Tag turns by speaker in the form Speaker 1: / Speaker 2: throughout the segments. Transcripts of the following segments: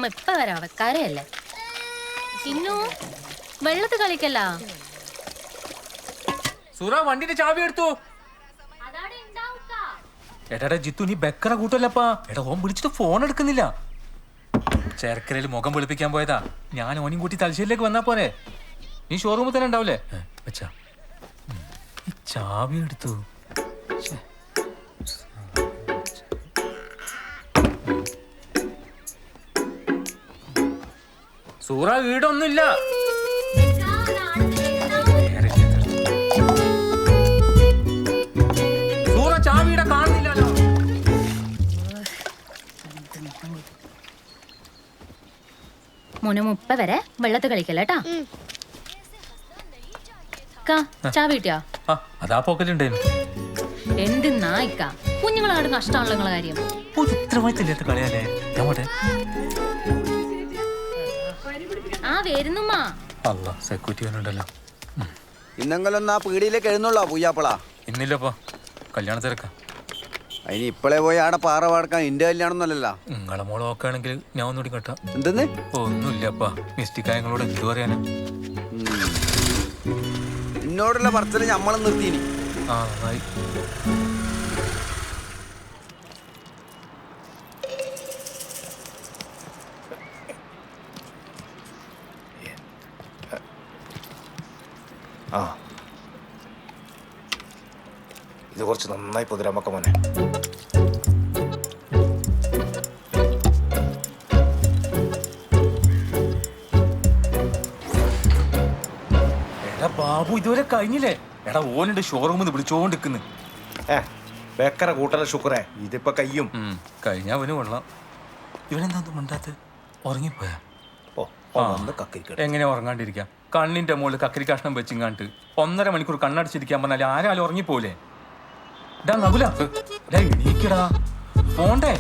Speaker 1: ഇപ്പൊ വരാം കരയല്ലേ ഇന്നു വെള്ളത്ത് കളിക്കല്ല.
Speaker 2: സൂറ വണ്ടിന്റെ ചാവി എടുത്തു. എടാ ജിത്തു നീ ബക്കറ കൂട്ടല്ലപ്പാ. എടാ ഓൻ വിളിച്ചിട്ട് ഫോൺ എടുക്കുന്നില്ല. ചേർക്കരയിൽ മുഖം വെളുപ്പിക്കാൻ പോയതാ. ഞാൻ ഓനും കൂട്ടി തലശ്ശേരിയിലേക്ക് വന്നാ പോരെ. നീ ഷോറൂമിൽ തന്നെ ഉണ്ടാവില്ലേ? വെച്ചാ ഈ ചാവി എടുത്തു. സൂറ വീടൊന്നുമില്ല. സൂറ ചാവിയുടെ കാണുന്നില്ലല്ലോ.
Speaker 1: മോനെ 30 വരെ വെള്ളത്ത് കളിക്കല്ലേട്ടാ. ചാവി കിട്ടിയാ?
Speaker 2: അതാ പോക്കലുണ്ടായിരുന്നു.
Speaker 1: എന്തിന്നാ ഇക്ക കുഞ്ഞുങ്ങളാട് നഷ്ടമാണല്ലോ നിങ്ങളെ കാര്യം.
Speaker 2: ഉത്തരവാദിത്തമില്ലാത്ത കളിയല്ലേ.
Speaker 1: ആ വരുന്നുമ്മാ.
Speaker 2: അല്ല സെക്യൂരിറ്റി വന്നിട്ടുണ്ടല്ലോ.
Speaker 3: ഇന്നെങ്കിലൊന്ന് ആ പീടിയിലേക്ക് എഴുന്നള്ളാ പൂയ്യാപ്പളാ.
Speaker 2: ഇന്നില്ലപ്പാ കല്യാണ തിരക്കാ.
Speaker 3: അതിന് ഇപ്പളെ പോയി ആടെ പാറ പാടക്കാൻ എന്റെ കല്യാണം ഒന്നല്ലല്ലോ.
Speaker 2: നിങ്ങളെ മോളെ നോക്കുകയാണെങ്കിൽ ഞാൻ ഒന്നുകൂടി കേട്ടാ.
Speaker 3: എന്തെന്ന്?
Speaker 2: ഒന്നുമില്ലപ്പാ. മിസ്റ്റേക്കായ നിങ്ങളോട് എന്ത് പറയാനാ.
Speaker 3: എന്നോടുള്ള പറച്ചില് ഞമ്മളും നിർത്തിയിനി.
Speaker 2: ആ നന്നായി.
Speaker 4: ആ ഇത് കുറച്ച് നന്നായി പൊതിരാമക്ക മോനെ.
Speaker 2: എടാ ബാബു ഇതുവരെ കഴിഞ്ഞില്ലേ? എടാ ഓനുണ്ട് ഷോറൂമിൽ വിളിച്ചോണ്ടിരിക്കുന്നു.
Speaker 4: ബേക്കറ കൂട്ടല ശുക്രേ ഇതിപ്പോ കയ്യും
Speaker 2: കഴിഞ്ഞ അവന് കൊള്ളാം. ഇവനെന്താ മിണ്ടാത്ത? ഉറങ്ങിപ്പോയാ? എങ്ങനെ ഉറങ്ങാണ്ടിരിക്കാം? കണ്ണിന്റെ മുകളിൽ കക്കരി കഷ്ണം വെച്ചിങ്ങാണ്ട് 1.5 മണിക്കൂർ കണ്ണടിച്ചിരിക്കാൻ പറഞ്ഞാൽ ആരാലും ഉറങ്ങിപ്പോലെ. ഡാ നകുല എണീക്കടാ പോണ്ടേ.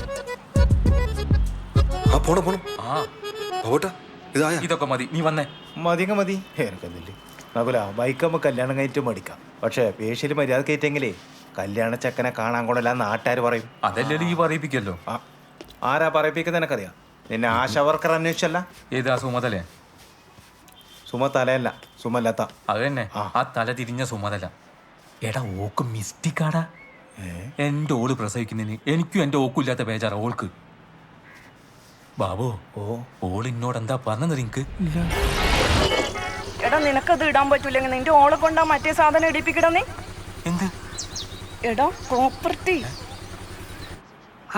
Speaker 2: ഇതൊക്കെ മതി, നീ വന്നേ.
Speaker 4: മതിങ്ങ മതി എനിക്കൊന്നില്ല നകുല ബൈക്കാകുമ്പോൾ കല്യാണം കഴിഞ്ഞിട്ട് മേടിക്കാം. പക്ഷേ പേഷ്യല് മര്യാദ കയറ്റെങ്കിലേ കല്യാണ ചെക്കനെ കാണാൻ കൊണ്ടല്ല നാട്ടുകാർ പറയും.
Speaker 2: അതല്ലേ ഈ പറയിപ്പിക്കല്ലോ.
Speaker 4: ആരാ പറയിപ്പിക്കുന്നത് എനിക്കറിയാം. നിന്നെ ആശാ വർക്കർ അന്വേഷിച്ചല്ല?
Speaker 2: ഏതാ സുമതലേ?
Speaker 4: സുമ തലയല്ല, സുമല്ലത്ത.
Speaker 2: അത് തന്നെ, ആ തല തിരിഞ്ഞ സുമതല. എടാ ഓക്ക് മിസ്റ്റിക്കാടാ. എന്റെ ഓള് പ്രസവിക്കുന്നതിന് എനിക്കും എന്റെ ഓക്കും ഇല്ലാത്ത ബേജാറ ഓൾക്ക്. ബാബു, ഓൾ എന്നോട് എന്താ പറഞ്ഞത് നിനക്ക്?
Speaker 5: എടാ നിനക്കത് ഇടാൻ പറ്റൂലെങ്കിൽ നിന്റെ ഓളെ കൊണ്ടാ മറ്റേ സാധനം ഇടിപ്പിക്കടാ നീ.
Speaker 2: എന്ത്?
Speaker 5: എടാ പ്രോപ്പർട്ടി.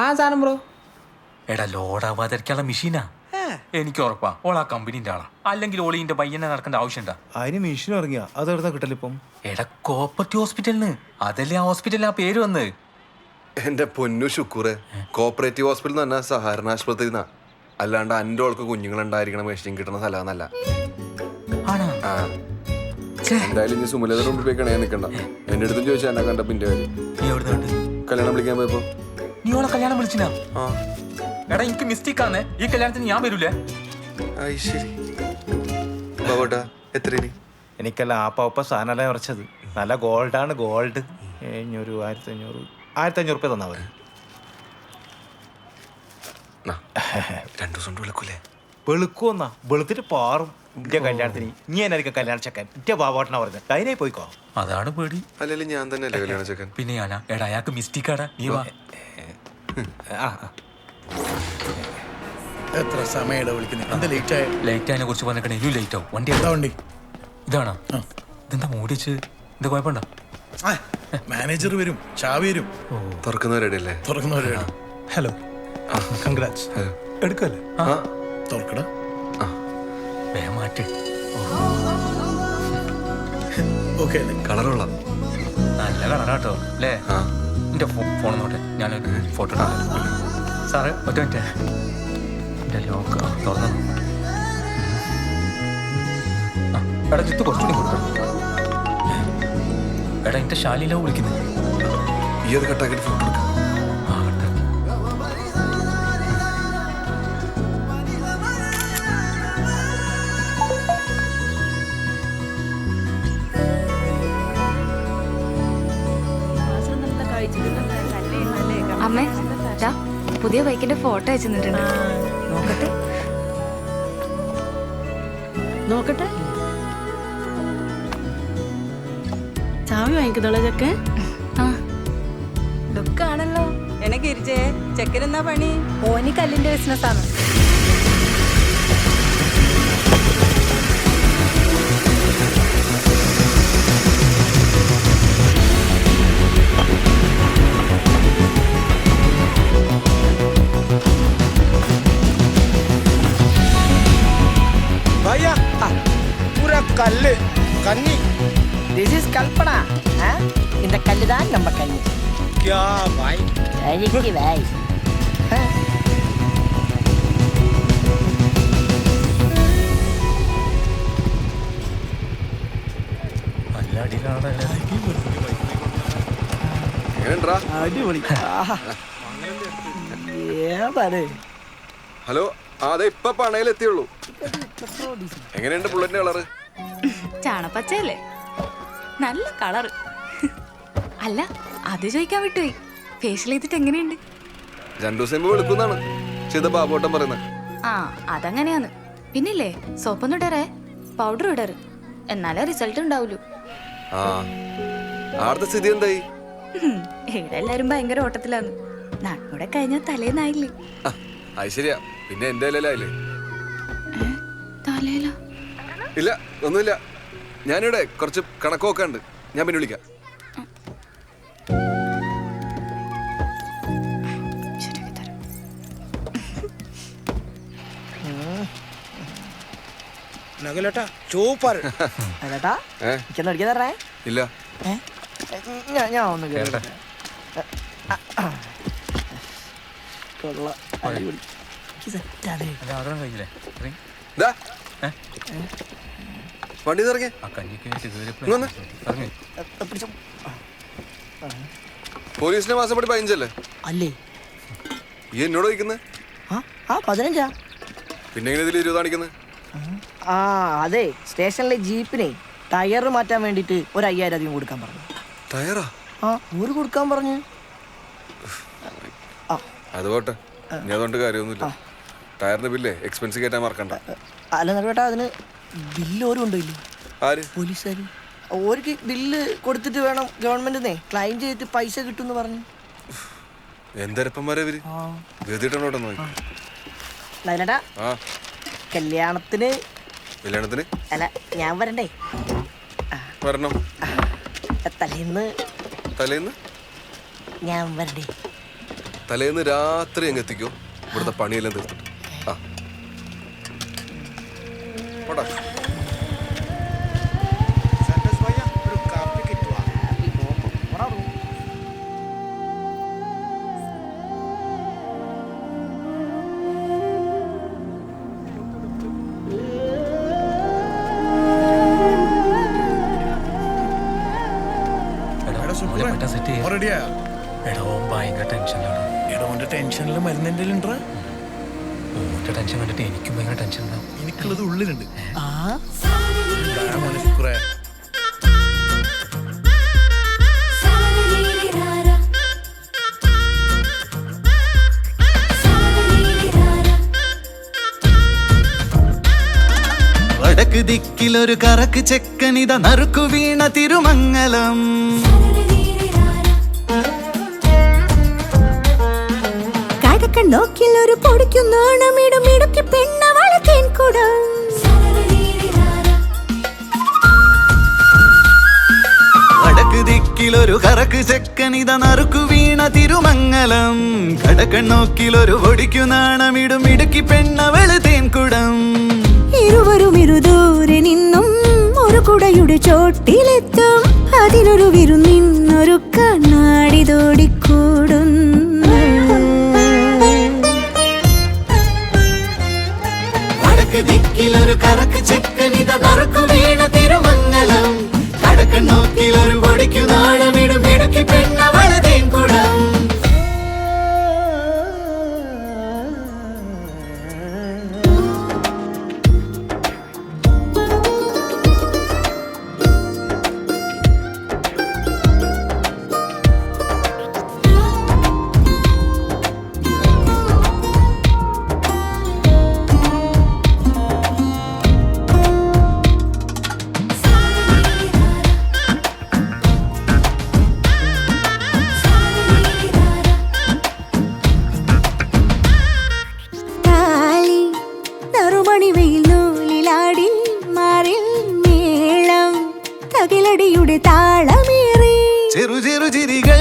Speaker 6: ആ സാധനം ബ്രോ.
Speaker 2: എടാ ലോഡാവാതിരിക്കാനുള്ള മെഷീനാ. എനിക്ക് ഉറപ്പാ ഓൾ ആ കമ്പനീന്റെ ആളാ. അല്ലെങ്കിൽ ഓളിന്റെ പയ്യനെ നടക്കേണ്ട ആവശ്യമുണ്ടാ?
Speaker 4: അതിന് മെഷീൻ ഇറങ്ങിയ അതെവിടുന്ന കിട്ടലിപ്പം?
Speaker 2: എടാ കോപ്പർട്ടി ഹോസ്പിറ്റലിന്. അതല്ലേ ആ ഹോസ്പിറ്റലിന് ആ പേര് വന്ന്.
Speaker 7: എന്റെ പൊന്നു ശുക്കൂറെ, കോപ്പറേറ്റീവ് ഹോസ്പിറ്റൽ എന്ന് പറഞ്ഞാൽ സഹകരണ ആശുപത്രി എന്നാ. അല്ലാണ്ട് എൻ്റെ ഓൾക്ക് കുഞ്ഞുങ്ങളുണ്ടായിരിക്കണം മെഷീൻ കിട്ടുന്ന സ്ഥലമെന്നല്ല. എന്തായാലും ഇനി സുമലത കൊണ്ടുപോയിക്കണേ നിൽക്കണ്ട. എന്റെ അടുത്തും ചോദിച്ചാൽ എന്നെ കണ്ട പിന്നെ കാര്യം.
Speaker 2: നീ എവിടെ കണ്ട്?
Speaker 7: കല്യാണം വിളിക്കാൻ പോയപ്പോ.
Speaker 2: നീ ഓളെ കല്യാണം വിളിച്ചിനാ? എടാ എനിക്ക് മിസ്റ്റേക്ക് ആണ്. ഈ കല്യാണത്തിന് ഞാൻ വരൂലേ?
Speaker 7: ശരി ബാബോട്ടാ, എത്ര
Speaker 4: എനിക്കല്ല ആപ്പ സാധനമല്ല ഉറച്ചത്. നല്ല ഗോൾഡാണ്, ഗോൾഡ്. 1500 റുപ്യ തന്നാ മതി.
Speaker 7: 2 ദിവസം കൊണ്ട് വിളിക്കൂലേ?
Speaker 4: വെളുക്കുവന്നാ വെളുത്തിട്ട് പാറും. ഇന്റെ കല്യാണത്തിന് നീ എന്നായിരിക്കും കല്യാണ ചെക്കൻ? ഇന്റെ ബാബോട്ടനാ പറഞ്ഞത്. കൈനായി പോയിക്കോ.
Speaker 2: അതാണ് പേടി.
Speaker 7: അല്ലെങ്കിൽ ഞാൻ തന്നെ അല്ലേ കല്യാണ ചെക്കൻ?
Speaker 2: പിന്നെ ഞാനാ. എടാ അയാൾക്ക് മിസ്റ്റേക്കാടാ. നീ വാ.
Speaker 8: എത്ര സമയം വിളിക്കുന്നത്?
Speaker 2: ലേറ്റ് ആയതിനെ കുറിച്ച് പറഞ്ഞേ. ഇനിയും ലേറ്റ് ആവും. വണ്ടി
Speaker 8: വണ്ടി
Speaker 2: ഇതാണോ? ഇതെന്താ മൂടിച്ച്? എന്താ കുഴപ്പമുണ്ടോ?
Speaker 8: മാനേജർ വരും, ചാവി വരും.
Speaker 7: തുറക്കുന്നവരല്ലേ?
Speaker 8: തുറക്കുന്നവരാണ്. Hello, congrats. എടുക്കല്ലേ? തുറക്കടാ.
Speaker 2: വേഗം മാറ്റ്.
Speaker 8: ഓക്കെ അല്ലേ?
Speaker 7: കളറുള്ള
Speaker 2: നല്ല കളറാട്ടോ അല്ലേ? എന്റെ ഫോൺ നോട്ടെ, ഞാനൊരു ഫോട്ടോ എടുക്കാം. സാറ് ഒറ്റ മിനിറ്റ്. എന്റെ ലോക്ക് തുറന്നു. എടാ ചുറ്റ് കുറച്ചുകൂടി കൊടുക്കണം. എടാ എന്റെ ശാലിയിലാ വിളിക്കുന്നത്.
Speaker 7: ഈ ഒരു കട്ടാക്കിട്ട് ഫോട്ടോ എടുക്കാം.
Speaker 9: അമ്മേ, പുതിയ ബൈക്കിന്റെ ഫോട്ടോ അയച്ചു തന്നിട്ടുണ്ട്.
Speaker 5: നോക്കട്ടെ നോക്കട്ടെ. ചാവി വാങ്ങിക്കുന്നോളെ ചെക്കൻ.
Speaker 9: ലുക്കാണല്ലോ.
Speaker 5: എന്നെ ഗിരിജേ, ചെക്കനെന്നാ പണി?
Speaker 9: ഓനി കല്ലിന്റെ ബിസിനസ് ആണ്.
Speaker 6: கல்லு கன்னி. This is Kalpana. இந்த கல்லு தான் நம்ம கன்னி.
Speaker 8: क्या भाई?
Speaker 6: சரிக்கு भाई.
Speaker 7: അടിപൊളി.
Speaker 6: ഏതാണ്?
Speaker 7: ഹലോ, അതെ ഇപ്പൊ പണയിലെത്തിയുള്ളൂ. എങ്ങനെയുണ്ട് ബുള്ളറ്റിന്റെ കളറ്?
Speaker 9: ചാണപ്പച്ചയല്ലേ? നല്ല കളറ്. അല്ല, അത് ചോദിക്കാൻ വിട്ടുപോയി. ഫേഷ്യൽ ചെയ്തിട്ട് എങ്ങനെയുണ്ട്?
Speaker 7: 2 ദിവസം വെളുക്കുന്നാണ് ചെയ്ത ബാബോട്ടം പറയുന്നത്.
Speaker 9: ആ, അതങ്ങനെയാന്ന്. പിന്നില്ലേ, സോപ്പൊന്നും ഇടറേ, പൗഡർ ഇടറ്. എന്നാലേ റിസൾട്ട് ഉണ്ടാവൂലൂ.
Speaker 7: ആ, ആടുത്ത സ്ഥിതി എന്തായി?
Speaker 9: ഇവിടെ എല്ലാരും ഭയങ്കര ഓട്ടത്തിലാന്ന്. നാട്ടിലൂടെ കഴിഞ്ഞാൽ തലേന്നായില്ലേ?
Speaker 7: അത് ശരിയാ. പിന്നെ എന്റെ ഇലയിലായില്ലേ?
Speaker 9: തലയിലോ?
Speaker 7: ഇല്ല, ഒന്നുമില്ല. ഞാനിവിടെ കുറച്ച് കണക്ക് നോക്കാണ്ട്. ഞാൻ പിന്നെ വിളിക്കാം.
Speaker 6: നകുലേട്ടാ സൂപ്പർ. ചേട്ടാ എനിക്കൊന്ന് അടിക്കാൻ തരേ?
Speaker 7: ഇല്ല,
Speaker 6: ഞാൻ ഒന്ന് കേട്ടെ. കൊള്ളാം, അടിപൊളി.
Speaker 2: കഴിഞ്ഞില്ലേ?
Speaker 7: വണ്ടി ഇറങ്ങി പോലീസിന്റെ മാസപ്പടി 15 അല്ലേ?
Speaker 6: അല്ലേ?
Speaker 7: ഈ എന്നോട് ചോദിക്കുന്നത്?
Speaker 6: ആ 15.
Speaker 7: പിന്നെ എങ്ങനെ ഇതിൽ 20 കാണിക്കുന്നത്?
Speaker 6: ആ അതെ, സ്റ്റേഷനിലെ ജീപ്പിനെ ടയർ മാറ്റാൻ വേണ്ടിട്ട് ഒരു 5000 അധികം കൊടുക്കാൻ പറഞ്ഞു.
Speaker 7: ടയറാ?
Speaker 6: ആ ഊര് കൊടുക്കാൻ പറഞ്ഞു.
Speaker 7: അത് പോട്ടെ, ഞാൻ അതുകൊണ്ട് കാര്യമൊന്നുമില്ല. ടയറിന്റെ ബില്ലേ എക്സ്പെൻസ് കയറ്റാൻ മറക്കണ്ട.
Speaker 6: അല്ല നടുവേട്ടാ, അതിന് ബില്ല് ഓരും ഉണ്ടല്ലോ.
Speaker 7: ആര്?
Speaker 6: പോലീസുകാർ. ഓർക്ക് ബില്ല് കൊടുത്തിട്ട് വേണം ഗവൺമെന്റിനെ ക്ലൈം ചെയ്തിട്ട് പൈസ കിട്ടുമെന്ന് പറഞ്ഞു.
Speaker 7: എന്തരപ്പന്മാരെ ഇവര് ഗതിട്ടോട്ടെ നോക്കി.
Speaker 6: നടുവേട്ടാ,
Speaker 7: ആ
Speaker 6: കല്യാണത്തിന് അല്ല ഞാൻ വരണ്ടേ?
Speaker 7: വരണം.
Speaker 6: തലേന്ന് ഞാൻ വരണ്ടേ?
Speaker 7: തലേന്ന് രാത്രി അങ്ങ് എത്തിക്കോ, ഇവിടുത്തെ പണിയെല്ലാം തീർത്തിട്ട്. ആ പോടാ.
Speaker 2: സെറ്റ്
Speaker 8: റെഡിയാ?
Speaker 2: എടാ ഓൻ ഭയങ്കര ടെൻഷനിലാണ്.
Speaker 8: എടാ ഓന്റെ ടെൻഷനിൽ മരുന്ന് എന്തെങ്കിലും ഉണ്ടോ?
Speaker 2: ഓന്റെ ടെൻഷൻ കണ്ടിട്ട് എനിക്കും ഭയങ്കര ടെൻഷൻ ഉണ്ടാവും.
Speaker 8: എനിക്കുള്ളത് ഉള്ളിലുണ്ട്. മോനെ ശുക്രേ.
Speaker 10: വടക്ക് ദിക്കിലൊരു കറക്ക് ചെക്കനിത നറുക്കു വീണ തിരുമംഗലം.
Speaker 11: നോക്കിലൊരു പൊടിക്കുന്നോണമിടും ഇടുക്കി പെണ്ണവള തേൻകുടം.
Speaker 10: വടക്ക് ദിക്കിലൊരു കറക്ക് ചെക്കനിത നറുക്കു വീണ തിരുമംഗലം. കടക്കണ്ണോക്കിലൊരു പൊടിക്കു നാണമിടും ഇടുക്കി പെണ്ണവള് തേൻകുടം.
Speaker 11: ഇരുവരും ഇരുദൂരെ നിന്നും ഒരു കുടയുടെ ചോട്ടിലെത്തും. അതിനൊരു വിരുന്നിന്നൊരു കണ്ണാടി തോടിക്കൂടുന്നു.
Speaker 10: ദിക്കിലൊരു കറക്ക് ചെക്കനിത നറുക്കു വീണ തിരുമംഗലം. കടക്കണ്ണോക്കിലൊരു പൊടിക്കു നാണമിടും ഇടുക്കി പെണ്ണവള തേൻകുടം. ചെറു ചെറു ചിരികൾ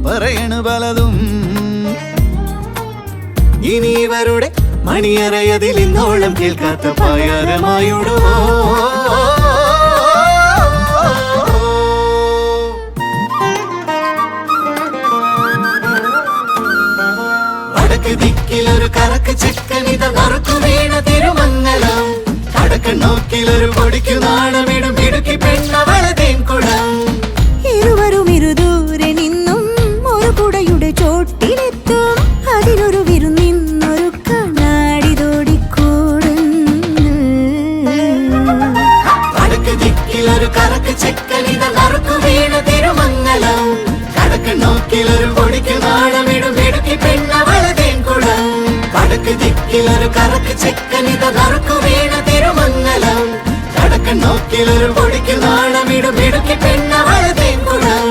Speaker 10: പറയണു പലതും. ഇനി ഇവരുടെ മണിയറയതിൽ ഇന്നോളം കേൾക്കാത്ത പായാരമായിടുമോ. വടക്ക് ദിക്കിലൊരു കറക്ക് ചെക്കനിത നറുക്കു വീണ തിരുമംഗലം. കടക്കണ്ണോക്കിലൊരു പൊടിക്കു നാണമിടും ഇടുക്കി പെണ്ണവള തേൻകുടം.
Speaker 11: ഇരുവരും ഇരുദൂരെ നിന്നും ഒരു കുടയുടെ ചോട്ടിലെത്തും. അതിനൊരു വിരുന്നിന്നൊരു കണ്ണാടി തോടിക്കൂടുന്നു.
Speaker 10: വടക്ക് ദിക്കിലൊരു കറക്ക് ചെക്കനിത നറുക്കു വീണ തിരുമംഗലം. കടക്കണ്ണോക്കിലൊരു പൊടിക്കു നാണമിടും ഇടുക്കി പെണ്ണവള തേൻകുടം. വടക്ക് ദിക്കിലൊരു കറക്ക് ചെക്കനിത നറുക്കു വീണ തിരുമംഗലം. കടക്കണ്ണോക്കിലൊരു പൊടിക്കു നാണമിടും ഇടുക്കി പെണ്ണവള തേൻകുടം.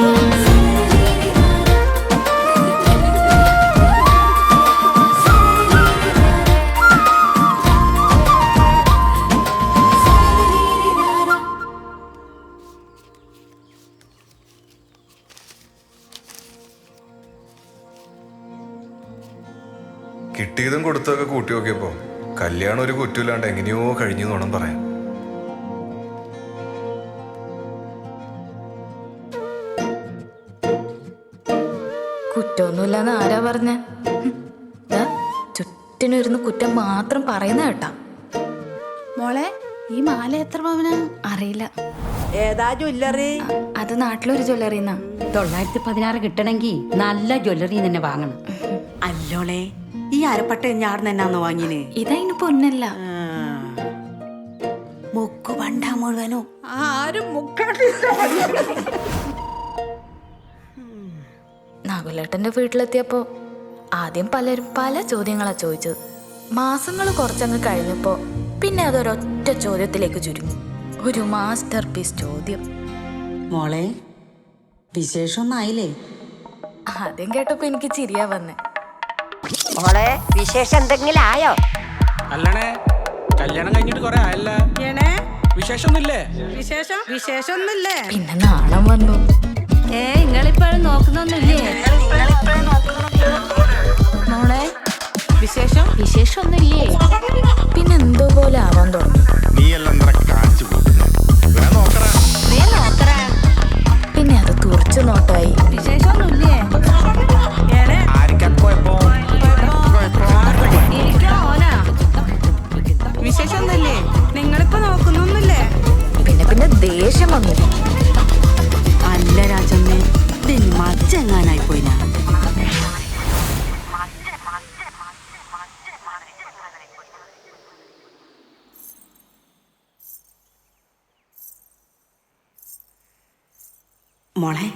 Speaker 7: കിട്ടിയതും കൊടുത്തൊക്കെ കൂട്ടി നോക്കിയപ്പോ കല്യാണം ഒരു കുറ്റമില്ലാണ്ട് എങ്ങനെയോ കഴിഞ്ഞു വേണം പറയാൻ.
Speaker 9: കുറ്റമൊന്നുമില്ലാന്ന് ആരാ പറഞ്ഞ? ചുറ്റിനിരുന്ന് കുറ്റം മാത്രം പറയുന്ന കേട്ടാ.
Speaker 11: മോളെ, ഈ മാല എത്ര പവനാ? അറിയില്ല.
Speaker 5: ഏതാ ജ്വല്ലറി?
Speaker 9: അത് നാട്ടിലൊരു ജ്വല്ലറിന്നാ.
Speaker 1: 916 കിട്ടണമെങ്കിൽ നല്ല ജ്വല്ലറി തന്നെ വാങ്ങണം.
Speaker 5: അല്ലോളെ, ഈ അരപ്പട്ട ഞാടുന്ന എന്നാന്ന് വാങ്ങിന്?
Speaker 9: ഇതതിന് പൊന്നല്ല.
Speaker 11: മുക്കു പണ്ട മുഴുവനും
Speaker 5: ആരും മുക്കാട്ടില്ല.
Speaker 9: നകുലേട്ടന്റെ വീട്ടിലെത്തിയപ്പോ ആദ്യം പലരും പല ചോദ്യങ്ങളാ ചോദിച്ചത്. മാസങ്ങൾ കുറച്ചങ്ങ് കഴിഞ്ഞപ്പോ പിന്നെ അതൊരൊറ്റ ചോദ്യത്തിലേക്ക് ചുരുങ്ങി. ഒരു മാസ്റ്റർ പീസ് ചോദ്യം.
Speaker 11: മോളെ വിശേഷമൊന്നായില്ലേ?
Speaker 9: ആദ്യം കേട്ടപ്പോ എനിക്ക് ചിരിയാ വന്നേ.
Speaker 6: മോളെ വിശേഷം എന്തെങ്കിലും ആയോ?
Speaker 8: അല്ലണേ കല്യാണം കഴിഞ്ഞിട്ട് കൊറേ ആയല്ല, വിശേഷമൊന്നുമില്ലേ?
Speaker 5: വിശേഷമൊന്നുമില്ലേ?
Speaker 9: പിന്നെ നാണം വന്നു.
Speaker 1: നിങ്ങളിപ്പോഴും നോക്കുന്നൊന്നുമില്ലേ?
Speaker 9: മോളെ
Speaker 1: വിശേഷമൊന്നുമില്ലേ?
Speaker 9: പിന്നെ എന്തോ പോലെ ആവാൻ തുടങ്ങി. പിന്നെ അത് തുറച്ചു നോട്ടായി.
Speaker 1: വിശേഷമൊന്നുമില്ലേ?
Speaker 5: വിശേഷമൊന്നുമില്ലേ? നിങ്ങളിപ്പോ നോക്കുന്നൊന്നുമില്ലേ?
Speaker 9: പിന്നെ പിന്നെ ദേഷ്യം വന്നു.
Speaker 11: അല്ല രാജമ്മേ, ഇതിന് മച്ചെങ്ങാനായി പോയിനാ. മോളെ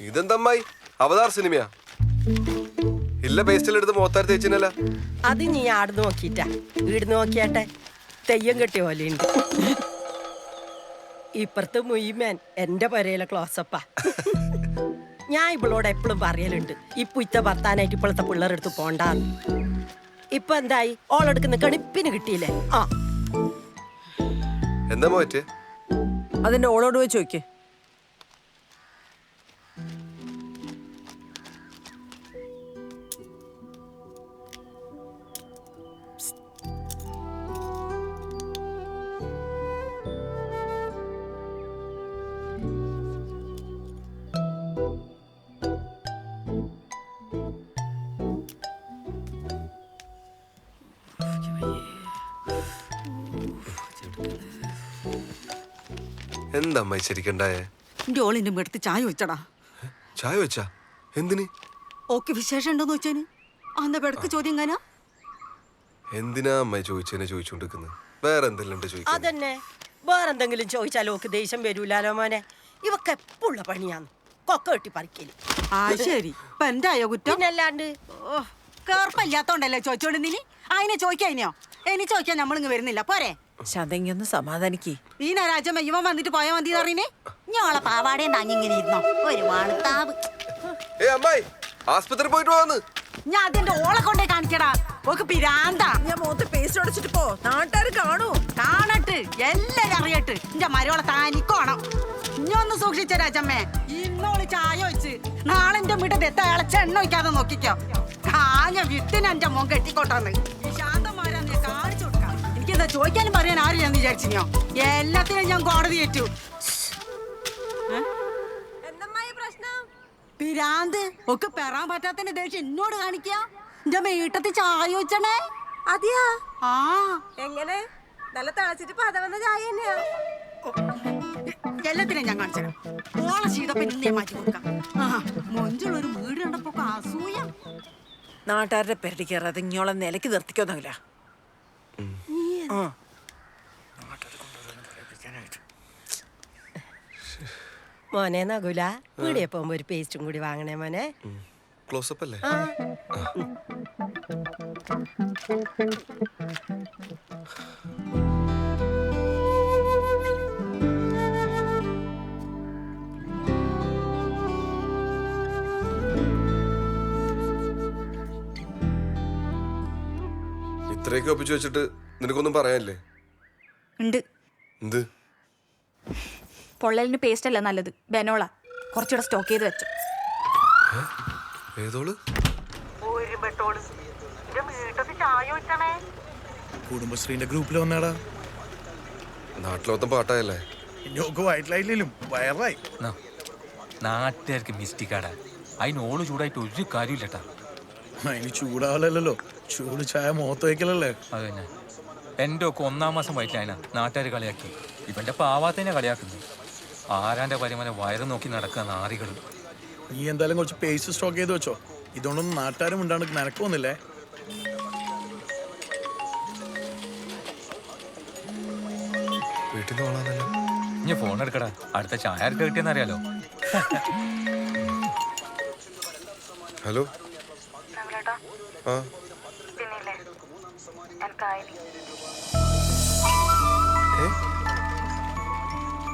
Speaker 7: ഇതെന്തമ്മായി അവതാർ സിനിമയാ? ഇല്ല പേസ്റ്റിലെടുത്ത് മോത്താരി തേച്ചിനല്ല.
Speaker 6: അത് നീ ആട് നോക്കിട്ടാ വീട് നോക്കിയാട്ടെ തെയ്യം കെട്ടിയ പോലെയുണ്ട്. ഇപ്പുറത്ത് മുയ്മേൻ എന്റെ പരയിലെ ക്ലോസപ്പാ. ഞാൻ ഇവളോട് എപ്പോഴും പറയലുണ്ട് ഇപ്പൊ ഇത്ത ഭർത്താനായിട്ട് ഇപ്പോഴത്തെ പിള്ളേരെടുത്ത് പോണ്ടാന്ന്. ഇപ്പൊ എന്തായി? ഓളെടുക്കുന്ന കണിപ്പിന് കിട്ടിയില്ലേ? ആ
Speaker 7: എന്താ പറ്റേ?
Speaker 6: അതിന്റെ ഓളോട് പോയി ചോദിക്കേ.
Speaker 7: എന്താ അമ്മായി ശരിക്കണ്ടായേ?
Speaker 11: എന്റെ ഓളിന്റെ അടുത്ത് ചായ വെച്ചടാ.
Speaker 7: ചായ വെച്ചാ എന്തിന്?
Speaker 11: ഓക്കെ വിശേഷം ഉണ്ടോന്ന് വെച്ചാന് അന്ന പെടക്ക് ചോദ്യം കാനാ.
Speaker 7: എന്തിനാ അമ്മായി ചോദിച്ചതിനെ ചോദിച്ചോണ്ടിരിക്കുന്നത്? വേറെ എന്തെല്ലാം ചോദിക്കുന്നത്?
Speaker 6: അതന്നെ, വേറെന്തെങ്കിലും ചോദിച്ചാലോ ഓക്ക് ദേഷ്യം വരൂലാലോ മോനെ. ഇവക്ക് എപ്പോഴുള്ള പണിയാന്ന് കൊക്ക കെട്ടി പറിക്കല്.
Speaker 11: ആ ശരി, ഇപ്പൊ എന്തായോ കുറ്റം?
Speaker 6: പിന്നല്ലാണ്ട്
Speaker 11: കേർപ്പല്ലാത്തോണ്ടല്ലേ ചോദിച്ചോണ്ട് നീ അതിനെ ചോദിക്കാനോ? ഇനി ചോദിക്കാൻ നമ്മളിങ്ങ് വരുന്നില്ല പോരെ?
Speaker 6: ശതങ്ങൊന്ന് സമാധാനിക്ക്.
Speaker 11: ഈ രാജമ്മ ഇവൻ വന്നിട്ട് പോയാ മതി അറിയണേ. ഞങ്ങളെ പാവാടേം താങ്ങിങ്ങനെ ഇരുന്നോ ഒരു വാണത്താവ്.
Speaker 7: അമ്മായി ആസ്പത്രി പോയിട്ട് വന്ന്
Speaker 11: ഞാൻ അതിന്റെ ഓളെ കൊണ്ടേ കാണിക്കടാ. ഓക്ക് പിരാന്താ.
Speaker 6: ഞാൻ മുഖത്ത് പേസ്റ്റ് അടിച്ചിട്ട് പോ, നാട്ടുകാർ കാണൂ.
Speaker 11: കാണട്ട് എല്ലാരും അറിയട്ട്. എന്റെ മരോളെ താനിക്കോണം. ഇനി ഒന്ന് സൂക്ഷിച്ച രാജമ്മേ. ഇന്നോള് ചായ വെച്ച് നാളെ എന്റെ വീട്ടിൽ എത്ത ഇളച്ച എണ്ണ വയ്ക്കാതെ നോക്കിക്കോ. കാഞ്ഞ വിത്തിന് എന്റെ മോൻ കെട്ടിക്കോട്ടാന്ന് ശാന്തമാരാന്ന് ഞാൻ കാണിച്ചു കൊടുക്കാം. എനിക്കെന്താ ചോദിക്കാനും പറയാൻ ആരും ഞാൻ വിചാരിച്ചിനോ? എല്ലാത്തിനും ഞാൻ കോടതി ഏറ്റു. പിരാന്ത് ഒക്കെ പെറാൻ പറ്റാത്തതിന്റെ ദേഷ്യം എന്നോട് കാണിക്ക. എന്റെ വീട്ടത്തിൽ ചായ വെച്ചണേ.
Speaker 6: അതെയാ?
Speaker 11: ആ
Speaker 6: എങ്ങനെ? നല്ല തിളച്ചിട്ട് പതവന്ന ചായ തന്നെയാ.
Speaker 11: എല്ലാത്തിനും ഞാൻ കാണിച്ചു. ഓളെ ശീതപ്പറ്റി ഞാൻ മാറ്റി കൊടുക്കാം. മൊഞ്ചുള്ളൊരു വീട് കണ്ടപ്പോ അസൂയ.
Speaker 6: നാട്ടുകാരുടെ പെരടി കയറാതെ ഇങ്ങോളെ നിലക്ക് നിർത്തിക്കൊന്നുമില്ല. മോനെ നകുല, വീടിയെ പോകുമ്പോ ഒരു പേസ്റ്റും കൂടി വാങ്ങണേ മോനെ.
Speaker 7: ക്ലോസപ്പ് അല്ലേ? ഇത്രയൊക്കെ ഒപ്പിച്ചു വെച്ചിട്ട് നിനക്കൊന്നും പറയാനില്ലേ?
Speaker 9: ഉണ്ട്.
Speaker 7: എന്ത്?
Speaker 9: പൊള്ളലിന് പേസ്റ്റ് അല്ല നല്ലത്, ബെനോള. കുറച്ചുകൂടെ സ്റ്റോക്ക് ചെയ്ത് വെച്ചു.
Speaker 7: ഏതോള്?
Speaker 10: കുടുംബശ്രീന്റെ ഗ്രൂപ്പിൽ വന്നാടാ.
Speaker 7: നാട്ടിലൊത്തം പാട്ടായല്ലേ?
Speaker 10: ഇനിയൊക്കെ വയറ്റിലായില്ലേലും വയറായി.
Speaker 2: നാട്ടുകാർക്ക് മിസ്റ്റേക്കാടാ. അതിന് ഓള് ചൂടായിട്ട് ഒരു കാര്യമില്ലട്ടാ.
Speaker 10: അതിന് ചൂടാവല്ലോ, ചൂട് ചായ മുഖത്ത് വയ്ക്കലല്ലേ.
Speaker 2: അത് തന്നെ. എൻ്റെ ഒക്കെ 1-ാം മാസം വയറ്റിലായന നാട്ടുകാർ കളിയാക്കി. ഇവന്റെ പാവാത്തന്നെ കളിയാക്കുന്നു. ആരാന്റെ പരിമാനം വയറ് നോക്കി നടക്കുക നാറികൾ.
Speaker 10: നീ എന്തായാലും കുറച്ച് പേസ്റ്റ് സ്റ്റോക്ക് ചെയ്ത് വെച്ചോ. ഇതുകൊണ്ടൊന്നും നാട്ടുകാരും ഉണ്ടാണ്ട് നിനക്കൊന്നില്ലേ.
Speaker 7: വീട്ടിൽ നിന്ന് ഓളാണല്ലോ.
Speaker 2: ഇനി ഫോൺ എടുക്കടാ, അടുത്ത ചായ ആർക്ക് കിട്ടിയെന്ന് അറിയാലോ.
Speaker 7: ഹലോ. ആ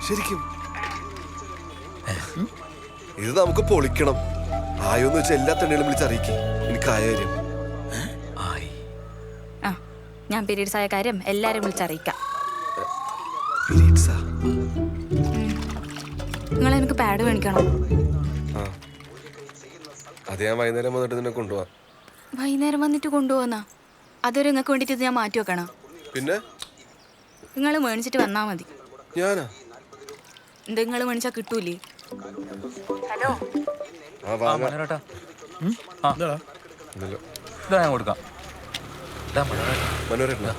Speaker 7: ശരിക്കും ഇത് നമുക്ക് പൊളിക്കണം. ആയോന്ന് വെച്ചാൽ എല്ലാ തണ്ണികളും വിളിച്ചറിയിക്കും. എനിക്കായ കാര്യം.
Speaker 9: ആ, ഞാൻ പീരീഡ്സ് ആയ കാര്യം എല്ലാരും വിളിച്ചറിയിക്കാം. നിങ്ങൾ എനിക്ക് പാഡ് മേടിക്കണം.
Speaker 7: ആ, അത് ഞാൻ വൈകുന്നേരം വന്നിട്ട് നിന്നെ കൊണ്ടുപോവാം.
Speaker 9: വൈകുന്നേരം വന്നിട്ട് കൊണ്ടുപോകുന്ന അതൊരു നിങ്ങൾക്ക് വേണ്ടിട്ട് ഞാൻ മാറ്റി വെക്കണം.
Speaker 7: പിന്നെ
Speaker 9: നിങ്ങൾ മേടിച്ചിട്ട് വന്നാ മതി.
Speaker 7: ഞാനാ?
Speaker 9: എന്താ നിങ്ങൾ മേടിച്ചാ കിട്ടൂലേ?
Speaker 2: മനോരേട്ടാ,
Speaker 10: എന്താടാ?
Speaker 2: ഇതാ ഞാൻ കൊടുക്കാം.
Speaker 7: മനോരേട്ടാ.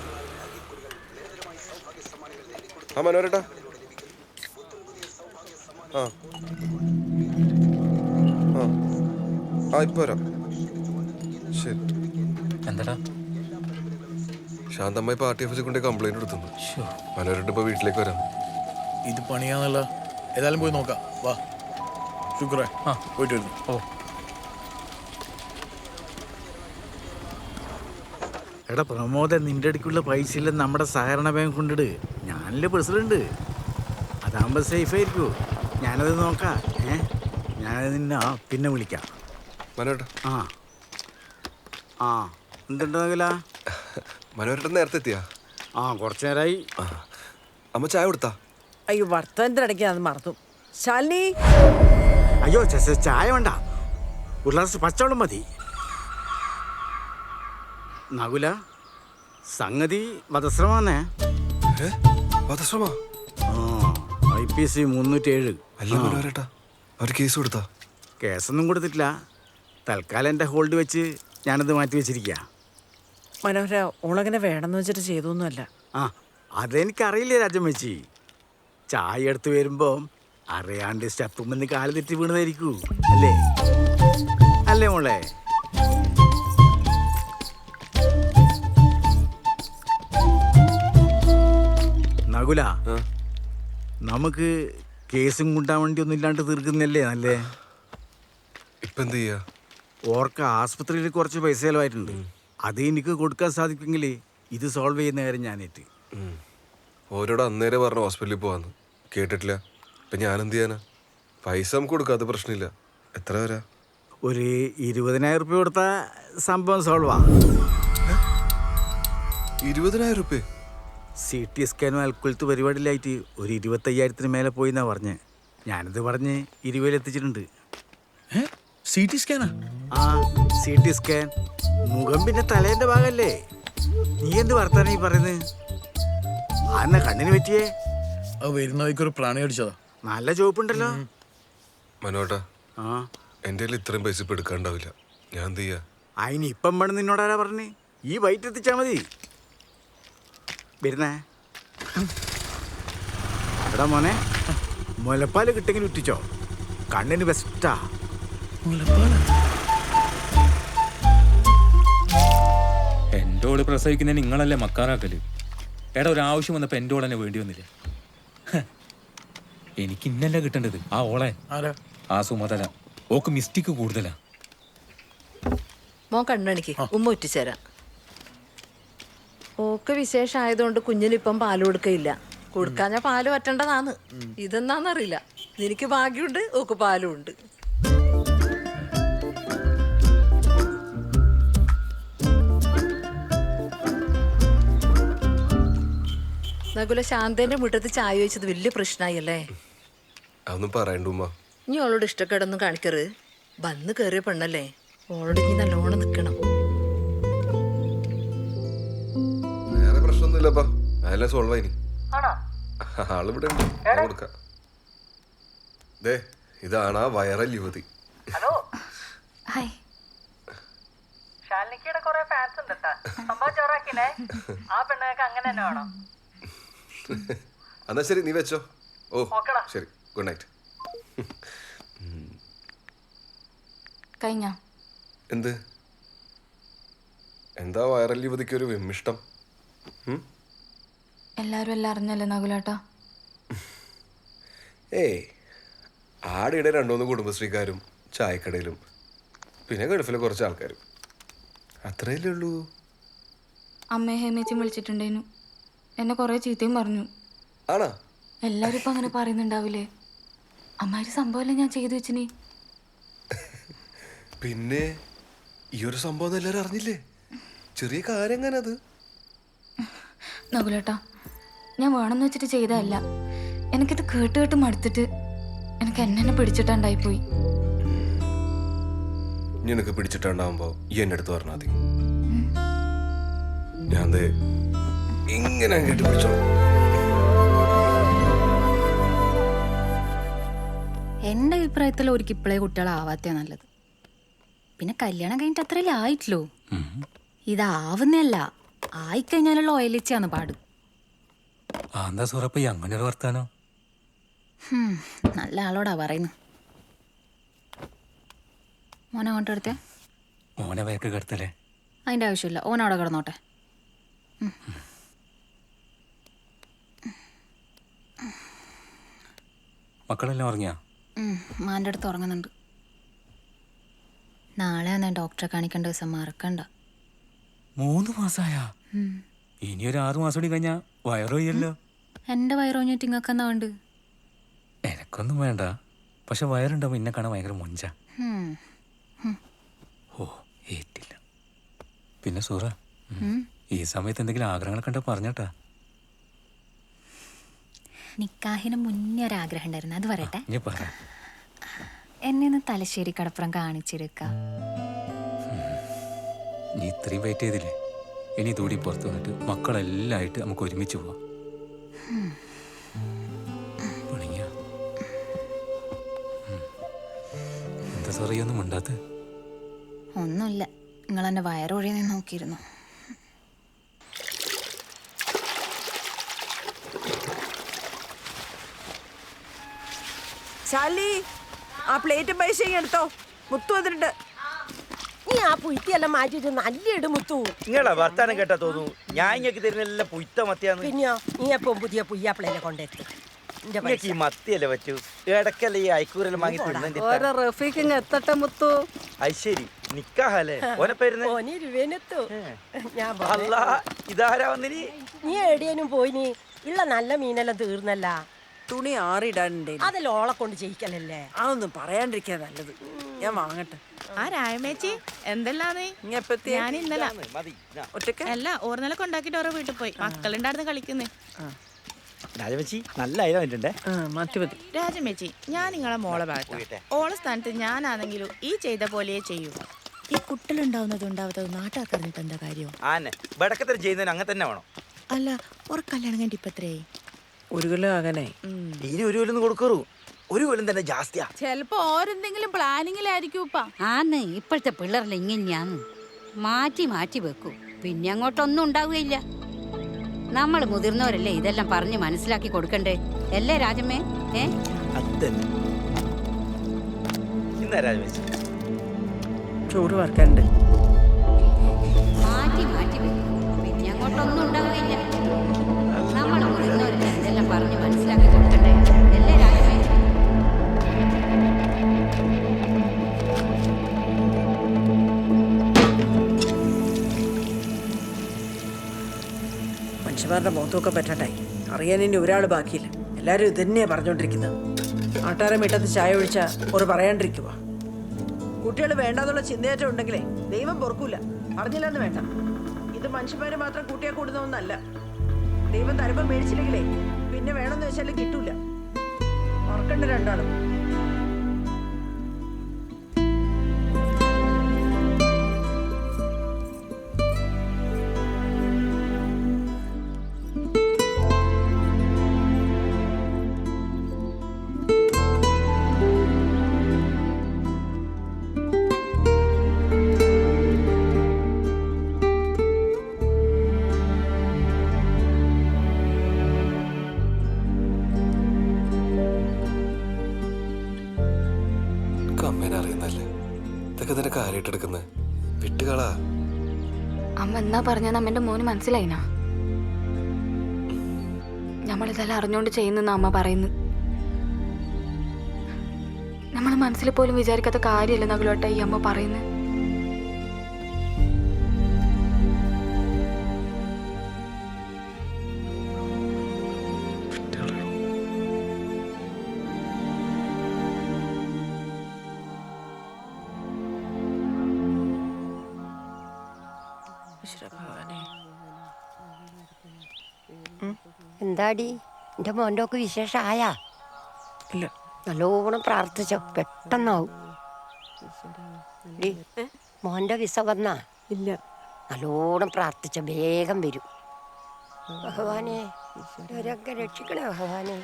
Speaker 7: ആ മനോരേട്ടാ. ആ ആ ആ ഇപ്പൊ വരാം. ശരി.
Speaker 2: എന്താടാ?
Speaker 7: ശാന്തമ്മായി പാർട്ടി ഓഫീസിൽ കൊണ്ട് കംപ്ലൈന്റ് കൊടുത്തു. മനോരേട്ട ഇപ്പൊ വീട്ടിലേക്ക് വരാം.
Speaker 10: ഇത് പണിയാന്നല്ല. ഏതായാലും പോയി നോക്കാം. വാ ശുക്രേ. പോയിട്ട് വരുന്നു.
Speaker 2: ഓ
Speaker 12: എടാ പ്രമോദ, നിന്റെ അടുക്കുള്ള പൈസ ഇല്ലെന്ന് നമ്മുടെ സഹകരണ ബാങ്ക് കൊണ്ടിട്. ഞാനല്ലേ പ്രസിഡന്റ്. അതാകുമ്പോൾ സേഫ് ആയിരിക്കൂ. ഞാനത് നോക്കാം. ഞാനത് നിന്നെ പിന്നെ വിളിക്കാം.
Speaker 7: മനോരേട്ടാ.
Speaker 12: ആ ആ എന്തുണ്ടാകില്ല.
Speaker 7: മനോരേട്ടൻ നേരത്തെ എത്തിയാ?
Speaker 12: ആ, കുറച്ചു നേരമായി.
Speaker 7: അമ്മ ചായ കൊടുത്താ?
Speaker 6: അയ്യോ, വർത്തമാനത്തിനിടയ്ക്ക് അത് മറന്നു. ശാലിനി,
Speaker 12: അയ്യോ ചായ വേണ്ട, ഒരു ഗ്ലാസ് പച്ചവെള്ളം മതി. നകുല, സംഗതി വധശ്രമാന്നേ.
Speaker 7: വധശ്രമ?
Speaker 12: IPC 307.
Speaker 7: അല്ല മനോരേട്ടാ, അവർ കേസ് കൊടുത്താ?
Speaker 12: കേസൊന്നും കൊടുത്തിട്ടില്ല. തൽക്കാലം എൻ്റെ ഹോൾഡ് വെച്ച് ഞാനത് മാറ്റി വെച്ചിരിക്കുക.
Speaker 6: മനോഹര, ഓളങ്ങനെ വേണമെന്ന് വെച്ചിട്ട് ചെയ്തൊന്നുമല്ല.
Speaker 12: ആ, അതെനിക്കറിയില്ലേ രാജമ്മച്ചി. ചായ എടുത്ത് വരുമ്പോൾ അറിയാണ്ട് സ്റ്റെപ്പുമെന്ന് കാല് തെറ്റി വീണതായിരിക്കൂ. അല്ലേ അല്ലേ മോളെ? നകുല, നമുക്ക് കേസും കൊണ്ടാൻ വേണ്ടി ഒന്നും ഇല്ലാണ്ട് തീർക്കുന്നല്ലേ നല്ലേ?
Speaker 7: ഇപ്പൊ എന്ത് ചെയ്യാ?
Speaker 12: ഓർക്ക് ആസ്പത്രിയിൽ കുറച്ച് പൈസ ചിലവായിട്ടുണ്ട്. അത് എനിക്ക് കൊടുക്കാൻ സാധിക്കുമെങ്കിൽ ഇത് സോൾവ് ചെയ്യുന്ന കാര്യം ഞാനേറ്റ്.
Speaker 7: ഓരോട് അന്നേരം പറഞ്ഞു ഹോസ്പിറ്റലിൽ പോവാന്ന്. കേട്ടിട്ടില്ല. ഇപ്പൊ ഞാൻ എന്ത് ചെയ്യാനാ? പൈസ നമുക്ക് കൊടുക്കാം, അത് പ്രശ്നമില്ല. എത്ര വരാ?
Speaker 12: ഒരു 20,000 രൂപ കൊടുത്താൽ സംഭവം സോൾവാ.
Speaker 7: 20,000 രൂപ?
Speaker 12: CT സ്കാനും അൽക്കുലത്ത് പരിപാടിയിലായിട്ട് ഒരു 25,000-ന് മേലെ പോയി എന്നാ പറഞ്ഞ്. ഞാനിത് പറഞ്ഞ് 20,000 എത്തിച്ചിട്ടുണ്ട്.
Speaker 10: CT സ്കാനാ?
Speaker 12: ആ, CT സ്കാൻ. മുഖം പിന്നെ തലേന്റെ ഭാഗല്ലേ. നീ എന്ത് വർത്താനം ഈ പറയുന്നത്? ആന്നാ കണ്ണിന് പറ്റിയേ?
Speaker 10: അത് വരുന്ന വഴിക്കൊരു പ്രാണി അടിച്ചതാ.
Speaker 12: നല്ല ചോപ്പുണ്ടല്ലോ.
Speaker 7: മനോട്ടാ,
Speaker 12: ആ,
Speaker 7: എൻ്റെ കയ്യിൽ ഇത്രയും പൈസ ഇപ്പൊ എടുക്കാണ്ടാവില്ല. ഞാൻ എന്ത് ചെയ്യാ?
Speaker 12: അതിന് ഇപ്പം വേണം നിന്നോടാരാ പറഞ്ഞ്? ഈ വൈറ്റ് എത്തിച്ചാ മതി. വരുന്നേ. എടാ മോനെ, മുലപ്പാല് കിട്ടെങ്കിലും ഇട്ടിച്ചോ. കണ്ണിന് ബെസ്റ്റാ.
Speaker 2: എൻ്റെ ഓള് പ്രസവിക്കുന്നതിന് നിങ്ങളല്ലേ മക്കാറാക്കല്? എടാ, ഒരാവശ്യം വന്നപ്പോൾ എൻ്റെ ഓളെന്നെ വേണ്ടി വന്നില്ലേ? എനിക്ക് ഇന്നല്ല കിട്ടേണ്ടത് ആ ഓളെ. ആ സുമതല ഓക്ക് മിസ്റ്റേക്ക് കൂടുതലാ.
Speaker 13: മോൻ കണ്ണണിക്ക് ഉമ്മ ഉറ്റിച്ചേരാം. ഓക്ക് വിശേഷമായതുകൊണ്ട് കുഞ്ഞിനിപ്പം പാല് കൊടുക്കയില്ല. കൊടുക്കാഞ്ഞ പാല് പറ്റേണ്ടതാണ്. ഇതെന്നാന്നറിയില്ല. നിനക്ക് ഭാഗ്യമുണ്ട്, ഓക്ക് പാലും ഉണ്ട്. നകുല ശാന്തന്റെ മുറ്റത്ത് ചായ വെച്ചത് വലിയ പ്രശ്നമായല്ലേ?
Speaker 7: അതൊന്നും പറയണ്ട ഉമ്മ.
Speaker 13: നീ അവളോട് ഇഷ്ടക്കേടൊന്നും കാണിക്കരുത്. വന്ന് കയറിയ പെണ്ണല്ലേ, ഓളോട് നീ നല്ലോണം നിക്കണം.
Speaker 7: വേറെ പ്രശ്നമൊന്നുമില്ലപ്പാ, അതെല്ലാം സോൾവ് ആയിനി. ആളിവിടെ ഉണ്ട്, ഞാൻ കൊടുക്കാം. ദേ ഇതാണ് ആ വൈറൽ യുവതി.
Speaker 9: ഹായ്.
Speaker 5: ഷാലിനിക്കയുടെ കുറെ ഫാൻസ് ഉണ്ട് ട്ടാ. സംഭവം ചോറാക്കിനെ. ആ പെണ്ണൊക്കെ അങ്ങനെ തന്നെ വേണം.
Speaker 7: എന്നാ ശരി, നീ വെച്ചോ. ഓ ശരി, ഗുഡ് നൈറ്റ്.
Speaker 9: കഴിഞ്ഞ
Speaker 7: എന്ത്? എന്താ വൈറൽ യുവതിക്ക് ഒരു വിമ്മിഷ്ടം?
Speaker 9: എല്ലാരും എല്ലാം അറിഞ്ഞല്ലേ നകുലേട്ടാ?
Speaker 7: ഏയ്, ആടിയുടെ 2-3 കുടുംബശ്രീക്കാരും ചായക്കടയിലും പിന്നെ ഗൾഫിലെ കുറച്ച് ആൾക്കാരും, അത്രയല്ലേ ഉള്ളൂ.
Speaker 9: അമ്മയെ ഹേമേച്ചും വിളിച്ചിട്ടുണ്ടേനു, എന്നെ കുറെ ചീത്തയും പറഞ്ഞു.
Speaker 7: ആണോ?
Speaker 9: എല്ലാരും ഇപ്പൊ അങ്ങനെ പറയുന്നുണ്ടാവില്ലേ? അമ്മാര് സംഭവമല്ലേ ഞാൻ ചെയ്തു വെച്ചിനി.
Speaker 7: പിന്നെ ഈ ഒരു സംഭവം എല്ലാവരും അറിഞ്ഞില്ലേ? ചെറിയ കാര്യം എങ്ങനെ അത്?
Speaker 9: നകുലേട്ടാ, ഞാൻ വേണമെന്ന് വെച്ചിട്ട് ചെയ്തതല്ല. എനിക്കിത് കേട്ട് കേട്ട് മടുത്തിട്ട് എനിക്ക് എന്നെ പിടിച്ചിട്ടുണ്ടായിപ്പോയി.
Speaker 7: നിനക്ക് പിടിച്ചിട്ടുണ്ടാവുമ്പോ ഈ എന്റെ അടുത്ത് പറഞ്ഞാൽ മതി. ഞാൻ ഇങ്ങനെ കേട്ട് പിടിച്ചോ.
Speaker 1: എന്റെ അഭിപ്രായത്തിൽ ഒരു ഇപ്പോഴേ കുട്ടികളാവാത്ത നല്ലത്. പിന്നെ കല്യാണം കഴിഞ്ഞിട്ട് അത്രയല്ലേ ആയിട്ടില്ലോ. ഇതാവുന്നല്ല, ആയിക്കഴിഞ്ഞാലുള്ള ഓയിലിച്ചാന്ന് പാട്.
Speaker 2: എന്താ സൂറപ്പ അങ്ങനെ ഒരു വർത്താനോ?
Speaker 1: നല്ല ആളോടാ പറയുന്നു. മോനെ അങ്ങോട്ട് എടുത്തേ.
Speaker 2: മോനെ വയക്ക് കിടത്തല്ലേ?
Speaker 1: അതിന്റെ ആവശ്യമില്ല, ഓനവിടെ കിടന്നോട്ടെ.
Speaker 2: മക്കളെല്ലാം ഉറങ്ങിയാ?
Speaker 1: മാൻ്റെ അടുത്ത് ഉറങ്ങുന്നുണ്ട്. നാളെ ഞാൻ ഡോക്ടറെ കാണിക്കേണ്ട ദിവസം മറക്കണ്ട.
Speaker 2: 3 മാസമായാ? ഇനി ഒരു 6 മാസം കൂടി കഴിഞ്ഞാ വയറോയല്ലോ.
Speaker 1: എന്റെ വയറോഞ്ഞിട്ട് ഇങ്ങക്കെന്നാ വേണ്ട?
Speaker 2: എനക്കൊന്നും വേണ്ട, പക്ഷെ വയറുണ്ടാവും എന്നെ കാണാൻ ഭയങ്കര മൊഞ്ച. ഓ ഏറ്റില്ല. പിന്നെ സൂറ, ഈ സമയത്ത് എന്തെങ്കിലും ആഗ്രഹങ്ങളൊക്കെ ഉണ്ടോ പറഞ്ഞട്ടാ?
Speaker 1: നിക്കാഹിന് മുന്നേ ഒരാഗ്രഹം ഉണ്ടായിരുന്നു, അത് പറയട്ടെ.
Speaker 2: നീ പറ.
Speaker 1: എന്നെ ഒന്ന് തലശ്ശേരി കടപ്പുറം കാണിച്ചെടുക്ക.
Speaker 2: നീ ഇത്രയും വെയിറ്റ് ചെയ്തില്ലേ, ഇനി തൂടി പുറത്ത് വന്നിട്ട് മക്കളെല്ലാം ആയിട്ട് നമുക്ക് ഒരുമിച്ച് പോവാം. എന്താ സോറിയൊന്നും ഉണ്ടാത്ത?
Speaker 1: ഒന്നുമില്ല, നിങ്ങൾ എന്നെ വയറൊഴിയെ നിന്ന് നോക്കിയിരുന്നു.
Speaker 5: ശാലി, ആ പ്ലേറ്റും പൈസയും എടുത്തോ. മുത്തു വന്നിട്ടുണ്ട്.
Speaker 6: നീ ആ പുയ്ത്തിയെല്ലാം മാറ്റിട്ട് നല്ല ഇട് മുത്തു.
Speaker 12: നിങ്ങളാ വർത്താനം കേട്ടാ തോന്നുന്നു ഞാൻ ഇങ്ങക്ക് തരുന്നെല്ലാം പുയ്ത്ത മത്തിയാന്ന്.
Speaker 6: പിന്നെയോ, നീ എപ്പം പുതിയ പുയ്യാപ്പിളേനെ കൊണ്ടെത്തി.
Speaker 12: ഈ മത്തിയല്ലേ പറ്റൂ, ഇടക്കല്ലേ ഈ അയക്കൂരെല്ലാം വാങ്ങി
Speaker 11: ഓരോ റഫീഖ് എത്തട്ടെ മുത്തു.
Speaker 12: അത് ശരി, നിക്കാഹല്ലേ ഓനെ പേരുന്ന്?
Speaker 6: ഞാൻ
Speaker 12: അല്ലാ, ഇതാരാ വന്നിനി?
Speaker 6: നീ എവിടെയും പോയിനി? ഉള്ള നല്ല മീനെല്ലാം തീർന്നല്ല.
Speaker 5: തുണി ആറിടാനുണ്ട്.
Speaker 6: അതെല്ലാം ഓളെ കൊണ്ട് ചെയ്യിക്കലല്ലേ.
Speaker 5: അതൊന്നും പറയാണ്ടിരിക്കാ നല്ലത്. ഞാൻ വാങ്ങട്ടെ.
Speaker 13: ആ രായമേച്ചി എന്തെല്ലാന്ന്? ഞാൻ ഇന്നലെ അല്ല ഓർന്നല കൊണ്ടാക്കിട്ട് ഓരോ വീട്ടിൽ പോയി. മക്കളുണ്ടായിരുന്നു കളിക്കുന്നേ.
Speaker 12: രാജമച്ചി നല്ല ഐഡിയ വന്നിട്ടുണ്ടേ.
Speaker 13: രാജമേച്ചി, ഞാൻ നിങ്ങളെ മോളെ ഭാഗത്ത് ഓളെ സ്ഥാനത്ത് ഞാനാണെങ്കിലും ഈ ചെയ്ത പോലെ ചെയ്യൂ. ഈ കുട്ടലുണ്ടാവുന്നത് ഉണ്ടാവാത്തത് നാട്ടാക്കറിഞ്ഞിട്ട് എന്താ കാര്യം?
Speaker 12: ആന്നെ വടക്കത്തിൽ ചെയ്യുന്നതിന് അങ്ങനെ തന്നെ വേണം.
Speaker 13: അല്ല, ഒരു കല്യാണം കഴിഞ്ഞിട്ട് ഇപ്പൊ എത്രയായി?
Speaker 5: 1 കൊല്ലം ആകാനായി.
Speaker 12: ഇനി 1 കൊല്ലം കൊടുക്കറു, 1 കൊല്ലം തന്നെ ജാസ്തിയാ.
Speaker 13: ചെലപ്പോ ഓരെന്തെങ്കിലും പ്ലാനിങ്ങിലായിരിക്കും.
Speaker 11: ആന്ന് ഇപ്പോഴത്തെ പിള്ളേരെല്ലാം ഇങ്ങനെയാന്ന് മാറ്റി മാറ്റി വെക്കൂ, പിന്നെ അങ്ങോട്ടൊന്നും ഉണ്ടാവുകയില്ല. നമ്മൾ മുതിർന്നവരല്ലേ ഇതെല്ലാം പറഞ്ഞ് മനസ്സിലാക്കി കൊടുക്കണ്ടേ അല്ലേ രാജമ്മേ?
Speaker 12: ഇന്നാ രാജമച്ചി
Speaker 5: ചോറ് വറക്കാനുണ്ട്.
Speaker 11: മാറ്റി മാറ്റി വെക്കൂ, പിന്നെ അങ്ങോട്ടൊന്നും ഉണ്ടാവുകയില്ല. നമ്മൾ മുതിർന്നവരല്ലേ ഇതെല്ലാം പറഞ്ഞ് മനസ്സിലാക്കി കൊടുക്കണ്ടേ അല്ലേ രാജമ്മേ?
Speaker 5: മനുഷ്യന്മാരുടെ മുഖത്തൊക്കെ പറ്റട്ടെ, അറിയാൻ ഇനി ഒരാൾ ബാക്കിയില്ല. എല്ലാരും ഇത് തന്നെയാ പറഞ്ഞോണ്ടിരിക്കുന്നത്. ആട്ടാരം വീട്ടത്ത് ചായ ഒഴിച്ചാ ഒരു പറയാണ്ടിരിക്കുക. കുട്ടികൾ വേണ്ടാന്നുള്ള ചിന്തയേറ്റം ഉണ്ടെങ്കിലേ ദൈവം പൊറുക്കൂല. പറഞ്ഞില്ലെന്ന് വേണ്ട, ഇത് മനുഷ്യന്മാര് മാത്രം കൂട്ടിയാ കൂടുന്ന ഒന്നല്ല. ദൈവം തരുമ്പോ മേടിച്ചില്ലെങ്കിലേ പിന്നെ വേണമെന്ന് വെച്ചാലും കിട്ടൂല. ഓർക്കണ്ട രണ്ടാളും.
Speaker 7: അമ്മേനെ അറിയുന്നല്ലേ, ഇതൊക്കെ നിന്റെ കാര്യമായിട്ട് എടുക്കുന്നത് വിട്ടുകളാ.
Speaker 9: അമ്മ എന്നാ പറഞ്ഞാൽ അമ്മന്റെ മോന് മനസ്സിലായിനാ? നമ്മളിതെല്ലാം അറിഞ്ഞോണ്ട് ചെയ്യുന്ന അമ്മ പറയുന്നു. നമ്മൾ മനസ്സിൽ പോലും വിചാരിക്കാത്ത കാര്യമല്ല നകുലോട്ട ഈ അമ്മ പറയുന്നത്.
Speaker 14: എന്താടി എൻ്റെ മോൻ്റെ ഒക്കെ വിശേഷമായാ?
Speaker 5: ഇല്ല.
Speaker 14: നല്ലോണം പ്രാർത്ഥിച്ചോ, പെട്ടെന്നാവും. മോൻ്റെ വിസ വന്നാ?
Speaker 5: ഇല്ല.
Speaker 14: നല്ലോണം പ്രാർത്ഥിച്ച വേഗം വരും. ഭഗവാനെ ഇവരൊക്കെ രക്ഷിക്കണേ ഭഗവാനെ.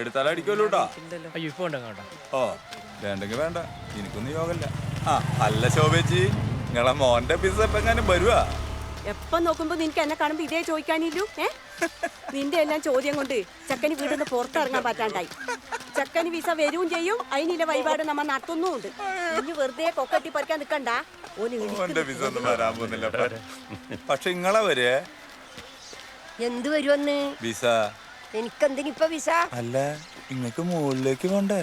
Speaker 15: എടുത്താലടിക്കുമല്ലോട്ടാ. ഓ വേണ്ടെങ്കിൽ വേണ്ട, എനിക്കൊന്നും യോഗല്ല. ആ അല്ല ശോഭേച്ചി, നിങ്ങളെ മോന്റെ പിസ എപ്പം എങ്ങാനും വരുവാ?
Speaker 6: എപ്പം നോക്കുമ്പോ നിനക്ക് എന്നെ കാണുമ്പോ ഇതേ ചോദിക്കാനില്ലു. നിന്റെ എല്ലാം ചോദ്യം കൊണ്ട് ചക്കന് വീടിന്ന് പുറത്തിറങ്ങാൻ പറ്റാണ്ടായി. ചക്കന് വിസ വരും ചെയ്യും, അതിനില്ല വഴിപാട് നമ്മ നടത്തുന്നുണ്ട്. ഇനി വെറുതെ കൊക്കട്ടി പറിക്കാൻ നിക്കണ്ട.
Speaker 15: ഓന്റെ വിസ ഒന്നും വരാൻ പോകുന്നില്ല. പക്ഷെ നിങ്ങളെ വരെ
Speaker 14: എന്ത് വരുമെന്ന്
Speaker 15: വിസ?
Speaker 14: എനിക്കെന്തിനിപ്പ വിസ?
Speaker 15: അല്ല നിങ്ങക്ക് മുകളിലേക്ക് പോണ്ടേ?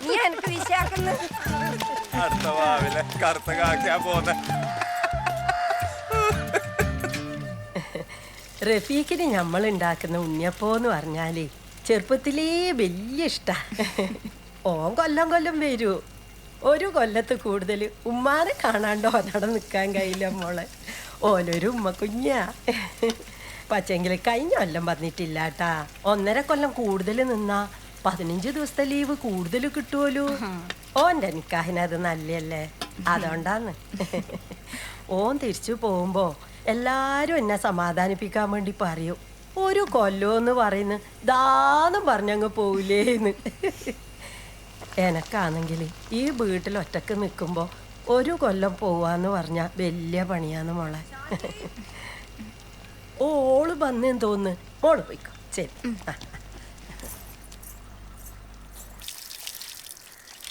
Speaker 14: നീ എനിക്ക് വിസ ആക്കുന്ന
Speaker 15: അടുത്ത ഭാവിലെ കറുത്ത കാക്കിയാ പോന്നെ.
Speaker 6: റഫീഖിന് നമ്മൾ ഉണ്ടാക്കുന്ന ഉണ്ണിയപ്പോന്ന് പറഞ്ഞാല് ചെറുപ്പത്തിലേ വലിയ ഇഷ്ടാ. ഓൻ കൊല്ലം കൊല്ലം വരൂ. ഒരു കൊല്ലത്ത് കൂടുതൽ ഉമ്മാനെ കാണാണ്ടോ അവിടെ നിൽക്കാൻ കഴിയില്ല മോളെ. ഓനൊരു ഉമ്മ കുഞ്ഞാ. പക്ഷെങ്കിൽ കഴിഞ്ഞ കൊല്ലം പറഞ്ഞിട്ടില്ല കേട്ടാ. 1.5 കൊല്ലം കൂടുതൽ നിന്നാ 15 ദിവസത്തെ ലീവ് കൂടുതൽ കിട്ടുമല്ലോ. ഓൻ്റെ നിക്കാഹിനത് നല്ലല്ലേ, അതുകൊണ്ടാന്ന്. ഓൻ തിരിച്ചു പോകുമ്പോ എല്ലാരും എന്നെ സമാധാനിപ്പിക്കാൻ വേണ്ടി പറയും, ഒരു കൊല്ലോന്ന് പറയുന്നു ദാന്നും പറഞ്ഞങ്ങ് പോവില്ലേന്ന്. എനക്കാണെങ്കിൽ ഈ വീട്ടിൽ ഒറ്റക്ക് നിൽക്കുമ്പോൾ ഒരു കൊല്ലം പോവാന്ന് പറഞ്ഞാൽ വലിയ പണിയാന്ന് മോളെ. ഓള് വന്നേന്ന് തോന്നുന്നു. മോള് പോയിക്കോ. ശരി.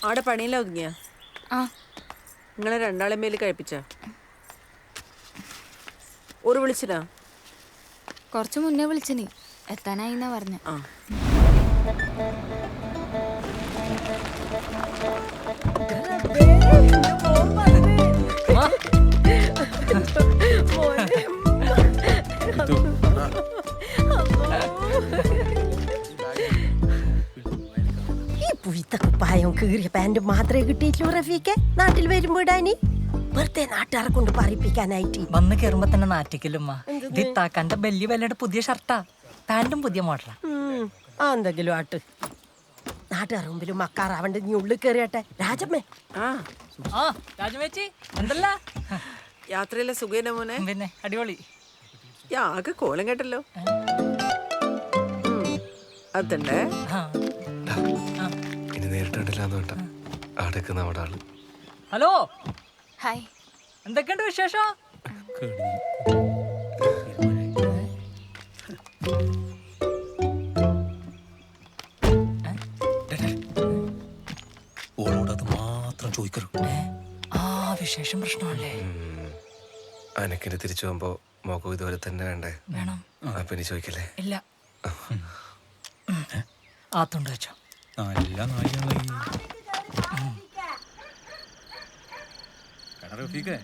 Speaker 5: അവിടെ പണിയില്ല ഒതുങ്ങിയ? നിങ്ങളെ രണ്ടാളെ മേല് കഴിപ്പിച്ച? ഒരു വിളിച്ചിനാ?
Speaker 9: കുറച്ച് മുന്നേ വിളിച്ചിനി, എത്താനായി എന്നാ പറഞ്ഞ.
Speaker 6: ഈ പുയ്ത്ത കുപ്പായം കീറിയ പാന്റ് മാത്രമേ കിട്ടിയിട്ടുള്ളൂ റഫീക്കെ നാട്ടിൽ വരുമ്പോ ഇടാനി. വെറുതെ നാട്ടുകാരെ കൊണ്ട് പറയിപ്പിക്കാനായിട്ട്.
Speaker 16: വന്ന് കയറുമ്പോ തന്നെ നാറ്റിക്കലുമ്മ. ഇത് ഇത്താക്കാന്റെ ബെല്ലി വല്ലയുടെ പുതിയ ഷർട്ടാ, പാന്റും പുതിയ മോഡലാ.
Speaker 6: എന്തെങ്കിലും ആട്ട്. നാട്ടുകാർ മുമ്പിലും മക്കാറാവണ്ട്. നീ ഉള്ളിൽ കയറിയട്ടെ രാജമ്മേ.
Speaker 16: രാജമേച്ചി എന്തല്ല
Speaker 5: യാത്രയിലെ സുഖേന മോനെ?
Speaker 16: പിന്നെ അടിപൊളി.
Speaker 5: ആകെ കോലം കേട്ടല്ലോ. അതുണ്ടേ
Speaker 7: ഇനി നേരിട്ടില്ലാന്ന് വേണ്ട, അടക്ക് നമ്മുടെ ആള്.
Speaker 16: ഹലോ,
Speaker 9: ഹായ്,
Speaker 16: എന്തൊക്കെയുണ്ട് വിശേഷം?
Speaker 2: ഓളോടത് മാത്രം ചോദിക്കരുത്.
Speaker 16: ആ വിശേഷം പ്രശ്നമല്ലേ?
Speaker 7: അനക്കിന് തിരിച്ചു പോകുമ്പോ മോക്കും ഇതുപോലെ തന്നെ വേണ്ടേ?
Speaker 16: വേണം.
Speaker 7: അപ്പൊ ഇനി ചോദിക്കല്ലേ?
Speaker 16: ഇല്ല. ആത്തുണ്ട് വെച്ചോ.
Speaker 2: നല്ല നായികളായി. റഫീഖേ,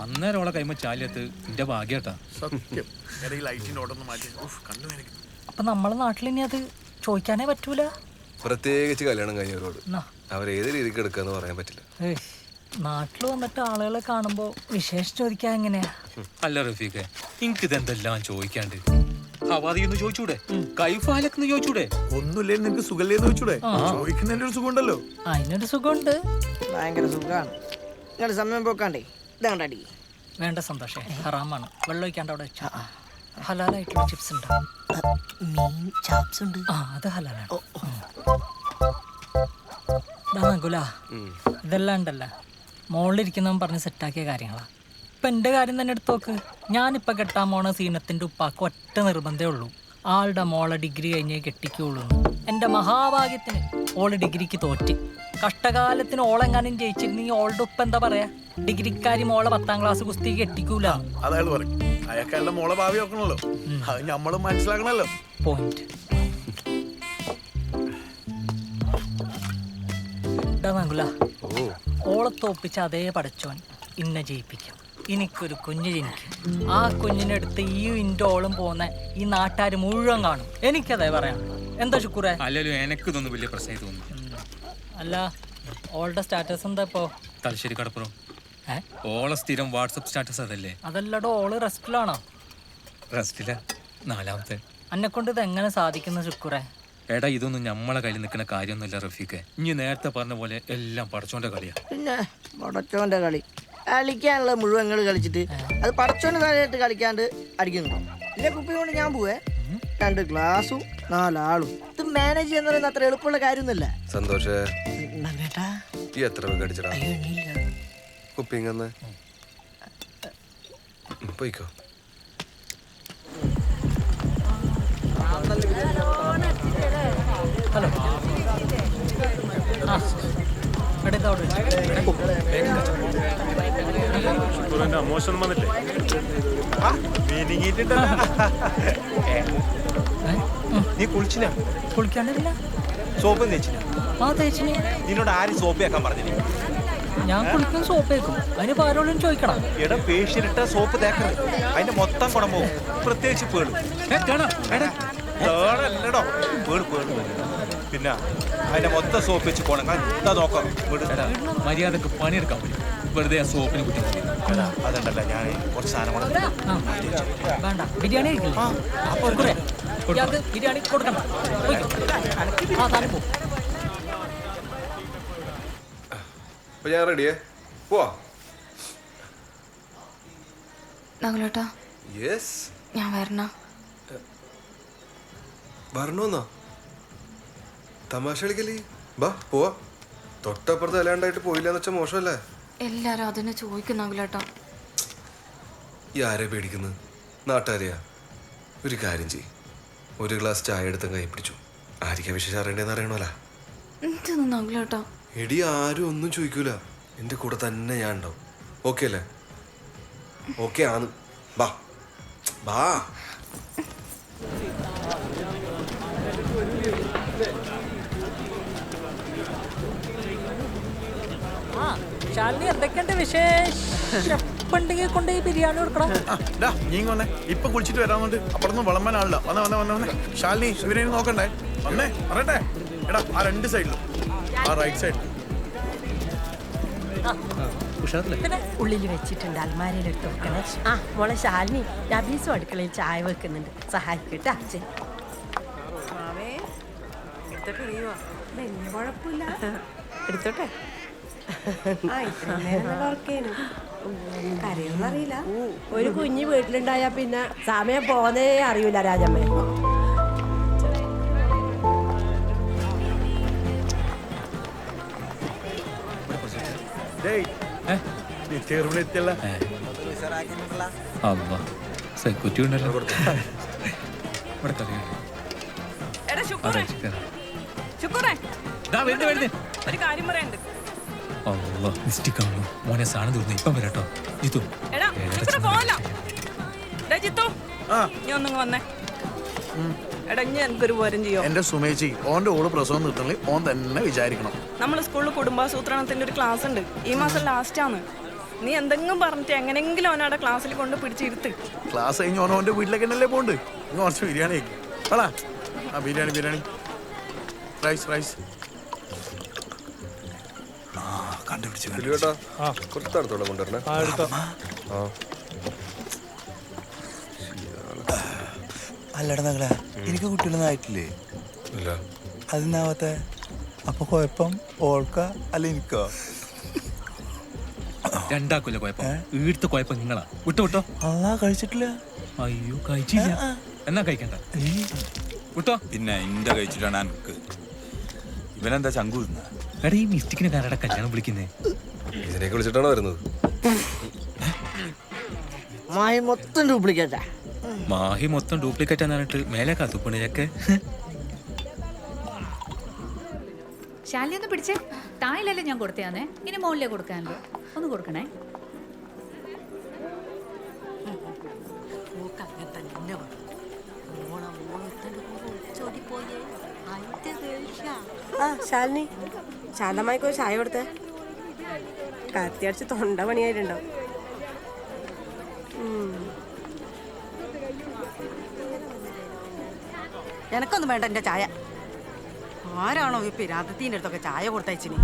Speaker 2: അന്നേരം ഓളെ കൈമ ചാലിയത്ത് എന്റെ ഭാഗ്യട്ടാ.
Speaker 10: സത്യം.
Speaker 16: അപ്പൊ നമ്മളെ നാട്ടിൽ ഇനി അത് ചോദിക്കാനേ പറ്റൂല.
Speaker 7: പ്രത്യേകിച്ച് കല്യാണം കഴിഞ്ഞവരോട് അവരേത് രീതിക്ക് എടുക്കാന്ന് പറയാൻ പറ്റില്ല.
Speaker 16: നാട്ടിൽ വന്നിട്ട് ആളുകളെ കാണുമ്പോ വിശേഷം ചോദിക്കാൻ എങ്ങനെയാ?
Speaker 2: അല്ല റഫീഖെ, എനിക്കിതെന്തെല്ലാം ചോദിക്കാണ്ട്. ഹവാദിന്ന് ചോദിച്ചൂടെ? കൈഫാലക്കെന്ന് ചോദിച്ചൂടെ?
Speaker 12: ഒന്നുമില്ലേ നിനക്ക് സുഖല്ലേന്ന് ചോദിച്ചൂടെ? ചോദിക്കുന്നതിന്റെ ഒരു സുഖം ഉണ്ടല്ലോ.
Speaker 16: അതിനൊരു സുഖമുണ്ട്.
Speaker 5: ഭയങ്കര സുഖമാണ്. നിങ്ങൾ സമയം പോക്കാണ്ടേ ഇതാണ്ടടി.
Speaker 16: വേണ്ട സന്തോഷേ, ഹറാമാണ്. വെള്ളം ഒഴിക്കാണ്ട് അവിടെ വെച്ചാ. ഹലാലായിട്ടുള്ള ചിപ്സ് ഉണ്ടോ?
Speaker 6: മീൻ ചാപ്സ് ഉണ്ട്.
Speaker 16: ആ, അത് ഹലാലാണ്. ഇതെല്ലാം ഉണ്ടല്ല മോളിലിരിക്കുന്നവൻ പറഞ്ഞ് സെറ്റാക്കിയ കാര്യങ്ങളാ. ഇപ്പൊ എന്റെ കാര്യം തന്നെ എടുത്ത് നോക്ക്. ഞാനിപ്പൊ കെട്ടാൻ പോണ സീനത്തിന്റെ ഉപ്പാക്ക് ഒറ്റ നിർബന്ധമേ ഉള്ളൂ, ആളുടെ മോളെ ഡിഗ്രി കഴിഞ്ഞേ കെട്ടിക്കുള്ളൂ. എന്റെ മഹാഭാഗ്യത്തിന് ഓള് ഡിഗ്രിക്ക് തോറ്റ്. കഷ്ടകാലത്തിന് ഓളെങ്ങാനും ജയിച്ചിരുന്നെങ്കിൽ ഓളുടെ ഉപ്പ എന്താ പറയാ, ഡിഗ്രിക്കാരി മോളെ 10ാം ക്ലാസ് കുസ്തി കെട്ടിക്കൂല.
Speaker 12: അയാൾ പറയും അയാൾക്കയാളുടെ മോളെ ഭാവി നോക്കണല്ലോ. അത് നമ്മളും മനസ്സിലാക്കണല്ലോ.
Speaker 16: പോയിന്റ്. ഓളെ തോപ്പിച്ച അതേ പടച്ചോൻ ഇന്നെ ജയിപ്പിക്കും. എനിക്കൊരു കുഞ്ഞ് ജനിക്കും. ആ കുഞ്ഞിനെടുത്ത് ഈ ഇന്റെ ഓളും പോകുന്ന ഈ നാട്ടുകാർ മുഴുവൻ കാണും. എനിക്കതേ പറയാം. എന്താ ശുക്കൂറേ?
Speaker 2: അല്ലല്ലോ, എനിക്കിതൊന്നും വലിയ പ്രശ്നമായി തോന്നുന്നു.
Speaker 16: അല്ല, ഓളുടെ സ്റ്റാറ്റസ് എന്താ ഇപ്പോ?
Speaker 2: തലശ്ശേരി കടപ്പുറം. ഓളെ സ്ഥിരം വാട്സപ്പ് സ്റ്റാറ്റസ് അതല്ലേ?
Speaker 16: അതല്ലടോ, ഓള് റെസ്റ്റിലാണോ?
Speaker 2: റെസ്റ്റില 4ാമത്തെ.
Speaker 16: എന്നെ കൊണ്ട് ഇത് എങ്ങനെ സാധിക്കുന്ന ശുക്കൂറേ?
Speaker 2: എടാ, ഇതൊന്നും നമ്മളെ കയ്യിൽ നിൽക്കുന്ന കാര്യമൊന്നുമില്ല റഫീഖെ. ഇനി നേരത്തെ പറഞ്ഞ പോലെ എല്ലാം പടച്ചോന്റെ കളിയാ.
Speaker 5: പിന്നെ പടച്ചോന്റെ കളി കളിക്കാനുള്ള മുഴുവൻ കളിച്ചിട്ട് അത് പടച്ചോന്റെ കളിയായിട്ട് കളിക്കാണ്ട് അടിക്കുന്നു. ഇല്ലേ കുപ്പി കൊണ്ട് ഞാൻ പോവേ 2 ഗ്ലാസും 4 ആളും. ഇത് മാനേജ് ചെയ്യുന്ന പറയുന്നത് അത്ര എളുപ്പമുള്ള കാര്യമൊന്നുമില്ല.
Speaker 7: സന്തോഷേ, ഈ എത്ര രൂപ അടിച്ചടാ കുപ്പിങ്ങന്ന്? പോയിക്കോ.
Speaker 16: ഹലോ,
Speaker 4: മോശം വന്നിട്ടേ നീ കുളിച്ചില്ല?
Speaker 16: കുളിക്കാണ്ടില്ല.
Speaker 4: സോപ്പ് തേച്ചില്ല?
Speaker 16: ആ, തേച്ചിന്.
Speaker 4: നിന്നോട് ആരും സോപ്പ് തേക്കാൻ പറഞ്ഞു?
Speaker 16: ഞാൻ കുളിക്കും സോപ്പ് തേക്കും. അതിന് പാരോളും ചോദിക്കണം.
Speaker 4: എടാ, പേഷ്യനിട്ട സോപ്പ് തേക്കരുത്, അതിന്റെ മൊത്തം കുണം പോകും. പ്രത്യേകിച്ച് പേള്. പിന്നെ അതിന്റെ മൊത്തം സോപ്പ് വെച്ച് പോണങ്ങാൻ നോക്കാം.
Speaker 2: മര്യാദക്ക് പണിയെടുക്കാൻ പറ്റും. വെറുതെ ആ സോപ്പിന് കുട്ടി
Speaker 4: അതുണ്ടല്ല, ഞാൻ കുറച്ച് സാധനം
Speaker 16: വേണ്ട. ബിരിയാണി ബിരിയാണി കൊടുക്കണ്ട. ആ, താനും പോ.
Speaker 7: ഞാൻ റെഡിയേ, പോവാ.
Speaker 9: നകുലേട്ടാ,
Speaker 7: യെസ്,
Speaker 9: ഞാൻ വരണ.
Speaker 7: വരണോന്നാ? തമാശ കളിക്കല്ലേ? ബാ പോവാ. തൊട്ടപ്പുറത്ത് അല്ലാണ്ടായിട്ട് പോയില്ലെന്ന് വെച്ചാൽ മോശമല്ലേ?
Speaker 9: എല്ലാരും അതിനെ ചോദിക്കും നകുലേട്ടാ.
Speaker 7: ഈ ആരെ പേടിക്കുന്നത്? നാട്ടുകാരെയാ? ഒരു കാര്യം ചെയ്യ്, 1 ഗ്ലാസ് ചായ എടുത്തും കൈ പിടിച്ചു. ആരിക്കാ വിശേഷം അറിയണ്ടേന്ന് അറിയണോലാ.
Speaker 9: എന്തൊന്നും നകുലേട്ടാ?
Speaker 7: എടി, ആരും ഒന്നും ചോദിക്കൂല. എന്റെ കൂടെ തന്നെ ഞാൻ ഉണ്ടാവും. ഓക്കെ അല്ലേ? ഓക്കെ ആണ്. ബാ ബാ.
Speaker 16: ശാലിനി, എന്തൊക്കെയുണ്ട് വിശേഷം? ഉണ്ടെങ്കിൽ കൊണ്ട് ഈ ബിരിയാണി കൊടുക്കണം.
Speaker 12: നീങ്ങ ഇപ്പൊ കുളിച്ചിട്ട് വരാന്നുണ്ട്. അപ്പുറത്തും വളമ്പാനാളില്ല. വന്നേ ശാലിനി, ഇവരെ നോക്കണ്ടേ? വന്നേ പറയട്ടെ. എടാ, ആ 2 സൈഡിലും, ആ റൈറ്റ് സൈഡിൽ
Speaker 6: പിന്നെ ഉള്ളിൽ വെച്ചിട്ടുണ്ട്, അൽമാരയിൽ എടുത്ത് വെക്കണേ. ആ മോളെ ശാലിനി, നബീസും അടുക്കളയിൽ ചായ വെക്കുന്നുണ്ട്, സഹായിക്കട്ടെ. അച്ഛൻ
Speaker 5: വലിയ കുഴപ്പമില്ല,
Speaker 6: എടുത്തോട്ടെ.
Speaker 14: കരയൊന്നറിയില്ല. ഒരു കുഞ്ഞ് വീട്ടിലുണ്ടായാ പിന്നെ സമയം പോന്നേ അറിയൂല രാജമ്മേ.
Speaker 2: സെക്യൂരിറ്റി ഉണ്ടല്ലോ.
Speaker 13: ഒരു കാര്യം പറയണ്ട്.
Speaker 2: മോനെ സാധനം തീർന്നു. ഇപ്പം വരാട്ടോ ജിത്തു.
Speaker 13: ജിത്തു, നീ ഒന്നും വന്നേ. എടാ, ഇനി എനിക്കൊരു പോരം ചെയ്യോ?
Speaker 12: എന്റെ സുമേച്ചി, ഓന്റെ ഓള് പ്രസവം നിർത്തണേ ഓൻ തന്നെ വിചാരിക്കണം.
Speaker 13: നമ്മള് സ്കൂളിൽ കുടുംബാസൂത്രണത്തിന്റെ ഒരു ക്ലാസ് ഉണ്ട്. ഈ മാസം ലാസ്റ്റ് ആണ്. നീ എന്തെങ്കിലും പറഞ്ഞിട്ട് എങ്ങനെങ്കിലും അവനവിടെ ക്ലാസ്സിൽ കൊണ്ട് പിടിച്ചിരുത്ത്.
Speaker 12: ക്ലാസ് കഴിഞ്ഞ് ഓൻ്റെ വീട്ടിലേക്ക് തന്നെയല്ലേ പോണ്ട്. ഇന്ന് കുറച്ച് ബിരിയാണി ആക്കി. ആ ബിരിയാണി റൈസ്.
Speaker 7: കേട്ടോ കുറച്ച് തണുത്തോളം കൊണ്ടുവരണേ.
Speaker 17: അല്ലട നഗല എനിക്ക് കുട്ടികളൊന്നും ആയിട്ടില്ലേ?
Speaker 7: ഇല്ല.
Speaker 17: അതിനാവത്ത അപ്പൊ കുഴപ്പം ഓൾക്ക അല്ല എനിക്കോ?
Speaker 2: രണ്ടാക്കില്ല കുഴപ്പം, വീട്ടിൽ കുഴപ്പം നിങ്ങളാ. വിട്ടോ വിട്ടോ.
Speaker 17: അല്ലാ കഴിച്ചിട്ടില്ല.
Speaker 2: അയ്യോ കഴിച്ചില്ല, എന്നാ കഴിക്കണ്ട വിട്ടോ.
Speaker 15: പിന്നെ എന്റെ കഴിച്ചിട്ടാണ് എനിക്ക്. ഇവനെന്താ ചങ്കു തിന്ന?
Speaker 2: എടാ ഈ മിസ്റ്റിക്കിനെ കാരട കല്യാണം വിളിക്കുന്നേ?
Speaker 7: ഇതിനേക്ക് വിളിച്ചിട്ടാണ് വരുന്നത്.
Speaker 5: മായി മൊത്തം ഡ്യൂപ്ലിക്കേറ്റാ.
Speaker 2: മാഹി മൊത്തം ഡ്യൂപ്ലിക്കേറ്റ് എന്നിട്ട് മേലെ കത്തുപ്പണിയൊക്കെ.
Speaker 1: ശാലി ഒന്ന് പിടിച്ചേ. തായിലല്ലേ ഞാൻ കൊടുത്തയാന്നേ, ഇനി മുകളിലേ കൊടുക്കാനുള്ളൂ. ഒന്ന് കൊടുക്കണേ.
Speaker 14: ആ ശാലിനി, ശാന്തമായിക്കോ ചായ കൊടുത്തേ. കത്തി അടിച്ച് തൊണ്ട പണിയായിട്ടുണ്ടാവും.
Speaker 11: എനക്കൊന്നും വേണ്ട എന്റെ ചായ. ആരാണോ ഈ പിരാതത്തിന്റെ അടുത്തൊക്കെ ചായ കൊടുത്തയച്ചിന്?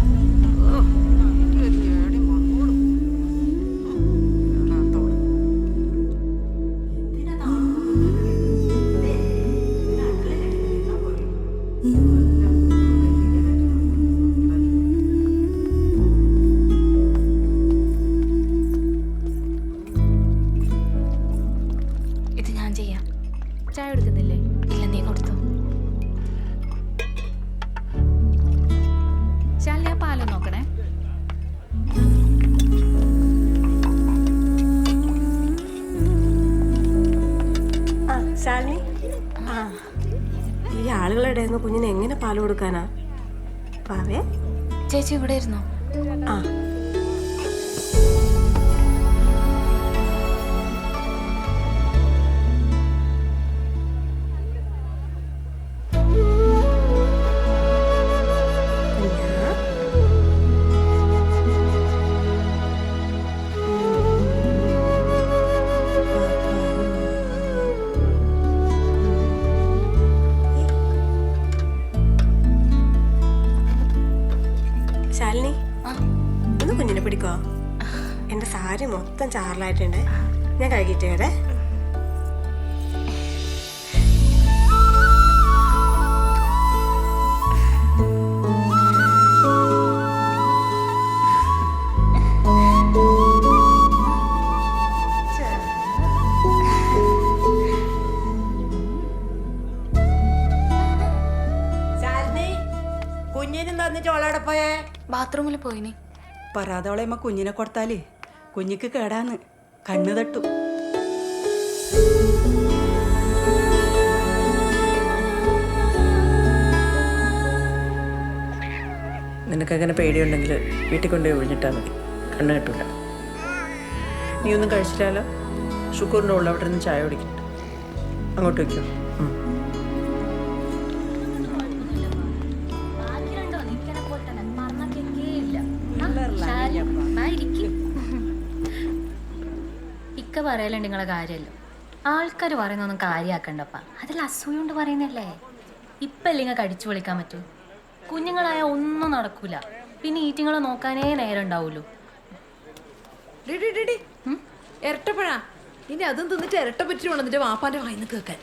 Speaker 9: ഇത് ഞാൻ ചെയ്യാം.
Speaker 1: ചായ എടുക്കുന്നില്ലേ?
Speaker 9: ഇല്ല, നീ കൊടുത്തു.
Speaker 1: ശാലി ആ പാലം നോക്കണേ.
Speaker 14: ആ ശാലിനി, ആ ഈ ആളുകളുടെ കുഞ്ഞിന് എങ്ങനെ പാല് കൊടുക്കാനാ? പാവേ
Speaker 9: ചേച്ചി ഇവിടെ ഇരുന്നോ?
Speaker 14: ആ ശാലിനി, ഒന്ന് കുഞ്ഞിനെ പിടിക്കോ? എന്റെ സാരി മൊത്തം ചാറലായിട്ടുണ്ട്, ഞാൻ കഴുകിയിട്ടേ.
Speaker 11: കുഞ്ഞിനും തന്നിട്ട് ഓളോടെ പോയേ?
Speaker 9: ബാത്റൂമിൽ പോയിനി.
Speaker 11: പരാതോളയമ്മ കുഞ്ഞിനെ കൊടുത്താല് കുഞ്ഞിക്ക് കേടാന്ന്, കണ്ണ് തട്ടു.
Speaker 6: നിനക്കങ്ങനെ പേടിയുണ്ടെങ്കിൽ വീട്ടിൽ കൊണ്ടുപോയി ഒഴിഞ്ഞിട്ടാൽ മതി, കണ്ണ് കിട്ടൂല. നീ ഒന്നും കഴിച്ചില്ലല്ലോ? ഷുക്കൂറിൻ്റെ ഉള്ള അവിടെ നിന്ന് ചായ കുടിക്കട്ടെ. അങ്ങോട്ട് വയ്ക്കോ.
Speaker 1: ഇക്ക പറയലുണ്ട് നിങ്ങളെ കാര്യമല്ലോ. ആൾക്കാർ പറയുന്നൊന്നും കാര്യമാക്കണ്ടപ്പാ, അതിൽ അസൂയ കൊണ്ട് പറയുന്നല്ലേ. ഇപ്പം അല്ലെങ്കിൽ കടിച്ചു വിളിക്കാൻ പറ്റൂ. കുഞ്ഞുങ്ങളായ ഒന്നും നടക്കൂല, പിന്നെ ഈറ്റിങ്ങളെ നോക്കാനേ നേരം ഉണ്ടാവുള്ളൂ.
Speaker 13: ഇരട്ടപ്പഴാ, ഇനി അതും തിന്നിട്ട് ഇരട്ട പറ്റി വേണം നിന്റെ വാപ്പാന്റെ വായിന്ന് കേൾക്കാൻ.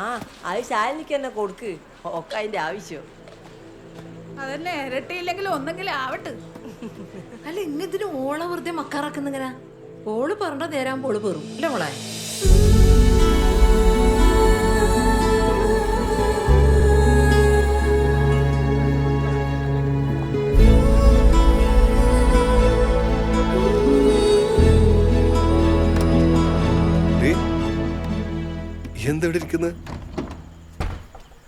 Speaker 14: ആ അത് ശാലിനിക്ക് തന്നെ കൊടുക്ക്, ഒക്കെ അതിന്റെ ആവശ്യം.
Speaker 13: അതന്നെ, ഇരട്ടയില്ലെങ്കിലും ഒന്നെങ്കിലും ആവട്ടെ. അല്ല, ഇങ്ങനത്തിന് ഓളെ വെറുതെ മക്കാറാക്കുന്നിങ്ങനെ. ഓള് പറഞ്ഞ നേരാകുമ്പോൾ ഓള് പെറും അല്ലേ മോളെ?
Speaker 7: എന്താ ഇവിടെ ഇരിക്കുന്നത്?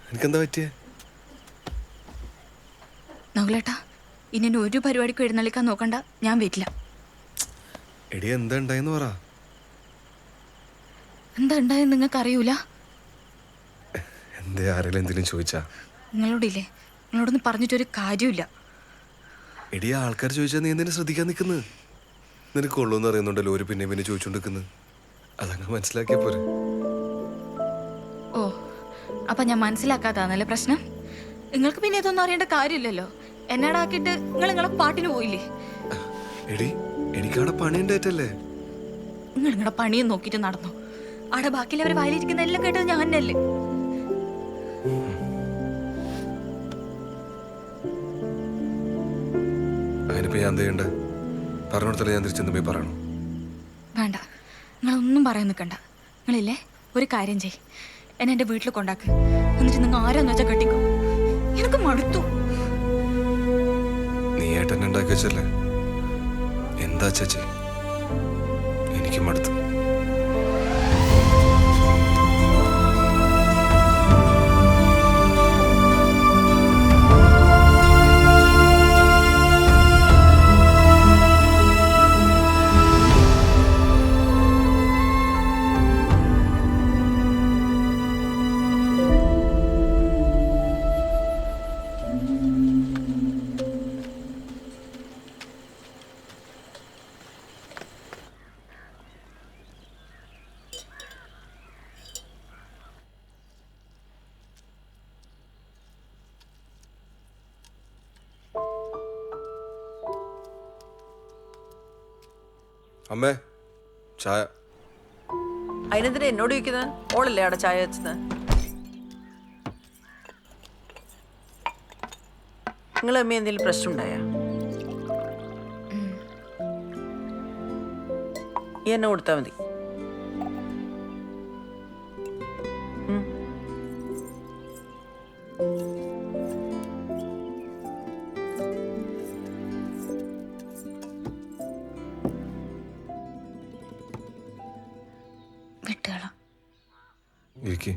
Speaker 7: എനിക്കെന്താ പറ്റിയേ?
Speaker 9: നകുലേട്ടാ, ഇനി എന്നെ ഒരു പരിപാടിക്കും എഴുന്നള്ളിക്കാൻ നോക്കണ്ട, ഞാൻ വരില്ല.
Speaker 7: എടി എന്താ ഉണ്ടായെന്ന് പറ.
Speaker 9: എന്താ ഉണ്ടായെന്ന് നിങ്ങൾക്ക് അറിയൂല?
Speaker 7: എന്തേ, ആരെങ്കിലും എന്തെങ്കിലും ചോദിച്ചാ?
Speaker 9: നിങ്ങളോടില്ലേ, നിങ്ങളോടൊന്നും പറഞ്ഞിട്ടൊരു കാര്യമില്ല.
Speaker 7: എടി ആൾക്കാർ ചോദിച്ചാൽ നീ എന്തിനാ ശ്രദ്ധിക്കാൻ നിൽക്കുന്നത്? നിനക്ക് കൊള്ളൂന്ന് അറിയുന്നുണ്ടല്ലോ ഒരു പിന്നെ പിന്നെ ചോദിച്ചോണ്ടിരിക്കുന്നത്. അതങ്ങ് മനസ്സിലാക്കിയ പോരെ.
Speaker 9: ഓ, അപ്പൊ ഞാൻ മനസ്സിലാക്കാത്താന്നല്ലേ പ്രശ്നം? നിങ്ങൾക്ക് പിന്നെ ഇതൊന്നും അറിയേണ്ട കാര്യമില്ലല്ലോ.
Speaker 18: എന്നാടാക്കിട്ട് നിങ്ങൾ നിങ്ങളെ പാട്ടിന് പോയില്ലേ?
Speaker 7: എടി എനിക്കവിടെ പണിയുണ്ടായിട്ടല്ലേ.
Speaker 18: നിങ്ങൾ നിങ്ങളുടെ പണിയും നോക്കിട്ട് നടന്നു. അവിടെ ബാക്കിയുള്ളവർ വായിലിരിക്കുന്ന എല്ലാം കേട്ടത് ഞാൻ തന്നെയല്ലേ.
Speaker 7: അതിനിപ്പോ ഞാൻ എന്ത് ചെയ്യണ്ട? പറഞ്ഞോടത്തല്ലേ ഞാൻ തിരിച്ചെന്ന് പോയി പറയണോ?
Speaker 18: വേണ്ട, നിങ്ങളൊന്നും പറയാൻ നിൽക്കണ്ട. നിങ്ങളില്ലേ ഒരു കാര്യം ചെയ്, എന്നെ എൻ്റെ വീട്ടിൽ കൊണ്ടാക്ക്. എന്നിട്ട് നിങ്ങൾ ആരാന്ന് വെച്ചാൽ കെട്ടിക്കോ. എനിക്ക് മടുത്തു.
Speaker 7: നീ ഏട്ടൻ ഉണ്ടാക്കി വെച്ചല്ലേ. എന്താ ചേച്ചി, എനിക്ക് മടുത്തു. അമ്മേ, ചായ.
Speaker 19: അതിനെന്തിനാ എന്നോട് ചോദിക്കുന്നത്? ഓളല്ലേ അവിടെ ചായ വെച്ചത്? നിങ്ങൾ അമ്മ എന്തെങ്കിലും പ്രശ്നം ഉണ്ടായ? ഈ എന്നെ കൊടുത്താൽ മതി.
Speaker 7: ഇരിക്ക്.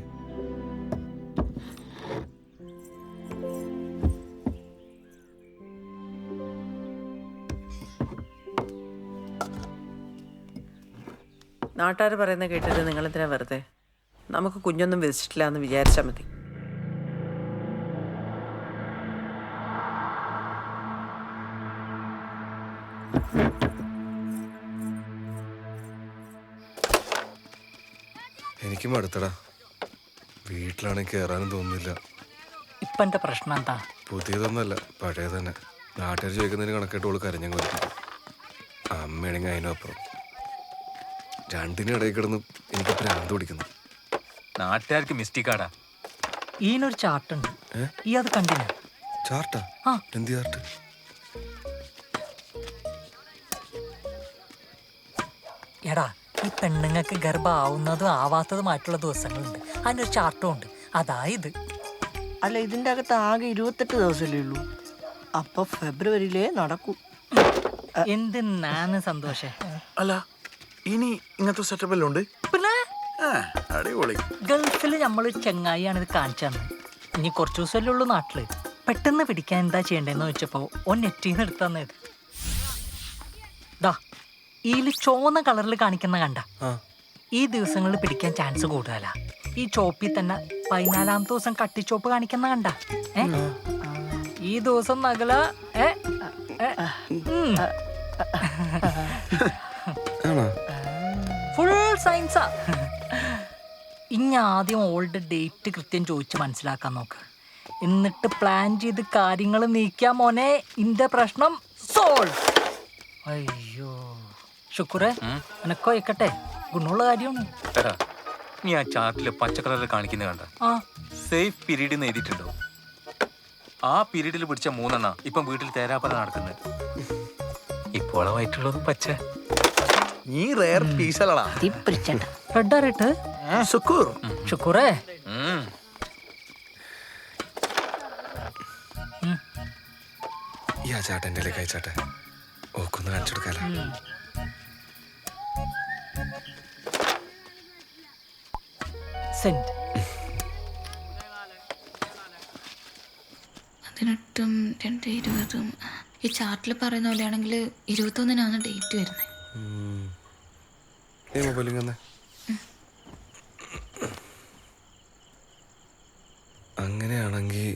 Speaker 19: നാട്ടുകാർ പറയുന്നത് കേട്ടിട്ട് നിങ്ങളെന്തിനാ വെറുതെ? നമുക്ക് കുഞ്ഞൊന്നും വിധിച്ചിട്ടില്ല എന്ന് വിചാരിച്ചാൽ മതി.
Speaker 7: എനിക്ക് മടുത്തടാ. വീട്ടിലാണെങ്കിൽ കയറാനും തോന്നുന്നില്ല.
Speaker 16: ഇപ്പൊ എന്റെ പ്രശ്നം എന്താ?
Speaker 7: പുതിയതൊന്നല്ല, പഴയ തന്നെ. നാട്ടുകാർ ചോദിക്കുന്നതിന് കണക്കായിട്ട് ഓള് കരഞ്ഞങ്ങ് വരും. അമ്മയാണെങ്കിൽ അതിനും അപ്പുറം. രണ്ടിനും ഇടയിൽ കിടന്ന് എനിക്ക് ഭ്രാന്ത് പിടിക്കുന്നു.
Speaker 2: നാട്ടുകാർക്ക് മിസ്റ്റേക്കാടാ.
Speaker 16: ഈനൊരു ചാർട്ടുണ്ട്, ഈ അത് കണ്ടില്ല?
Speaker 7: ചാർട്ടാ? എന്ത് ചാർട്ട്?
Speaker 16: എടാ, ഈ പെണ്ണുങ്ങൾക്ക് ഗർഭമാവുന്നതും ആവാത്തതുമായിട്ടുള്ള ദിവസങ്ങളുണ്ട്. അതിനൊരു ചാർട്ടും ഉണ്ട്. അതായത്
Speaker 5: അല്ല, ഇതിന്റെ അകത്ത് ആകെ 28 ദിവസമല്ലേ ഉള്ളൂ. അപ്പൊ ഫെബ്രുവരിയിലേ നടക്കൂ.
Speaker 16: എന്തിനാണ് സന്തോഷേ?
Speaker 12: അല്ല, ഇനി ഇങ്ങനത്തെ സെറ്റപ്പ് എല്ലാം ഉണ്ട്.
Speaker 16: പിന്നെ
Speaker 12: അടിപൊളി.
Speaker 16: ഗൾഫിൽ നമ്മൾ ചെങ്ങായിയാണ് ഇത് കാണിച്ചു തന്നെ. ഇനി കുറച്ച് ദിവസമല്ലേ ഉള്ളൂ നാട്ടില്. പെട്ടെന്ന് പിടിക്കാൻ എന്താ ചെയ്യണ്ടെന്ന് വെച്ചപ്പോ നെറ്റിന്ന് എടുത്തു തന്നത്. ദാ ഇതിൽ ചുവന്ന കളറിൽ കാണിക്കുന്ന കണ്ട, ഈ ദിവസങ്ങളിൽ പിടിക്കാൻ ചാൻസ് കൂടുതലാ. ഈ ചോപ്പിൽ തന്നെ 14-ാമത്തെ ദിവസം കട്ടിച്ചോപ്പ് കാണിക്കുന്ന കണ്ട, ഈ ദിവസം നഗല ഫുൾ സയൻസാ. ഇനി ആദ്യം ഓൾഡ് ഡേറ്റ് കൃത്യം ചോദിച്ച് മനസ്സിലാക്കാൻ നോക്ക്. എന്നിട്ട് പ്ലാൻ ചെയ്ത് കാര്യങ്ങൾ നീക്കാൻ മോനെ. ഇന്റെ പ്രശ്നം സോൾവ്. അയ്യോ ശുക്രേ, എനക്കോ ഇക്കട്ടെ, ഗുണമുള്ള കാര്യമാണ്.
Speaker 2: നീ ആ ചാർട്ടില് പച്ചക്കളറിൽ കാണിക്കുന്നത് കണ്ട? സേഫ് പീരീഡ് എന്ന് എഴുതിയിട്ടുണ്ടോ? ആ പീരീഡിൽ പിടിച്ച 3 ഇപ്പം വീട്ടിൽ തേരാപ്പല നടക്കുന്നത്. ഇപ്പോളായിട്ടുള്ളത് പച്ച.
Speaker 12: നീ റെയർ പീസല്ലടാ.
Speaker 16: റെഡ്
Speaker 12: ശുക്കൂർ.
Speaker 16: ശുക്രേ,
Speaker 7: ഈ ആ ചാട്ട എൻ്റെ അയച്ചാട്ടെ, ഓക്കൊന്ന് കാണിച്ചു കൊടുക്കാല.
Speaker 16: സെന്റ്
Speaker 18: 18, 2, 20. ഈ ചാർട്ടിൽ പറയുന്ന പോലെയാണെങ്കിൽ 21-നാണ് ഡേറ്റ് വരുന്നത്.
Speaker 7: അങ്ങനെയാണെങ്കിൽ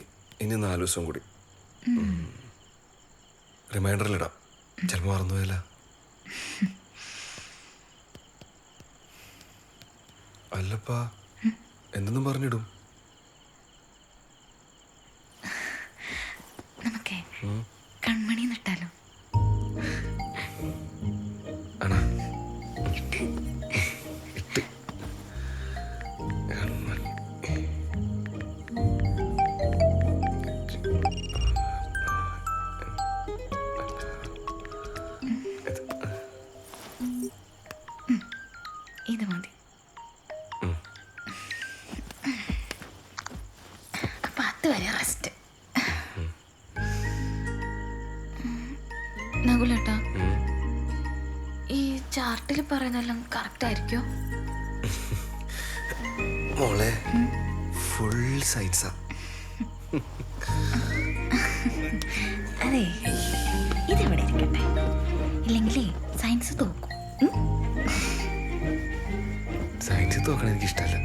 Speaker 7: ഇനി 4 ദിവസം കൂടി റിമൈൻഡറിലിടാം. ചിലപ്പോൾ മറന്നുപോയല്ല. അല്ലപ്പാ, എന്തെന്നും പറഞ്ഞിടും.
Speaker 18: നമുക്കേ കൺമണി നട്ടാലോ?
Speaker 7: ആണോ?
Speaker 18: ഇത് മതി. അപ്പൊ അതുവരെ റെസ്റ്റ്. നകുലേട്ടാ, ഈ ചാർട്ടിൽ പറയുന്നതെല്ലാം കറക്റ്റ് ആയിരിക്കോ?
Speaker 7: മോളെ ഫുൾ സൈൻസാ.
Speaker 18: അതെ, ഇതെവിടെ ഇരിക്കട്ടെ, ഇല്ലെങ്കിലേ സയൻസ് തോക്കും.
Speaker 7: സയൻസ് തോക്കണം എനിക്കിഷ്ടമല്ല.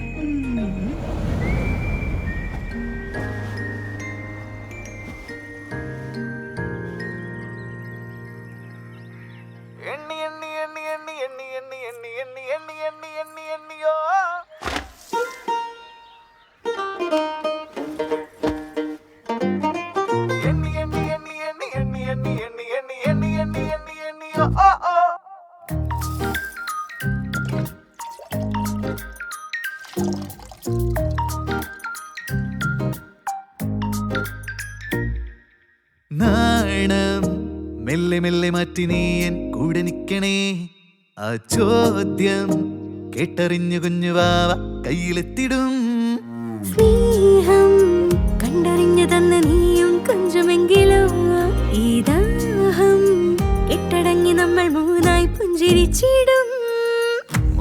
Speaker 20: നാണം മെല്ലെ മെല്ലെ മാറ്റി നീ എൻ കൂടെ നിൽക്കണേ. ആ ചോദ്യം കേട്ടറിഞ്ഞു കുഞ്ഞു വാവ കയ്യിലെത്തിടും.
Speaker 21: സ്നേഹം കണ്ടറിഞ്ഞു തന്ന നീയും കൊഞ്ചമെങ്കിലോ ഈ ദാഹം കെട്ടടങ്ങി നമ്മൾ മൂന്നായി പുഞ്ചിരിച്ചിടും.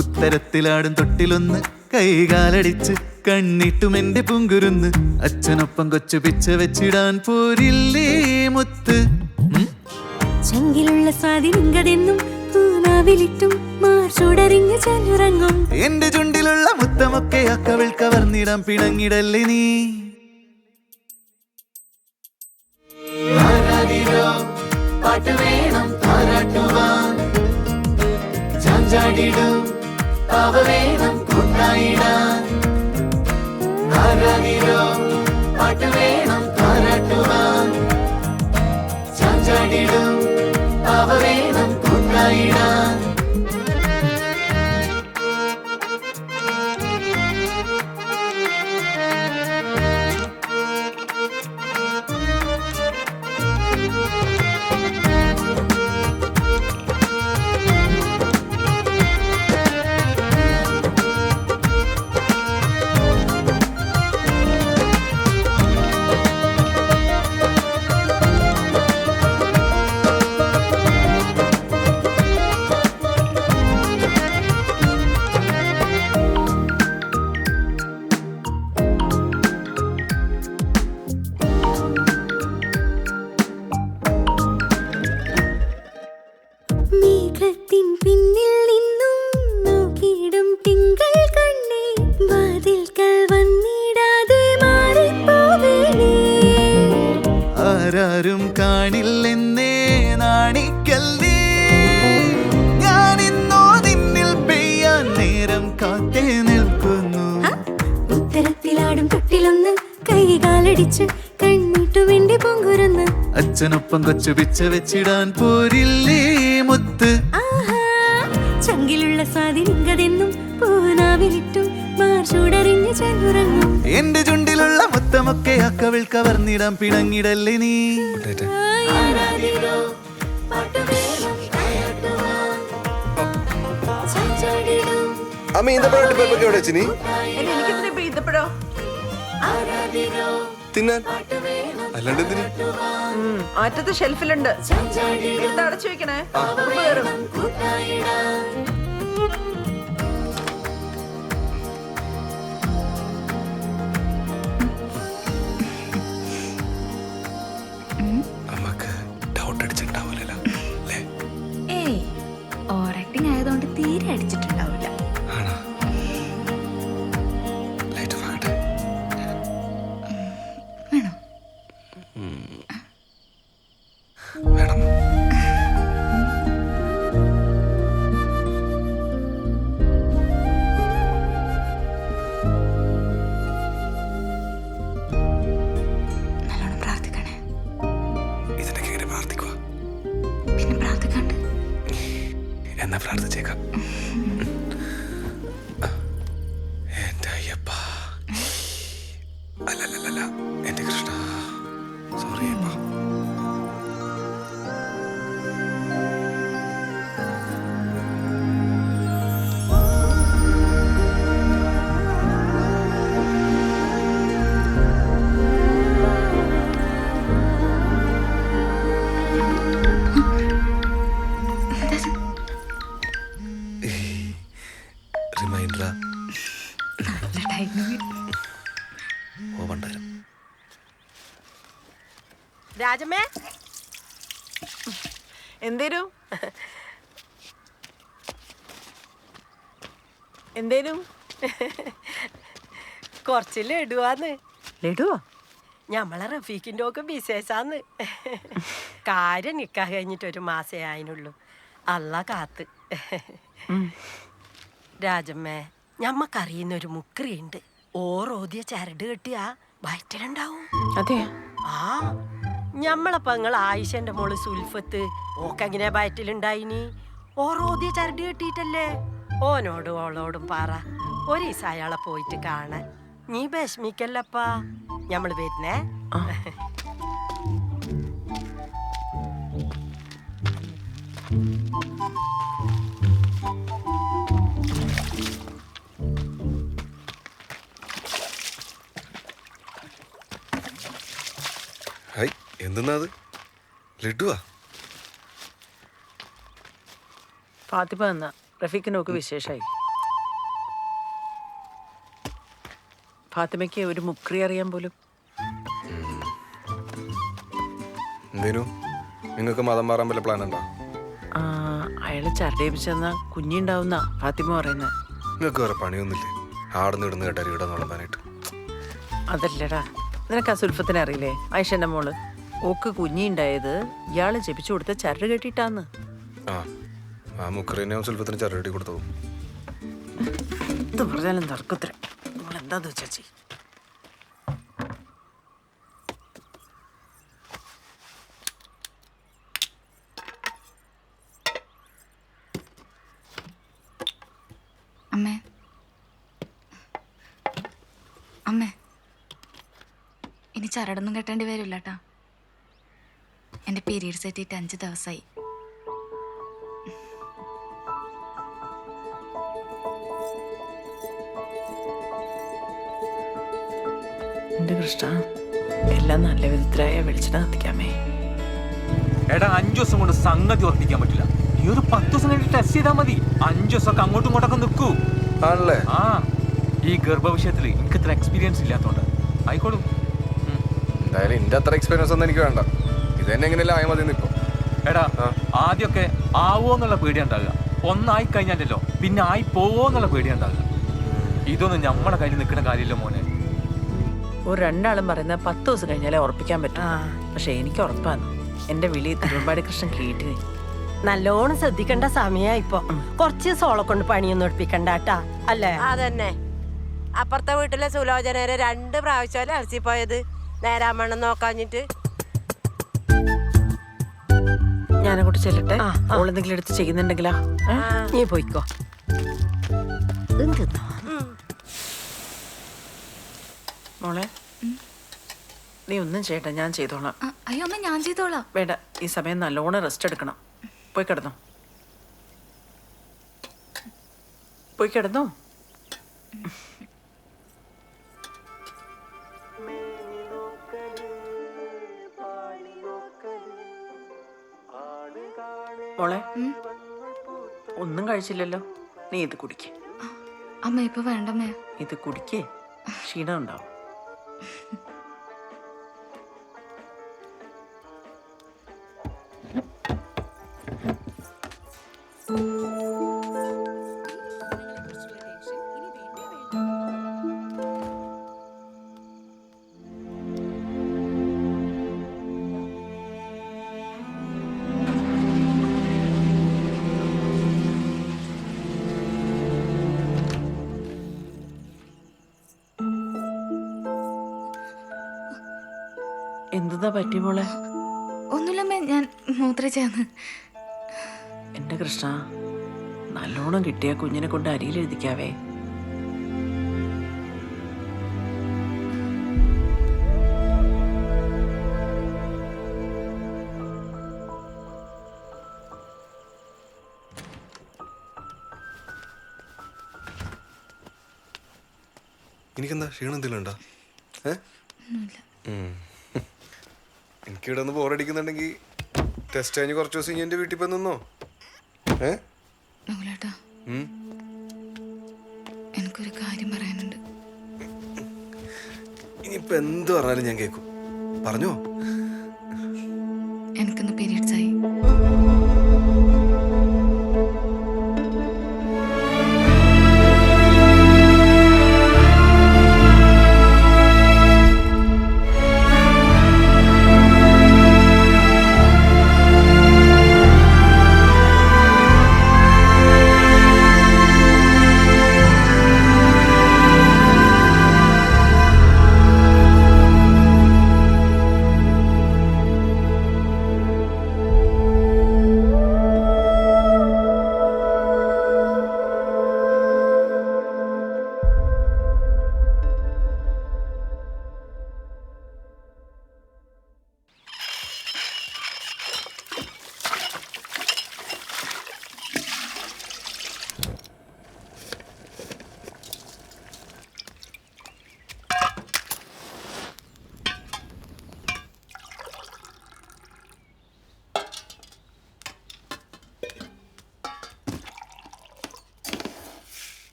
Speaker 20: ഉത്തരത്തിലാടും തൊട്ടിലൊന്ന് കൈകാലടിച്ച് കണ്ണിട്ടും എന്റെ പുങ്കുരുന്ന് അച്ഛനൊപ്പം കൊച്ചു പിച്ച വെച്ചിടാൻ പോരില്ലേ മുത്ത്.
Speaker 21: ചെങ്കിലുള്ള സ്വാധീനതെന്നും പൂനാവിലിട്ടും മാർച്ചോടറിഞ്ഞ് ചലുറങ്ങും.
Speaker 20: എന്റെ ചുണ്ടിലുള്ള മുത്തമൊക്കെ അക്കവിൾ കവർന്നിടാൻ പിണങ്ങിടല്ലേ നീ. പാട്ട് വേണം താരാട്ടുവാൻ ചാഞ്ചാടിടും പാവ വേണം കൊണ്ടായിടാൻ. പാട്ട് വേണം താരാട്ടുവാൻ ചാഞ്ചാടിടും പാവ വേണം കൊണ്ടായിടാൻ.
Speaker 21: മേഘത്തിൻ പിന്നിൽ നിന്നും നോക്കിയിടും തിങ്കൾ കണ്ണേ, വാതിൽക്കൽ വന്നിടാതെ മാറിപ്പോവേനേ.
Speaker 20: ആരാരും കാണില്ലെന്നേ നാണിക്കല്ലേ, ഞാനിന്നോ നിന്നിൽ പെയ്യാൻ നേരം കാത്തേ നിൽക്കുന്നു.
Speaker 21: ഉത്തരത്തിലാടും തൊട്ടിലൊന്ന് കൈകാലടിച്ച് കണ്ണിട്ടും എന്റെ പൊങ്കുരുന്ന്
Speaker 20: അച്ഛനൊപ്പം കൊച്ചു പിച്ച വെച്ചിടാൻ പോരില്ലേ മുത്ത്.
Speaker 21: ചങ്കിലുള്ള സ്വാധീനതെന്നും പൂനാവിലിട്ടും മാർച്ചോടറിഞ്ഞ് ചലുറങ്ങും.
Speaker 20: എന്റെ ചുണ്ടിലുള്ള മുത്തമൊക്കെ അക്കവിൾ കവർന്നിടാൻ പിണങ്ങിടല്ലേ നീ.
Speaker 7: അമ്മ ഈന്തപ്പഴം ഇപ്പൊ എവിടെ വെച്ചിനി
Speaker 19: ഈന്തപ്പഴോ
Speaker 7: തിന്നാൻ അല്ലാണ്ട് എന്തിന്?
Speaker 19: അറ്റത്ത് ഷെൽഫിലുണ്ട്, എടുത്ത് അടച്ചു വെക്കണേ.
Speaker 7: അമ്മക്ക് ഡൗട്ട് അടിച്ചിട്ടുണ്ടാവില്ലല്ലോ അല്ലേ?
Speaker 18: ഏയ്, ഓവർ ആക്ടിങ് ആയതുകൊണ്ട് തീരെ അടിച്ചിട്ടുണ്ടാവില്ല.
Speaker 7: ആണോ? ലൈറ്റ് ഓഫ് ആകട്ടെ. വേണം. എന്നാ പ്രാർത്ഥിച്ചേക്കാം. എന്റെ അയ്യപ്പ, അല്ലല്ലല്ല, എന്റെ കൃഷ്ണ, സോറി അയ്യപ്പ. റിമൈൻഡറാ. ഓവണ്ടായിരുന്നു.
Speaker 19: രാജമ്മേ, എന്തേലും എന്തേലും കുറച്ച് ലഡുവാന്ന്. ലഡുവോ? ഞമ്മളെ റഫീഖിൻ്റെ ഒക്കെ വിശേഷാന്ന്. കാര്യം നിക്കാ കഴിഞ്ഞിട്ട് ഒരു മാസേ ആയിനുള്ളൂ. അല്ല കാത്ത്. രാജമ്മേ, ഞമ്മക്കറിയുന്നൊരു മുക്രിയുണ്ട്. ഓരോദിയ ചരട് കെട്ടിയാ വയറ്റിലുണ്ടാവും. അതെ. ആ, ഞമ്മളെ പെങ്ങൾ ആയിഷന്റെ മോള് സുൽഫത്ത് ഓക്കെങ്ങനെ വയറ്റിലുണ്ടായിനി? ഓരോദിയ ചരട് കെട്ടിയിട്ടല്ലേ. ഓനോടും ഓളോടും പറ, ഒരീസം അയാളെ പോയിട്ട് കാണാൻ. നീ വിഷമിക്കല്ലപ്പാ, ഞമ്മള് വരുന്നേ.
Speaker 7: ഹായ്, എന്തെന്നാ അത്? ലഡുവാ?
Speaker 19: ഫാത്തിമ എന്നാ റഫീഖിനൊക്കെ വിശേഷമായി. ഫാത്തിമയ്ക്ക് ഒരു മുക്രി അറിയാൻ പോലും.
Speaker 7: എന്തേനു, നിങ്ങൾക്ക് മതം മാറാൻ വല്ല പ്ലാൻ ഉണ്ടോ?
Speaker 19: അയാള് ചരടേപ്പിച്ചെന്നാ കുഞ്ഞിണ്ടാവുന്ന ഫാത്തിമ പറയുന്നത്.
Speaker 7: നിങ്ങൾക്ക് വേറെ പണിയൊന്നുമില്ലേ? ആടുന്ന് ഇടുന്ന് കേട്ടാൽ ഇവിടെ നോളാനായിട്ട്.
Speaker 19: അതല്ലടാ, നിനക്ക് ആ സുൽഫത്തിനെ അറിയില്ലേ, ആയിഷന്റെ മോള്? ഓക്ക് കുഞ്ഞിണ്ടായത് ഇയാള് ജപിച്ചു കൊടുത്ത ചരട് കെട്ടിട്ടാന്ന്.
Speaker 7: ആ മുക്രീനെ സുൽഫത്തിന് ചരടി കൊടുത്തു.
Speaker 19: എന്ത് പറഞ്ഞാലും തർക്കത്തില് നമ്മളെന്താന്ന് വെച്ചാ ചെയ്യും.
Speaker 18: അമ്മേ, അമ്മേ, ഇനി ചരടൊന്നും കെട്ടേണ്ടി വരില്ല കേട്ടാ. എൻ്റെ പീരീഡ്സ് എത്തിയിട്ട് 5 ദിവസമായി.
Speaker 19: എന്റെ കൃഷ്ണ, എല്ലാം നല്ല വിധത്തിലായ വെളിച്ചെണ്ണ കത്തിക്കാമേ.
Speaker 2: എടാ, 5 ദിവസം കൊണ്ട് സംഗതി ഉറപ്പിക്കാൻ പറ്റില്ല. ഈ ഒരു 10 ദിവസം കഴിഞ്ഞ് ടെസ്റ്റ് ചെയ്താൽ മതി. 5 ദിവസമൊക്കെ അങ്ങോട്ടും ഇങ്ങോട്ടൊക്കെ നിൽക്കൂ.
Speaker 7: ആണല്ലേ?
Speaker 2: ആ, ഈ ഗർഭ വിഷയത്തിൽ എനിക്ക് ഇത്ര എക്സ്പീരിയൻസ് ഇല്ലാത്തതുകൊണ്ട് ആയിക്കോളൂ.
Speaker 7: എന്തായാലും എന്റെ അത്ര എക്സ്പീരിയൻസ് ഒന്നും എനിക്ക് വേണ്ട. ഇത് തന്നെ എങ്ങനെയല്ല ആയ മതി. ഇപ്പൊ
Speaker 2: എടാ, ആദ്യമൊക്കെ ആവോ എന്നുള്ള പേടിയാ ഉണ്ടാകുക. ഒന്നായി കഴിഞ്ഞാലല്ലോ പിന്നെ ആയി പോവോ എന്നുള്ള പേടിയാ ഉണ്ടാകുക. ഇതൊന്നും നമ്മളെ കയ്യിൽ നിൽക്കുന്ന കാര്യമില്ല മോനെ.
Speaker 19: ഒരു രണ്ടാളും പറയുന്നത് 10 ദിവസം കഴിഞ്ഞാലേ ഉറപ്പിക്കാൻ പറ്റും. പക്ഷെ എനിക്ക് ഉറപ്പാണ്. എന്റെ വിളി തിരുവമ്പാടി കൃഷ്ണൻ കേട്ട്. നല്ലോണം ശ്രദ്ധിക്കേണ്ട സമയാ ഇപ്പൊ. കുറച്ച് സോളെ കൊണ്ട് പണിയൊന്നും എടുപ്പിക്കണ്ടാട്ടാ, അല്ലേ?
Speaker 3: അതന്നെ. അപ്പുറത്തെ വീട്ടിലെ സുലോചനരെ 2 പ്രാവശ്യമല്ലേ അലസിപ്പോയത് നേരാമണ്ണം നോക്കാഞ്ഞിട്ട്.
Speaker 19: ഞാനങ്ങോട്ട് ചെല്ലട്ടെ. ഓളെന്തെങ്കിലും എടുത്ത് ചെയ്യുന്നുണ്ടെങ്കിലാ നീ പോയിക്കോ. മോളെ, നീ ഒന്നും ചെയ്യട്ടെ, ഞാൻ ചെയ്തോളാം.
Speaker 18: അയ്യോ അമ്മ, ഞാൻ ചെയ്തോളാം.
Speaker 19: വേണ്ട, ഈ സമയം നല്ലോണം റെസ്റ്റ് എടുക്കണം. പോയി കിടന്നോ, പോയി കിടന്നോ. മോളെ, ഒന്നും കഴിച്ചില്ലല്ലോ. നീ ഇത് കുടിക്കേ.
Speaker 18: അമ്മ ഇപ്പൊ വേണ്ടമ്മേ.
Speaker 19: ഇത് കുടിക്കേ, ക്ഷീണം ഉണ്ടാവും. എന്താ പറ്റി മോളെ?
Speaker 18: ഒന്നുമില്ലമ്മേ, ഞാൻ മൂത്രച്ചാന്ന്.
Speaker 19: എന്റെ കൃഷ്ണ, നല്ലോണം കിട്ടിയ കുഞ്ഞിനെ കൊണ്ട് അരിയിൽ എഴുതിക്കാവേ.
Speaker 7: എനിക്കെന്താ ക്ഷീണം എന്തെങ്കിലും ഉണ്ടോ? എനിക്കിവിടെ ഒന്ന് ബോറടിക്കുന്നുണ്ടെങ്കിൽ ടെസ്റ്റ് കഴിഞ്ഞ് കുറച്ച് ദിവസം എൻ്റെ വീട്ടിൽ പോയി നിന്നോ.
Speaker 18: എനിക്കൊരു കാര്യം പറയാനുണ്ട്.
Speaker 7: ഇനിയിപ്പോ എന്ത് പറഞ്ഞാലും ഞാൻ കേൾക്കും. പറഞ്ഞോ.
Speaker 18: എനിക്കൊന്ന് പീരിയഡ്സ് ആയി.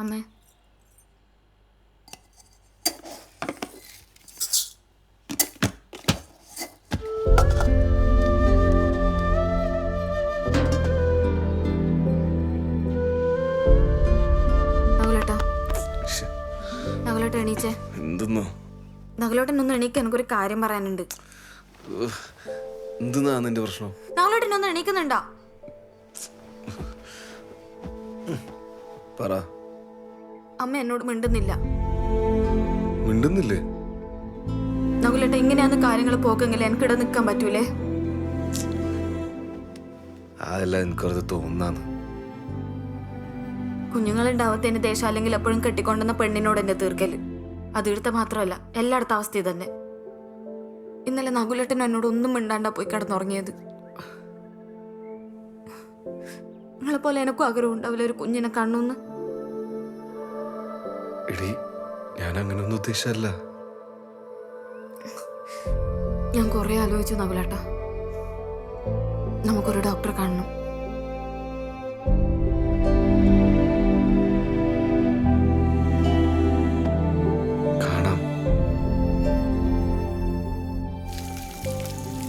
Speaker 18: അമ്മേ, നകുലേട്ട എണീച്ചേ. നകുലേട്ടൻ ഒന്ന് എണീക്ക, എനിക്കൊരു കാര്യം പറയാനുണ്ട്.
Speaker 7: എന്തെന്നാ നിന്റെ പ്രശ്നം?
Speaker 18: നകുലേട്ടൻ ഒന്ന് എണീക്കുന്നുണ്ടോ?
Speaker 7: പറ.
Speaker 18: അമ്മ എന്നോട് മിണ്ടുന്നില്ല.
Speaker 7: മിണ്ടുന്നില്ലേ?
Speaker 18: നകുലേട്ട ഇങ്ങനെയാന്ന് കാര്യങ്ങൾ പോക്കെങ്കിൽ എനിക്കിടെ നിൽക്കാൻ പറ്റൂലേ?
Speaker 7: അതല്ല എനിക്കത് തോന്നാന്ന്.
Speaker 18: കുഞ്ഞുങ്ങളുണ്ടാവത്തേന് ദേശം അല്ലെങ്കിൽ എപ്പോഴും കെട്ടിക്കൊണ്ടുവന്ന പെണ്ണിനോട് എന്നെ തീർക്കല്. അത് ഇവിടുത്തെ മാത്രമല്ല, എല്ലായിടത്തും അവസ്ഥ തന്നെ. ഇന്നലെ നകുലേട്ടൻ എന്നോട് ഒന്നും മിണ്ടാണ്ടാ പോയി കിടന്നുറങ്ങിയത്. നിങ്ങളെപ്പോലെ എനിക്കും ആഗ്രഹം ഉണ്ടാവില്ല ഒരു കുഞ്ഞിനെ കാണുമെന്ന്.
Speaker 7: എടി, ഞാൻ അങ്ങനെയൊന്നും ഉദ്ദേശിച്ചല്ല.
Speaker 18: ഞാൻ കുറെ ആലോചിച്ചു നകുലേട്ട, നമുക്കൊരു ഡോക്ടറെ കാണണം.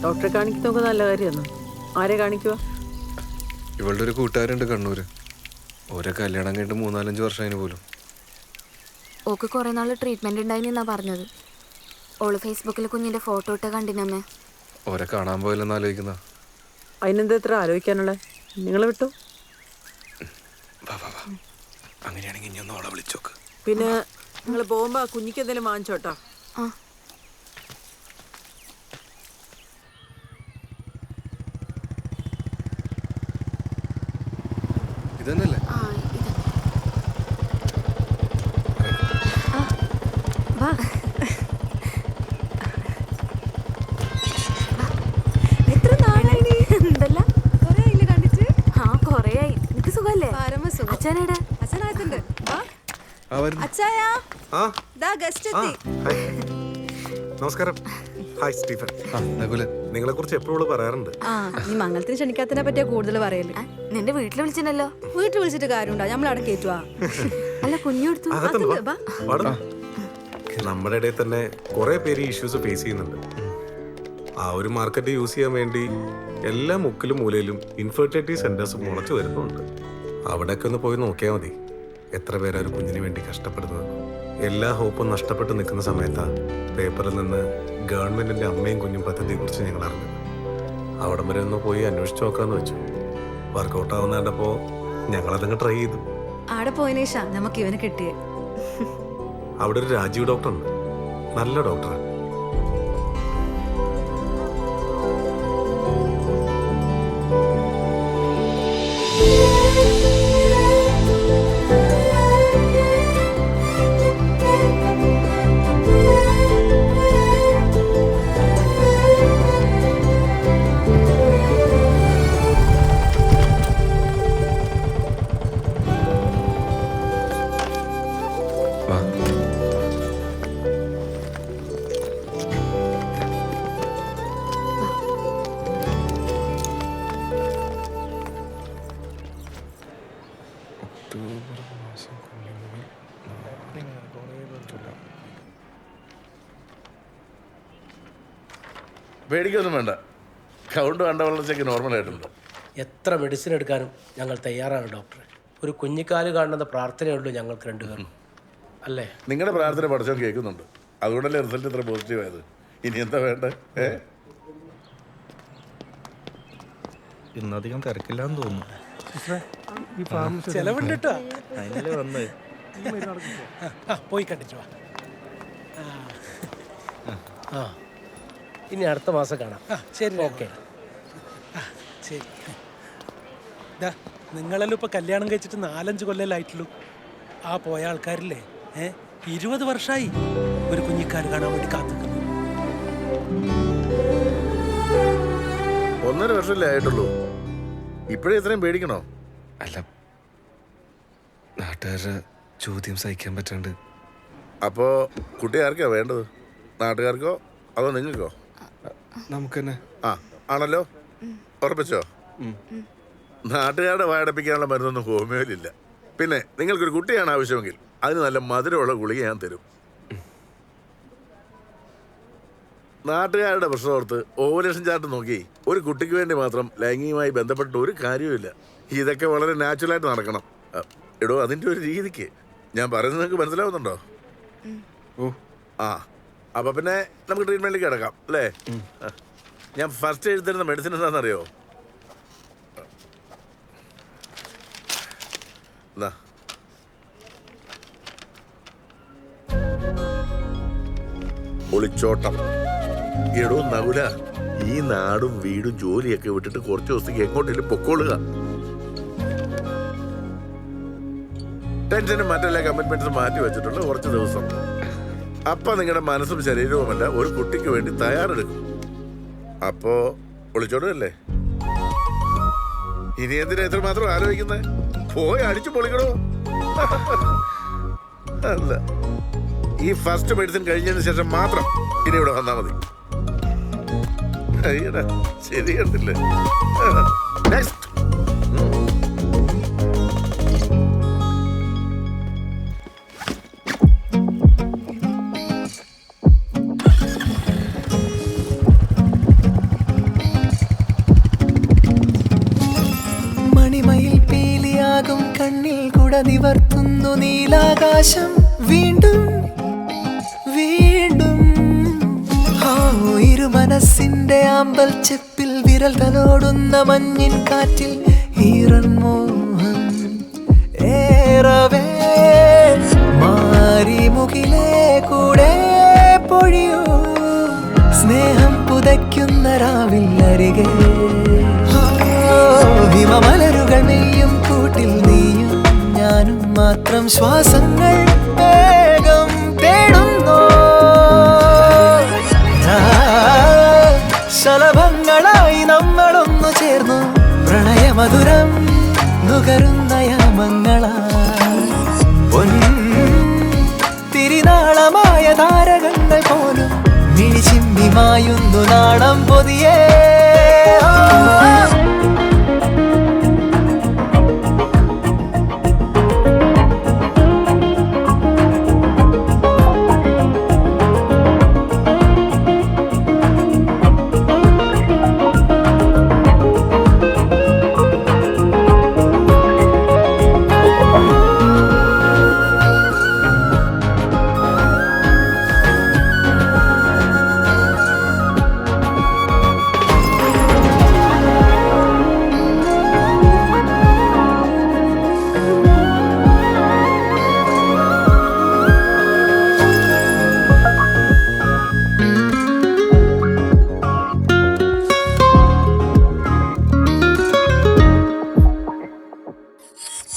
Speaker 19: ഡോക്ടറെ കാണിക്കുന്നതൊക്കെ നല്ല കാര്യമാണ്. ആരെ കാണിക്കുക?
Speaker 7: ഇവളുടെ ഒരു കൂട്ടുകാരുണ്ട് കണ്ണൂര്. ഓരോ കല്യാണം കഴിഞ്ഞിട്ട് 3-4 വർഷം അതിന് പോലും.
Speaker 18: ഓക്ക് കുറെ നാള് ട്രീറ്റ്മെന്റ് ഉണ്ടായിന്നാ പറഞ്ഞത്. ഓള് ഫേസ്ബുക്കിൽ കുഞ്ഞിന്റെ ഫോട്ടോ ഇട്ട് കണ്ടിനമ്മേ.
Speaker 7: ഓരെ കാണാൻ പോയില്ലെന്ന് ആലോചിക്കുന്ന.
Speaker 19: അതിനെന്താ ഇത്ര ആലോചിക്കാനുള്ള? നിങ്ങൾ വിട്ടു.
Speaker 7: അങ്ങനെയാണെങ്കിൽ ഇനി ഒന്ന് ഓളെ വിളിച്ചോക്ക്.
Speaker 19: പിന്നെ നിങ്ങൾ പോകുമ്പോ കുഞ്ഞിക്ക് എന്തെങ്കിലും വാങ്ങിച്ചോട്ടോ.
Speaker 7: ഇതന്നല്ലേ?
Speaker 18: അച്ഛനേടാ?
Speaker 14: അച്ഛനകത്തുണ്ട്.
Speaker 7: അച്ഛായാ.
Speaker 8: നമസ്കാരം. Hi Stephen. നിങ്ങളെ കുറിച്ച് എപ്പോഴും പറയാറുണ്ട്.
Speaker 14: നീ മംഗളത്തിന് ക്ഷണിക്കാത്തതിനെ പറ്റിയാ കൂടുതൽ പറയല്.
Speaker 18: നിന്റെ വീട്ടിൽ വിളിച്ചിട്ടല്ലോ.
Speaker 14: വീട്ടിൽ വിളിച്ചിട്ട് കാര്യമുണ്ടോ? നമ്മളവിടെ കേറ്റുവാ.
Speaker 18: അല്ല കുഞ്ഞെടുത്തു.
Speaker 8: നമ്മുടെ ഇടയിൽ തന്നെ കുറെ പേര് ഇഷ്യൂസ് ഫേസ് ചെയ്യുന്നുണ്ട്. ആ ഒരു മാർക്കറ്റ് യൂസ് ചെയ്യാൻ വേണ്ടി എല്ലാ മുക്കിലും മൂലയിലും ഇൻഫെർട്ടിലിറ്റി സെന്റേഴ്സ് മുളച്ചു വരുന്നുണ്ട്. അവിടെയൊക്കെ ഒന്ന് പോയി നോക്കിയാൽ മതി എത്ര പേരാ ഒരു കുഞ്ഞിന് വേണ്ടി കഷ്ടപ്പെടുന്നത്. എല്ലാ ഹോപ്പും നഷ്ടപ്പെട്ട് നിൽക്കുന്ന സമയത്താണ് പേപ്പറിൽ നിന്ന് ഗവൺമെന്റിന്റെ അമ്മയും കുഞ്ഞും പദ്ധതിയെക്കുറിച്ച് ഞങ്ങൾ അറിഞ്ഞു. അവിടം വരെ ഒന്ന് പോയി അന്വേഷിച്ച് നോക്കാന്ന് വെച്ചു. വർക്കൗട്ട് ആവുന്ന കണ്ടപ്പോൾ ഞങ്ങളതങ്ങ് ട്രൈ ചെയ്തു.
Speaker 14: ആടെ പോയതിനേശാ നമുക്ക് ഇവനെ കിട്ടിയേ.
Speaker 8: അവിടെ ഒരു രാജീവ് ഡോക്ടർ ഉണ്ട്, നല്ല ഡോക്ടറാണ്.
Speaker 10: പേടിക്കൊന്നും വേണ്ട. കൗണ്ട് കണ്ട വളർച്ചയ്ക്ക് നോർമലായിട്ടുണ്ട്.
Speaker 22: എത്ര മെഡിസിൻ എടുക്കാനും ഞങ്ങൾ തയ്യാറാണ് ഡോക്ടറെ. ഒരു കുഞ്ഞിക്കാല് കാണുന്ന പ്രാർത്ഥനയുള്ളൂ ഞങ്ങൾക്ക് രണ്ടുപേരും, അല്ലേ?
Speaker 10: നിങ്ങളുടെ പ്രാർത്ഥന പഠിച്ചവൻ കേൾക്കുന്നുണ്ട്. അതുകൊണ്ടല്ലേ റിസൾട്ട് ഇത്ര പോസിറ്റീവ് ആയത്. ഇനി എന്താ വേണ്ടേ?
Speaker 4: ഇന്നധികം തിരക്കില്ലാന്ന് തോന്നുന്നു.
Speaker 22: ചെലവുണ്ട് കേട്ടോ.
Speaker 4: അതിനല്ലേ വന്നത്.
Speaker 22: പോയി കണ്ടിട്ട് വാ. ആ ഇനി അടുത്ത മാസം കാണാം. ശരി, ഓക്കെ. ശരി. നിങ്ങളെല്ലാം ഇപ്പൊ കല്യാണം കഴിച്ചിട്ട് 4-5 കൊല്ലമായിട്ടുള്ളൂ. ആ പോയ ആൾക്കാരില്ലേ 20 വർഷമായി ഒരു കുഞ്ഞിക്കാല് കാണാൻ വേണ്ടി കാത്തിക്കുന്നു.
Speaker 10: 1.5 വർഷമല്ലേ ആയിട്ടുള്ളൂ. ഇപ്പോഴേ ഇത്രയും പേടിക്കണോ?
Speaker 7: അല്ല, നാട്ടുകാരുടെ ചോദ്യം സഹിക്കാൻ പറ്റാണ്ട്.
Speaker 10: അപ്പോ കുട്ടി ആർക്കാ വേണ്ടത്? നാട്ടുകാർക്കോ അതോ നിങ്ങൾക്കോ?
Speaker 7: നമുക്ക് തന്നെ.
Speaker 10: ആ ആണല്ലോ, ഉറപ്പിച്ചോ? നാട്ടുകാരുടെ വായടപ്പിക്കാനുള്ള മരുന്നൊന്നും ഹോമിയോയിലില്ല. പിന്നെ നിങ്ങൾക്കൊരു കുട്ടിയാണ് ആവശ്യമെങ്കിൽ അതിന് നല്ല മധുരമുള്ള ഗുളിക ഞാൻ തരും. നാട്ടുകാരുടെ പ്രശ്നോർത്ത് ഓവലേഷൻ ചാർട്ട് നോക്കി ഒരു കുട്ടിക്ക് വേണ്ടി മാത്രം ലൈംഗികമായി ബന്ധപ്പെട്ട ഒരു കാര്യവുമില്ല. ഇതൊക്കെ വളരെ നാച്ചുറലായിട്ട് നടക്കണം. എടോ, അതിൻ്റെ ഒരു രീതിക്ക് ഞാൻ പറയുന്നത് നിങ്ങൾക്ക് മനസ്സിലാവുന്നുണ്ടോ? ആ അപ്പം പിന്നെ നമുക്ക് ട്രീറ്റ്മെൻറ്റിലേക്ക് കിടക്കാം അല്ലേ? ഞാൻ ഫസ്റ്റ് എഴുതരുന്ന മെഡിസിൻ എന്താണെന്നറിയോ? എന്നാ ഒളിച്ചോട്ടം. എടോ നകുല, ഈ നാടും വീടും ജോലിയൊക്കെ വിട്ടിട്ട് കുറച്ച് ദിവസത്തേക്ക് എങ്ങോട്ടെങ്കിലും പൊക്കോളുക. ടെൻഷനും മറ്റെല്ലാ കമ്മിറ്റ്മെന്റ്സും മാറ്റി വെച്ചിട്ടുള്ള കുറച്ച് ദിവസം. അപ്പൊ നിങ്ങളുടെ മനസ്സും ശരീരവുമല്ല ഒരു കുട്ടിക്ക് വേണ്ടി തയ്യാറെടുക്കും. അപ്പോ ഒളിച്ചോടല്ലേ? ഇനി എന്തിനാ എത്രമാത്രം ആലോചിക്കുന്നേ? പോയി അടിച്ചു പൊളിക്കണോ? അല്ല, ഈ ഫസ്റ്റ് മെഡിസിൻ കഴിഞ്ഞതിന് ശേഷം മാത്രം ഇനി ഇവിടെ വന്നാൽ മതി. ശരി കണ്ടില്ലേ? നെക്സ്റ്റ്.
Speaker 23: മണിമയിൽ പീലിയാകും കണ്ണിൽ കുട നിവർത്തുന്നു നീലാകാശം വീണ്ടും വീണ്ടും. ഇരു മനസ്സിന്റെ ആമ്പൽ ചെപ്പിൽ വിരൽ തലോടുന്ന മഞ്ഞിൻ കാറ്റിൽ ഈറൻ മോഹം ഏറവേ മാരിമുകിലേ കൂടെ പൊഴിയൂ സ്നേഹം പുതയ്ക്കുന്ന രാവിൽ അരികെ. ഹിമമലരുകൾ നെയ്യും കൂട്ടിൽ നീയും ഞാനും മാത്രം ശ്വാസങ്ങൾ വേഗം തേടുന്നോ. ശലഭങ്ങളായി നമ്മളൊന്നു ചേർന്നു പ്രണയമധുരം നുകരുന്ന യാമങ്ങളാ. തിരിനാളമായ താരകങ്ങൾ പോലും മിഴിച്ചിമ്മി മായുന്നു നാണം പൊതിയേ.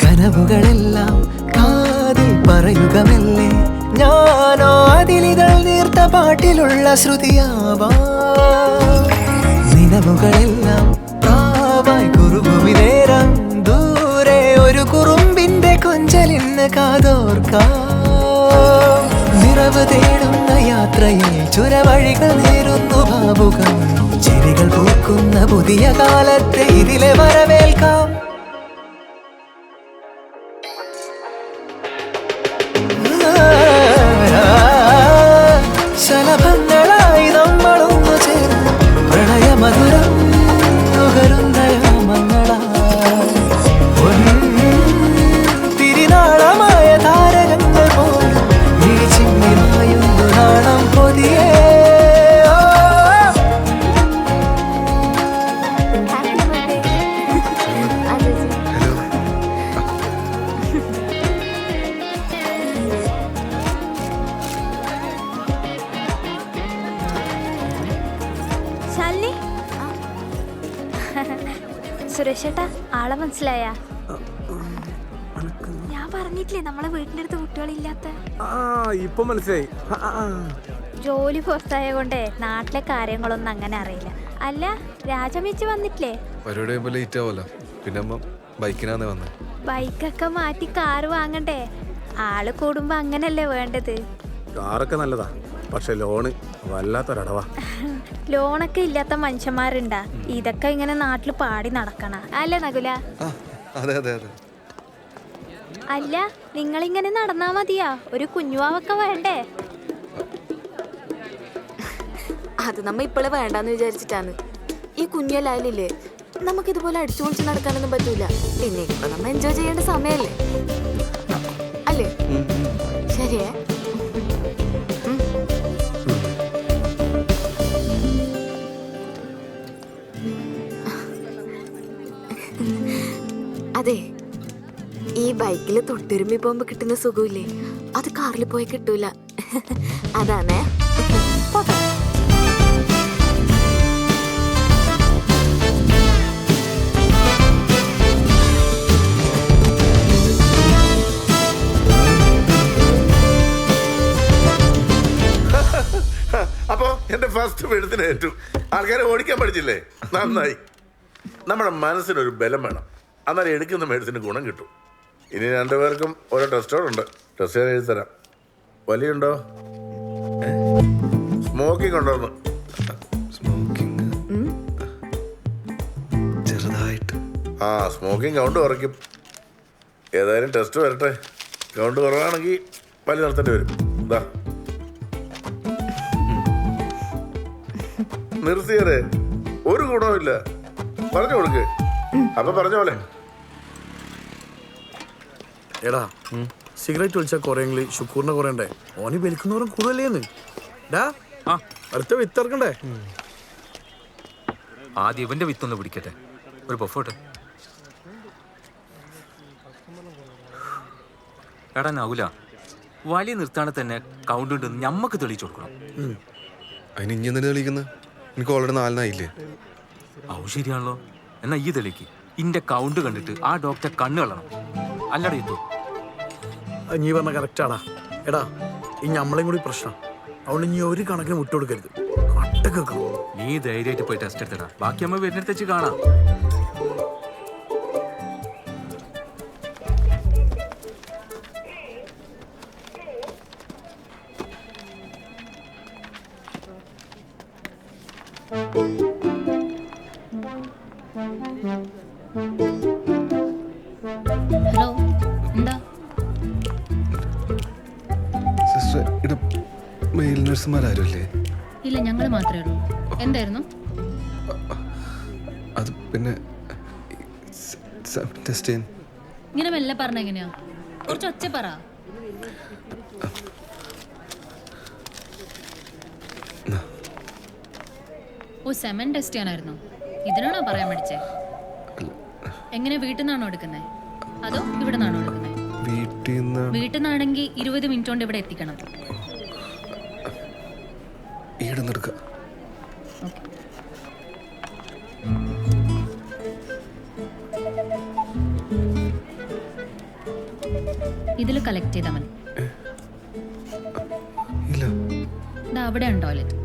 Speaker 23: കനവുകളെല്ലാം കാതിൽ പറയുകമല്ലേ ഞാനോ അതിലിതൾ നീർത്ത പാട്ടിലുള്ള ശ്രുതിയാവാ. നിലവുകളെല്ലാം പ്രാവായി കുറുകുമി നേരം ദൂരെ ഒരു കുറുമ്പിന്റെ കൊഞ്ചലിന് കാതോർക്കാം. നിറവ് തേടുന്ന യാത്രയിൽ ചുരവഴികൾ നേരുന്നു ഭാവുകം. ചെടികൾ പൂക്കുന്ന പുതിയ കാലത്തെ ഇതിലെ വരവേൽക്കാം. ശലഭങ്ങളായി നമ്മളൊന്നു ചേർന്ന്
Speaker 21: സുരേഷേട്ടാ ആളെ മനസ്സിലായ? ഞാൻ പറഞ്ഞിട്ടില്ലേ നമ്മളെ വീട്ടിൻ്റെ അടുത്ത് കുട്ടികളില്ലാത്ത.
Speaker 8: ഇപ്പൊ മനസ്സിലായി.
Speaker 21: ജോലി പുറത്തായ കൊണ്ടേ നാട്ടിലെ കാര്യങ്ങളൊന്നും അങ്ങനെ അറിയില്ല. അല്ല രാജമേച്ചി വന്നിട്ടില്ലേ?
Speaker 7: പരിപാടി ലേറ്റ് ആവല്ലോ. പിന്നെ അമ്മ ബൈക്കിനാന്നേ വന്നേ.
Speaker 21: ബൈക്കൊക്കെ മാറ്റി കാറ് വാങ്ങണ്ടേ? ആള് കൂടുമ്പോ അങ്ങനല്ലേ വേണ്ടത്.
Speaker 8: കാറൊക്കെ നല്ലതാ, പക്ഷെ ലോണ് വല്ലാത്തൊരടവാ.
Speaker 21: ലോണൊക്കെ ഇല്ലാത്ത മനുഷ്യന്മാരുണ്ടാ? ഇതൊക്കെ ഇങ്ങനെ നാട്ടിൽ പാടി നടക്കണ അല്ലേ നകുല?
Speaker 7: അതെ അതെ അതെ.
Speaker 21: അല്ല നിങ്ങളിങ്ങനെ നടന്നാ മതിയാ? ഒരു കുഞ്ഞുവാവൊക്കെ വേണ്ടേ?
Speaker 9: അത് നമ്മ ഇപ്പോഴേ വേണ്ടാന്ന് വിചാരിച്ചിട്ടാണ്. ഈ കുഞ്ഞലായാലില്ലേ നമുക്കിതുപോലെ അടിച്ചു പൊളിച്ച് നടക്കാനൊന്നും പറ്റൂല. പിന്നെ ഇപ്പൊ നമ്മ എൻജോയ് ചെയ്യേണ്ട സമയല്ലേ അല്ലേ? ശരിയേ? അതെ, ഈ ബൈക്കിൽ തൊട്ടുരുമ്പി പോകുമ്പോ കിട്ടുന്ന സുഖമില്ലേ, അത് കാറിൽ പോയി കിട്ടൂല. അതാണേ.
Speaker 10: അപ്പൊ എന്റെ ഫസ്റ്റ് മെഡിസിൻ ഏറ്റു. ആൾക്കാരെ ഓടിക്കാൻ പഠിച്ചില്ലേ? നന്നായി. നമ്മുടെ മനസ്സിനൊരു ബലം വേണം, അന്നേരം എടുക്കുന്ന മെഡിസിന് ഗുണം കിട്ടും. ഇനി രണ്ടുപേർക്കും ഓരോ ടെസ്റ്റോടുണ്ട്. ടെസ്റ്റ് ഞാൻ എഴുതി തരാം. വലിയുണ്ടോ? സ്മോക്കിംഗ് ഉണ്ടോന്ന്?
Speaker 7: ചെറുതായിട്ട്.
Speaker 10: ആ സ്മോക്കിംഗ് കൗണ്ട് കുറയ്ക്കും. ഏതായാലും ടെസ്റ്റ് വരട്ടെ. കൗണ്ട് കുറവാണെങ്കിൽ വലിയ നിർത്തേണ്ടി വരും. ഇതാ നിർത്തിയരെ ഒരു ഗുണവുമില്ല. പറഞ്ഞു കൊടുക്ക്. അപ്പൊ പറഞ്ഞ പോലെ.
Speaker 12: എടാ സിഗരറ്റ് വലിച്ചാൽ കുറയെങ്കിൽ ശുക്കൂറിനെ കുറയണ്ടേ? ഓനി വലിക്കുന്നവരും കൂടുതലേന്ന്. ഡാ അടുത്ത വിത്തിറക്കണ്ടേ?
Speaker 2: ആദ്യം ഇവന്റെ വിത്തൊന്ന് പിടിക്കട്ടെ. ഒരു പൊഫോട്ടെ. എടാ നൗല, വലിയ നിർത്താണെ തന്നെ കൗണ്ട് ഉണ്ടെന്ന് ഞമ്മക്ക് തെളിയിച്ചു കൊടുക്കണം.
Speaker 7: അതിന് ഇനി എന്തിനാ തെളിയിക്കുന്നത്? എനിക്ക് ഓൾറെഡി 4
Speaker 2: ഔ ശരിയാണല്ലോ. എന്നാ ഈ തെളിക്ക്. ഇന്റെ കൗണ്ട് കണ്ടിട്ട് ആ ഡോക്ടറെ കണ്ണു കളണം. അല്ലടാ ഇത്തു.
Speaker 12: നീ പറഞ്ഞ കറക്റ്റാടാ. എടാ ഈ ഞമ്മളെയും കൂടി പ്രശ്നം. അതുകൊണ്ട് നീ ഒരു കണക്കിന് വിട്ടുകൊടുക്കരുത്. കട്ടക്കെക്കണം.
Speaker 2: നീ ധൈര്യമായിട്ട് പോയി ടെസ്റ്റ് എടുത്തടാ. ബാക്കി അമ്മ വരുന്നിടത്ത് വെച്ച് കാണാം.
Speaker 1: ഹലോ, എന്താ?
Speaker 7: സിസ്റ്റർ, ഇവിടെ മെയിൽ നഴ്സുമാരും ഇല്ലേ?
Speaker 1: ഇല്ല, ഞങ്ങൾ മാത്രമേ ഉള്ളൂ. എന്തായിരുന്നു?
Speaker 7: അത് പിന്നെ ടെസ്റ്റ് ചെയ്യാൻ.
Speaker 1: ഇങ്ങനെ മെല്ലെ പറഞ്ഞ എങ്ങനെയാ? കുറച്ച് ഒച്ച പറ. ഓ, സെമൻ ടെസ്റ്റ് ചെയ്യാനായിരുന്നു. ഇതിനാണോ പറയാൻ പഠിച്ചേ? എങ്ങനെ, വീട്ടിൽ നിന്നാണോ എടുക്കുന്നത് അതോ ഇവിടെ നിന്നാണോ എടുക്കുന്നത്? വീട്ടിൽ നിന്നാണെങ്കിൽ 20 മിനിറ്റ് കൊണ്ട് ഇവിടെ എത്തിക്കണം. ഇതിൽ കളക്ട് ചെയ്താൽ മതി. അവിടെയാണ് ടോയ്ലറ്റ്.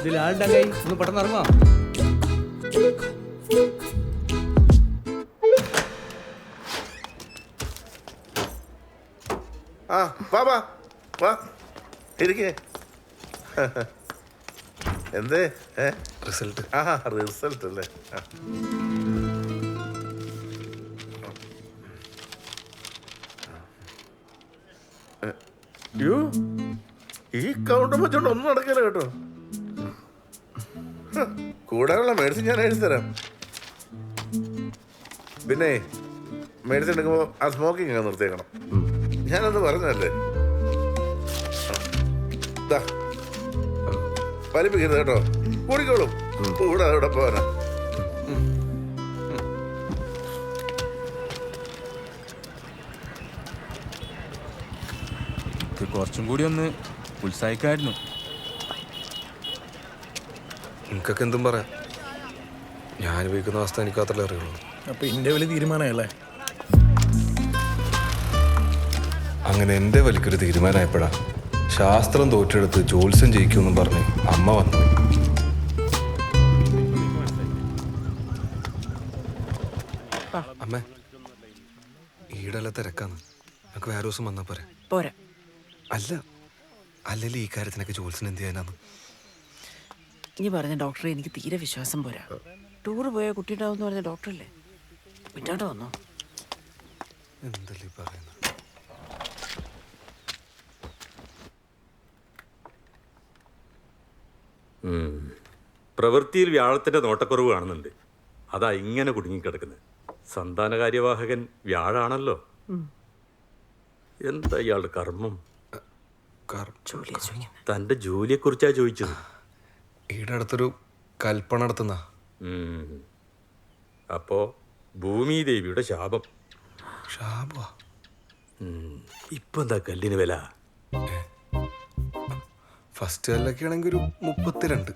Speaker 11: ഇതിലാളുണ്ടായി ഒന്ന് പെട്ടെന്ന് ഇറങ്ങാം.
Speaker 10: ആ വാ വാ വാ ഇരിക്കേ. എന്തേ?
Speaker 7: റിസൾട്ട്.
Speaker 10: ആ റിസൾട്ട് അല്ലേ? ഈ കൗണ്ട് വെച്ചോണ്ട് ഒന്നും നടക്കില്ല കേട്ടോ. കൂടാനുള്ള മെഡിസിൻ ഞാൻ എഴുതി തരാം. പിന്നെ മെഡിസിൻ എടുക്കുമ്പോൾ ആ സ്മോക്കിംഗ് അങ്ങ് നിർത്തിയേക്കണം. ഞാനത് പറഞ്ഞല്ലേ. വലിപ്പിക്കരുത് കേട്ടോ. കൂടിക്കോളും. കൂടെ അവിടെ പോരാ.
Speaker 2: കുറച്ചും കൂടി ഒന്ന് ഉത്സാഹിക്കായിരുന്നു.
Speaker 7: നിങ്ങൾക്കൊക്കെ എന്തും പറയാം. ഞാൻ ഉപയോഗിക്കുന്ന അവസ്ഥ എനിക്ക് അത്രേ അറിയുള്ളൂ.
Speaker 12: അപ്പൊ എന്റെ വലിയ തീരുമാനമല്ലേ?
Speaker 7: അങ്ങനെ എൻ്റെ വലിക്കൊരു തീരുമാനമായപ്പോഴാ ശാസ്ത്രം തോറ്റെടുത്ത് ജോത്സ്യം ജയിക്കുമെന്നും പറഞ്ഞ് അമ്മ വന്നു. അമ്മ ഈടല്ല തിരക്കാന്ന്. നമുക്ക് വേറെ ദിവസം വന്നാ പോരെ?
Speaker 19: പോരാ.
Speaker 7: അല്ല അല്ലെങ്കിൽ ഈ കാര്യത്തിനൊക്കെ ജോത്സ്യൻ എന്ത് ചെയ്യാനാന്ന്?
Speaker 19: നീ പറഞ്ഞ ഡോക്ടറെ എനിക്ക് തീരെ വിശ്വാസം പോരാ. ടൂറ് പോയ കുട്ടി ഉണ്ടാവും എന്ന് പറഞ്ഞ ഡോക്ടറല്ലേ പിന്നോട്ട് വന്നോ?
Speaker 7: എന്തല്ലേ പറയുന്നത്?
Speaker 11: പ്രവൃത്തിയിൽ വ്യാഴത്തിന്റെ നോട്ടക്കുറവ് കാണുന്നുണ്ട്. അതാ ഇങ്ങനെ കുടുങ്ങിക്കിടക്കുന്നത്. സന്താന കാര്യവാഹകൻ വ്യാഴാണല്ലോ. എന്താ ഇയാളുടെ കർമ്മം? തന്റെ ജോലിയെ കുറിച്ചാ ചോദിച്ചത്.
Speaker 7: ഈടെ അടുത്തൊരു കൽപ്പന നടത്തുന്ന.
Speaker 11: അപ്പോ ഭൂമിദേവിയുടെ ശാപം.
Speaker 7: ശാപ?
Speaker 11: ഇപ്പൊ എന്താ കല്ലിന് വില?
Speaker 7: ഫസ്റ്റ് കല്ലൊക്കെ ആണെങ്കിൽ ഒരു 32.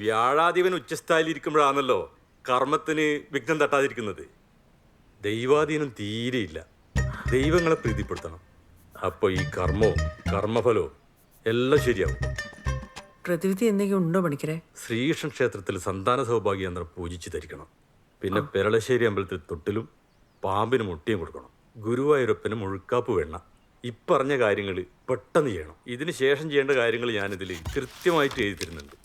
Speaker 11: വ്യാഴാധിപൻ ഉച്ചസ്ഥായിലിരിക്കുമ്പോഴാണല്ലോ കർമ്മത്തിന് വിഘ്നം തട്ടാതിരിക്കുന്നത്. ദൈവാധീനം തീരെയില്ല. ദൈവങ്ങളെ പ്രീതിപ്പെടുത്തണം. അപ്പോൾ ഈ കർമ്മവും കർമ്മഫലവും എല്ലാം ശരിയാവും.
Speaker 19: പ്രതിവിധി എന്തെങ്കിലും ഉണ്ടോ പണിക്കരെ?
Speaker 11: ശ്രീകൃഷ്ണ ക്ഷേത്രത്തിൽ സന്താന സൗഭാഗ്യയന്ത്രം പൂജിച്ച് ധരിക്കണം. പിന്നെ പെരളശ്ശേരി അമ്പലത്തിൽ തൊട്ടിലും പാമ്പിന് മുട്ടിയും കൊടുക്കണം. ഗുരുവായൂരപ്പന് മുഴുക്കാപ്പ് വെണ്ണ. ഇപ്പറഞ്ഞ കാര്യങ്ങൾ പെട്ടെന്ന് ചെയ്യണം. ഇതിന് ശേഷം ചെയ്യേണ്ട കാര്യങ്ങൾ ഞാനിതിൽ കൃത്യമായിട്ട് എഴുതി തരുന്നുണ്ട്.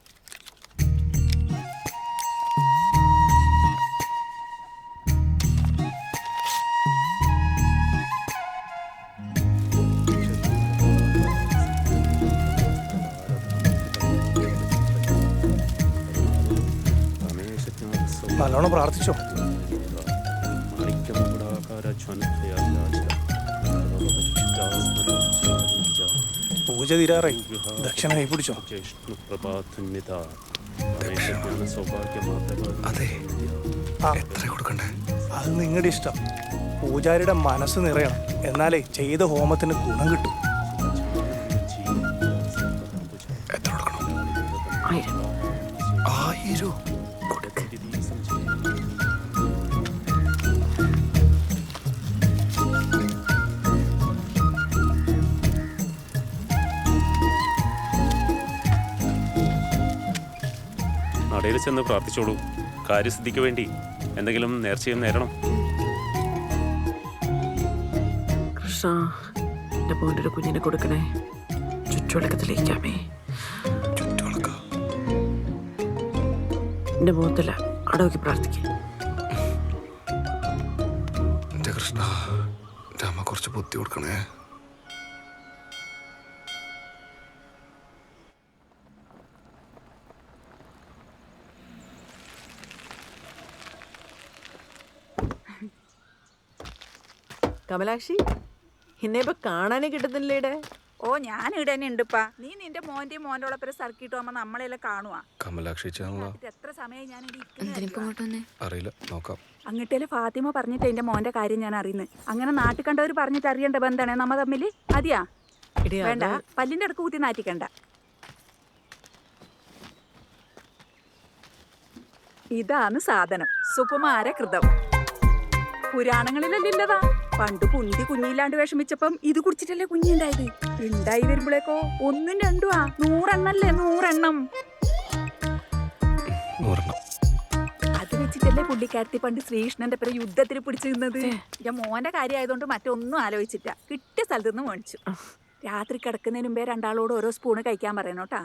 Speaker 22: നല്ലോണം പ്രാർത്ഥിച്ചോ. പൂജ തീരാറായി. ദക്ഷിണ കൈ പിടിച്ചോ.
Speaker 7: അതെ.
Speaker 22: എത്ര കൊടുക്കണ്ടേ? അത് നിങ്ങളുടെ ഇഷ്ടം. പൂജാരിയുടെ മനസ്സ് നിറയണം. എന്നാലേ ചെയ്ത ഹോമത്തിന് ഗുണം കിട്ടും.
Speaker 7: എത്ര കൊടുക്കണം? 1000.
Speaker 15: നടയിൽ ചെന്ന് പ്രാർത്ഥിച്ചോളൂ. കാര്യസിദ്ധിക്ക് വേണ്ടി എന്തെങ്കിലും നേർച്ചയും നേരണം.
Speaker 19: കൃഷ്ണ, എൻ്റെ മോൻ്റെ ഒരു കുഞ്ഞിനെ കൊടുക്കണേ. ചുറ്റുവിളക്കത്തിലേക്കാമേ. എൻ്റെ മുഖത്തല്ല, അവിടെ നോക്കി പ്രാർത്ഥിക്കും.
Speaker 7: എൻ്റെ കൃഷ്ണ, എൻ്റെ അമ്മ കുറച്ച് ബുദ്ധി കൊടുക്കണേ.
Speaker 19: കമലാക്ഷി, എന്നെ ഇപ്പൊ കാണാനേ കിട്ടുന്നില്ലേടെ?
Speaker 13: ഓ, ഞാൻ ഇവിടെ തന്നെ ഉണ്ടിപ്പാ. നീ നിന്റെ മോന്റെയും മോന്റെ ഉള്ളപ്പോ സർക്കിട്ട് പോകുമ്പോ നമ്മളെല്ലാം കാണുവാ.
Speaker 7: കമലാക്ഷി
Speaker 13: എത്ര സമയം ഞാൻ
Speaker 7: അറിയില്ല, നോക്കാം.
Speaker 13: അങ്ങട്ടേല് ഫാത്തിമ പറഞ്ഞിട്ട് എന്റെ മോന്റെ കാര്യം ഞാൻ അറിയുന്നത്. അങ്ങനെ നാട്ടിൽ കണ്ടവർ പറഞ്ഞിട്ട് അറിയേണ്ട ബന്ധാണ് നമ്മ തമ്മില്. അതിയാ വേണ്ട, പല്ലിന്റെ അടുക്ക് കൂട്ടി നാറ്റിക്കണ്ട. ഇതാണ് സാധനം, സുകുമാര കൃതം. പുരാണങ്ങളിലല്ലില്ലതാ. പണ്ട് കുന്തി കുഞ്ഞില്ലാണ്ട് വിഷമിച്ചപ്പം ഇത് കുടിച്ചിട്ടല്ലേ കുഞ്ഞിണ്ടായത്. ഉണ്ടായി വരുമ്പോഴേക്കോ 1 2 100 എണ്ണല്ലേ, 100 എണ്ണം. അത് വെച്ചിട്ടല്ലേ പുള്ളിക്കാരത്തി പണ്ട് ശ്രീകൃഷ്ണന്റെ പേര് യുദ്ധത്തിന് പിടിച്ചു നിന്നത്. എന്റെ മോന്റെ കാര്യമായതുകൊണ്ട് മറ്റൊന്നും ആലോചിച്ചില്ല. കിട്ടിയ സ്ഥലത്ത് നിന്ന് മേടിച്ചു. രാത്രി കിടക്കുന്നതിന് മുമ്പേ രണ്ടാളോട് ഓരോ സ്പൂണ് കഴിക്കാൻ പറയണോട്ടാ.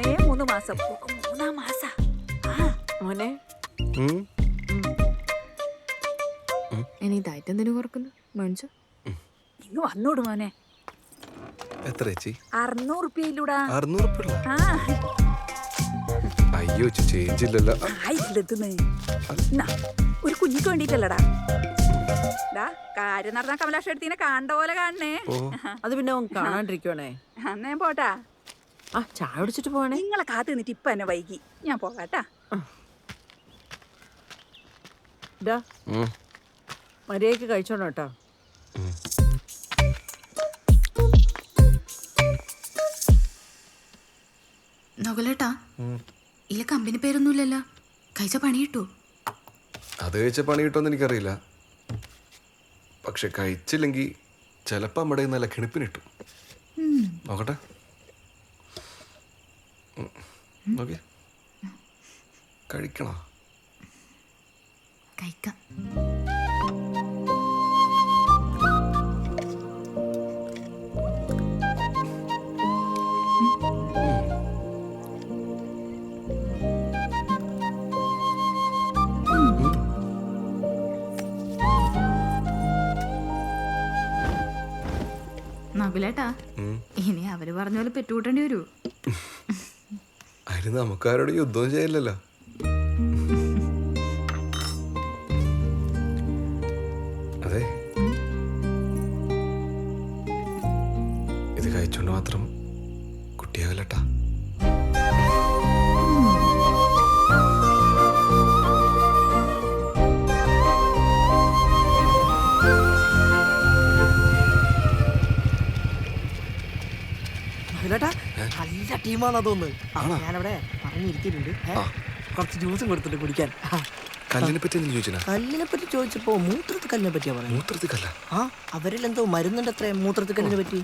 Speaker 13: 3 മാസം. 3 മാസാ
Speaker 19: മോനെ.
Speaker 9: ഇനി ഡയറ്റ് എന്തിനു കുറക്കുന്നു? മേടിച്ചോ.
Speaker 13: ഇന്ന് വന്നോട് മോനെ.
Speaker 7: എത്ര ചേച്ചി?
Speaker 13: 600 രൂപയിലൂടാ.
Speaker 7: 600 രൂപ? അയ്യോ ചേഞ്ച് ഇല്ലല്ലോ.
Speaker 13: ഒരു കുഞ്ഞിക്ക് വേണ്ടിട്ടല്ലടാ. കാര്യം നടന്ന കമലാക്ഷ എടുത്തിനെ കാണണ്ട പോലെ കാണണേ.
Speaker 19: അത് പിന്നെ കാണാണ്ടിരിക്കുവാണേ.
Speaker 13: അന്നേ പോട്ടാ.
Speaker 19: ആ ചായ കുടിച്ചിട്ട് പോവാണേ.
Speaker 13: നിങ്ങളെ കാത്തു നിന്നിട്ട് ഇപ്പൊ എന്നെ വൈകി. ഞാൻ പോകാട്ടാ.
Speaker 19: മര്യാദക്ക് കഴിച്ചോണം കേട്ടോ.
Speaker 18: നകുലേട്ടാ, ഇല്ല കമ്പനി പേരൊന്നുമില്ലല്ലോ. കഴിച്ച പണി കിട്ടൂ?
Speaker 7: അത് കഴിച്ച പണി കിട്ടുമെന്ന് എനിക്കറിയില്ല. പക്ഷെ കഴിച്ചില്ലെങ്കിൽ ചിലപ്പോൾ നമ്മുടെ നല്ല കിണിപ്പിന് കിട്ടും. നോക്കട്ടെ. നോക്കി കഴിക്കണോ?
Speaker 18: കഴിക്കാം. നകുലേട്ടാ, ഇനി അവര് പറഞ്ഞ പോലെ പെട്ടുകൂട്ടേണ്ടി വരൂ.
Speaker 7: അതിന് നമുക്കാരോട് യുദ്ധം ചെയ്യില്ലല്ലോ. അതെ, ഇത് കഴിച്ചോണ്ട് മാത്രം കുട്ടിയാവില്ലട്ടാ.
Speaker 5: നല്ല ടീമാണെന്ന് തോന്നുന്നു. ഞാനവിടെ പറഞ്ഞിരിക്കുന്നുണ്ട്. കുറച്ച് ജ്യൂസും കൊടുത്തിട്ട് കുടിക്കാൻ.
Speaker 7: കല്ലിനെ പറ്റി എന്തെങ്കിലും ചോദിച്ചാ?
Speaker 5: കല്ലിനെ പറ്റി ചോദിച്ചപ്പോ മൂത്രത്തിൽ കല്ലിനെ പറ്റിയാ പറയുന്നത്.
Speaker 7: മൂത്രത്തിൽ കല്ല?
Speaker 5: ആ, അവരിലെന്തോ മരുന്നുണ്ട് അത്രേ മൂത്രത്തിൽ കല്ലിനെ പറ്റി.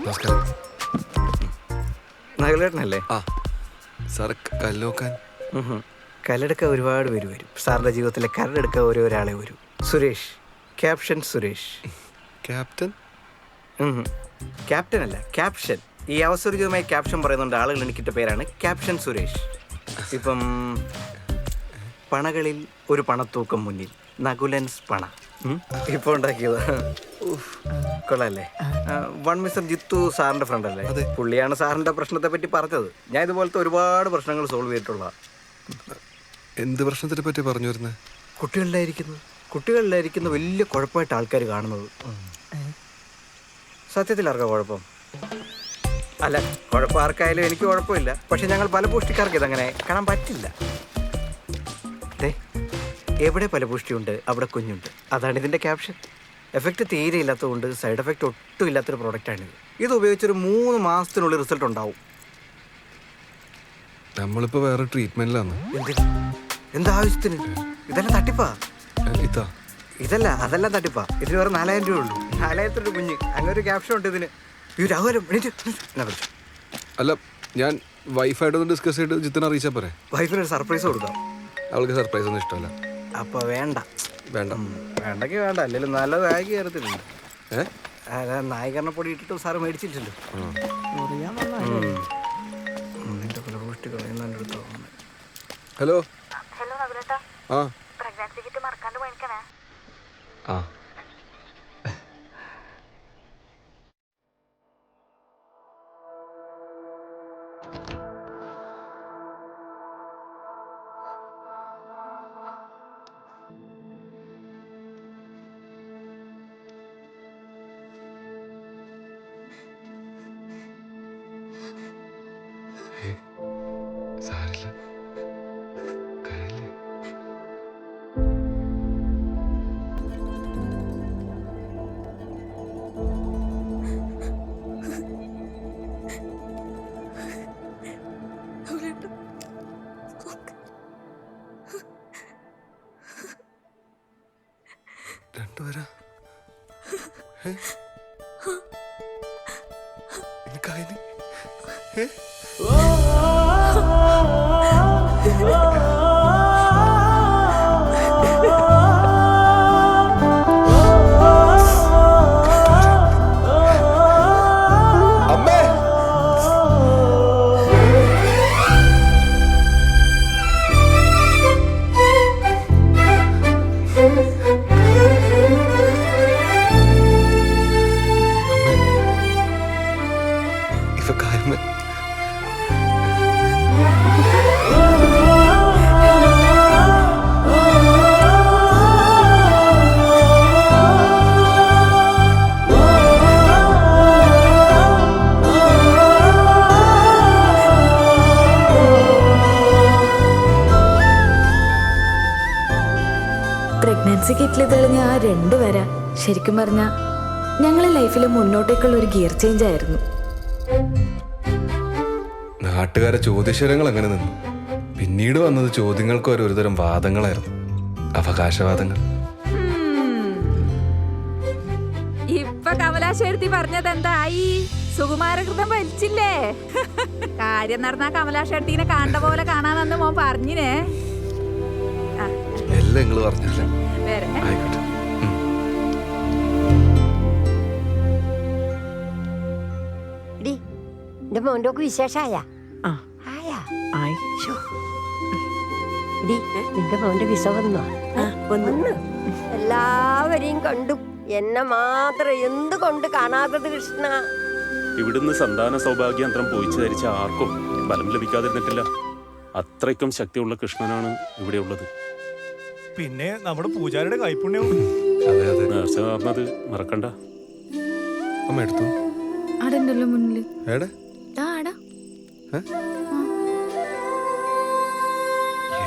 Speaker 7: നമസ്കാരം.
Speaker 6: നഗലേട്ടനല്ലേ?
Speaker 7: ആ സാർ, കല്ലോക്കാൻ
Speaker 6: കല്ലെടുക്കാൻ ഒരുപാട് പേര് വരും. സാറിന്റെ ജീവിതത്തിലെ കരടെടുക്കാൻ ഒരാളെ വരും. Suresh, caption Suresh.
Speaker 7: Captain?
Speaker 6: Captain അല്ല, ക്യാപ്ഷൻ. ഈ അവസരമായി ക്യാപ്ഷൻ പറയുന്നുണ്ട് ആളുകൾ എനിക്കിട്ട പേരാണ് ക്യാപ്ഷൻ സുരേഷ്. ഇപ്പം പണകളിൽ ഒരു പണത്തൂക്കം മുന്നിൽ, നകുലൻസ് പണ ഇപ്പൊ ഉണ്ടാക്കിയത്. കൊള്ളാല്ലേ? വൺ മിസ്റ്റർ ജിത്തു സാറിന്റെ ഫ്രണ്ട് അല്ലേ? പുള്ളിയാണ് സാറിന്റെ പ്രശ്നത്തെ പറ്റി പറഞ്ഞത്. ഞാൻ ഇതുപോലത്തെ ഒരുപാട് പ്രശ്നങ്ങൾ സോൾവ് ചെയ്തിട്ടുള്ള.
Speaker 7: എന്ത് പ്രശ്നത്തിനെ പറ്റി പറഞ്ഞു വരുന്നത്?
Speaker 6: കുട്ടികളിലായിരിക്കുന്ന വലിയ കുഴപ്പമായിട്ട് ആൾക്കാർ കാണുന്നത്. സത്യത്തിൽ ആർക്കാ കുഴപ്പം? അല്ല, കുഴപ്പം ആർക്കായാലും എനിക്ക് കുഴപ്പമില്ല. പക്ഷെ ഞങ്ങൾ ഫലപുഷ്ടിക്കാർക്ക് ഇതങ്ങനെ കാണാൻ പറ്റില്ല. എവിടെ ഫലപുഷ്ടിയുണ്ട് അവിടെ കുഞ്ഞുണ്ട്. അതാണ് ഇതിൻ്റെ ക്യാപ്ഷൻ. എഫക്റ്റ് തീരെ ഇല്ലാത്തതുകൊണ്ട് സൈഡ് എഫക്റ്റ് ഒട്ടും ഇല്ലാത്തൊരു പ്രോഡക്റ്റാണിത്. ഇത് ഉപയോഗിച്ചൊരു 3 മാസത്തിനുള്ളിൽ റിസൾട്ട് ഉണ്ടാവും.
Speaker 7: നമ്മളിപ്പോ വേറെ ട്രീറ്റ്മെന്റിലാണ്.
Speaker 6: എന്താവശ്യത്തിന്? ഇതെല്ലാം തട്ടിപ്പാ. അതെല്ലാം തട്ടിപ്പാ. ഇതിന് വേറെ 4000 രൂപ ഉള്ളൂ. 4000 രൂപ കുഞ്ഞ്. അങ്ങനെ ഒരു ക്യാപ്ഷൻ ഉണ്ട് ഇതിന്.
Speaker 7: അല്ല, ഞാൻ വൈഫായിട്ടൊന്ന് ഡിസ്കസ് ചെയ്തിട്ട് ജിത്തിനെ അറിയിച്ചാ പോരെ?
Speaker 6: വൈഫിന് ഒരു സർപ്രൈസ് കൊടുക്കാം.
Speaker 7: അവൾക്ക് സർപ്രൈസ് ഒന്നും ഇഷ്ടമല്ല.
Speaker 6: അപ്പൊ വേണ്ട. വേണ്ടെങ്കിൽ വേണ്ട. അല്ലെങ്കിൽ നല്ല നായിക കയറത്തില്ല. നായികരണ പൊടി ഇട്ടിട്ട് സാറ് മേടിച്ചിട്ടില്ലോ.
Speaker 7: ഹലോ. ആ ആ സാരില്ല. രണ്ടുപേരാ? എനിക്കായി കായമേ.
Speaker 9: പ്രഗ്നൻസി കിറ്റിൽ തെളിഞ്ഞ ആ 2 വര ശരിക്കും പറഞ്ഞ ഞങ്ങളെ ലൈഫിലെ മുന്നോട്ടേക്കുള്ള ഒരു ഗിയർ ചേഞ്ച് ആയിരുന്നു.
Speaker 7: നാട്ടുകാരെ ചോദ്യശരങ്ങൾ അങ്ങനെ നിന്നു. പിന്നീട് വന്നത് ചോദ്യങ്ങൾക്ക് ഒരുതരം വാദങ്ങളായിരുന്നു, അവകാശവാദങ്ങൾ.
Speaker 13: ഇപ്പൊ കമലാശേർത്തി പറഞ്ഞത് എന്തായി? സുകുമാരകൃതം വലിച്ചില്ലേ? കാര്യം നടന്ന കമലാശേർത്തിനെ കണ്ട പോലെ കാണാനെന്ന് മോൻ പറഞ്ഞിനെ.
Speaker 7: എല്ലാം നിങ്ങൾ പറഞ്ഞല്ലേ. ആയിക്കോട്ടെ.
Speaker 3: എന്റെ മോന്റെ ഒക്കെ വിശേഷായ നിന്റെ മോന്റെ വിസ വന്നോ? വന്നു. എല്ലാവരെയും കണ്ടു, എന്നെ മാത്രം എന്തുകൊണ്ട് കാണാത്തത് കൃഷ്ണ?
Speaker 15: ഇവിടുന്ന് സന്താന സൗഭാഗ്യന്ത്രം പോയിച്ചു ധരിച്ച ആർക്കും ബലം ലഭിക്കാതിരുന്നിട്ടില്ല. അത്രയ്ക്കും ശക്തിയുള്ള കൃഷ്ണനാണ് ഇവിടെ ഉള്ളത്.
Speaker 16: പിന്നെ നമ്മുടെ പൂജാരിയുടെ കൈപുണ്യവും.
Speaker 15: നേർച്ച നടന്നത് മറക്കണ്ട.
Speaker 7: അമ്മ എടുത്തു
Speaker 9: അടണ്ടല്ലോ മുന്നില്.
Speaker 7: എവിടെ?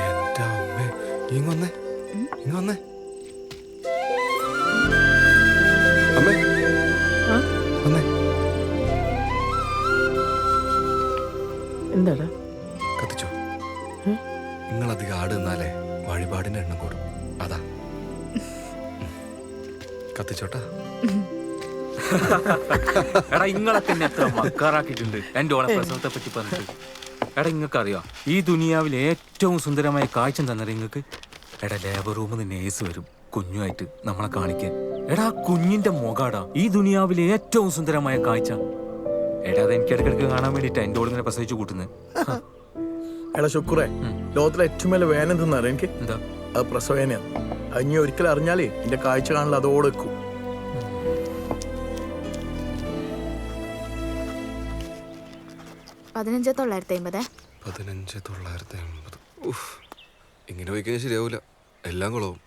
Speaker 7: എന്റെ അമ്മേ, ഇങ്ങൊന്നേ ഇങ്ങൊന്നേ. അമ്മേ വന്നേ.
Speaker 5: എന്താടാ?
Speaker 7: കത്തിച്ചോ. നിങ്ങളധികം ആട് നിന്നാലേ വഴിപാടിന്റെ എണ്ണം കൂടും, അതാ. കത്തിച്ചോട്ടാ.
Speaker 2: എടാ ഇങ്ങളൊക്കെ എന്നെ എത്ര മക്കാറാക്കിയിട്ടുണ്ട് എന്റെ ഓളെ പ്രസവത്തെ പറ്റി പറഞ്ഞിട്ട്. എടാ ഇങ്ങക്ക് അറിയാം, ഈ ദുനിയാവിലെ ഏറ്റവും സുന്ദരമായ കാഴ്ച തന്നെ നിങ്ങൾക്ക്. എടാ ലേബർ റൂമിൽ നിന്ന് നേഴ്സ് വരും കുഞ്ഞുമായിട്ട് നമ്മളെ കാണിക്കാൻ. എടാ കുഞ്ഞിന്റെ മുഖാടാ ഈ ദുനിയാവിലെ ഏറ്റവും സുന്ദരമായ കാഴ്ച. എടാ അത് എനിക്ക് ഇടയ്ക്കിടയ്ക്ക് കാണാൻ വേണ്ടിട്ടാ എന്റെ ഓൾ ഇങ്ങനെ പ്രസവിച്ചു കൂട്ടുന്നത്.
Speaker 12: എടാ ശുക്രേ, ലോകത്തിലെ ഏറ്റവും വലിയ വേന എന്തെന്നറിയാം എനിക്ക്?
Speaker 2: എന്താ?
Speaker 12: അത് പ്രസവേനയാണ്. അത് ഇനി ഒരിക്കലും അറിഞ്ഞാലേ എന്റെ കാഴ്ച കാണില്ല അതോടെ വെക്കും.
Speaker 9: 15,950.
Speaker 7: 15,950. ഇങ്ങനെ പോയി കഴിഞ്ഞാൽ ശരിയാവൂല, എല്ലാം കുളവും.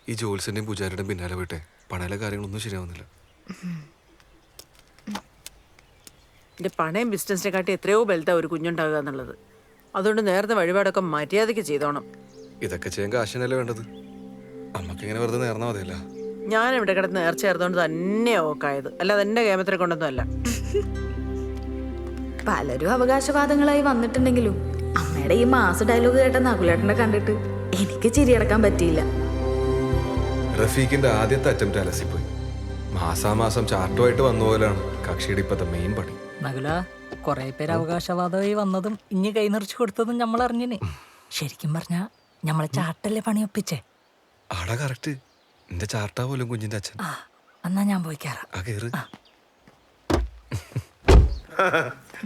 Speaker 7: ഈ ജോത്സ്യന്റെയും പൂജാരിയുടെയും പിന്നാലെ പോയിട്ടെ പണയിലെ കാര്യങ്ങളൊന്നും ശരിയാവുന്നില്ല.
Speaker 19: എൻ്റെ പണയം ബിസിനസിനെ കാട്ടി എത്രയോ വലുതാ ഒരു കുഞ്ഞുണ്ടാകുക എന്നുള്ളത്. അതുകൊണ്ട് നേരത്തെ വഴിപാടൊക്കെ മര്യാദയ്ക്ക് ചെയ്തോണം.
Speaker 7: ഇതൊക്കെ ചെയ്യാൻ കാശിനല്ലേ വേണ്ടത്. അമ്മക്ക് ഇങ്ങനെ വെറുതെ നേർന്നാ മതിയല്ല.
Speaker 19: ഞാൻ ഇവിടെ കിടന്ന് നേർച്ചയായിരുന്നോണ്ട് തന്നെയാ ഓക്കായത്, അല്ലാതെ എന്റെ കേമത്തിനെ കൊണ്ടൊന്നും അല്ല.
Speaker 9: പലരും അവകാശവാദങ്ങളായി വന്നിട്ടുണ്ടെങ്കിലും അമ്മയുടെ ഈ മാസ് ഡയലോഗ് കേട്ട നകുലേട്ടനെ കണ്ടിട്ട് എനിക്ക് ചിരിയടക്കാൻ പറ്റിയില്ല.
Speaker 7: റഫീഖിന്റെ ആദ്യത്തെ അറ്റംപ്റ്റ് അലസിപ്പോയി. മാസാമാസം ചാർട്ടുമായിട്ട് വന്ന പോലെയാണ് കക്ഷിയുടെ ഇപ്പത്തെ മെയിൻ പണി.
Speaker 17: നകുല, കൊറേ പേര് അവകാശവാദമായി വന്നതും ഇനി കൈ നിറച്ചു കൊടുത്തതും നമ്മൾ അറിഞ്ഞിന്. ശരിക്കും പറഞ്ഞാ നമ്മളെ ചാർട്ടല്ലേ പണിയൊപ്പിച്ചേ.
Speaker 7: ആടാ കറക്റ്റ്, എന്റെ ചാർട്ടാ പോലും കുഞ്ഞിന്റെ അച്ഛൻ.
Speaker 17: എന്നാ ഞാൻ പോയി കയറാം.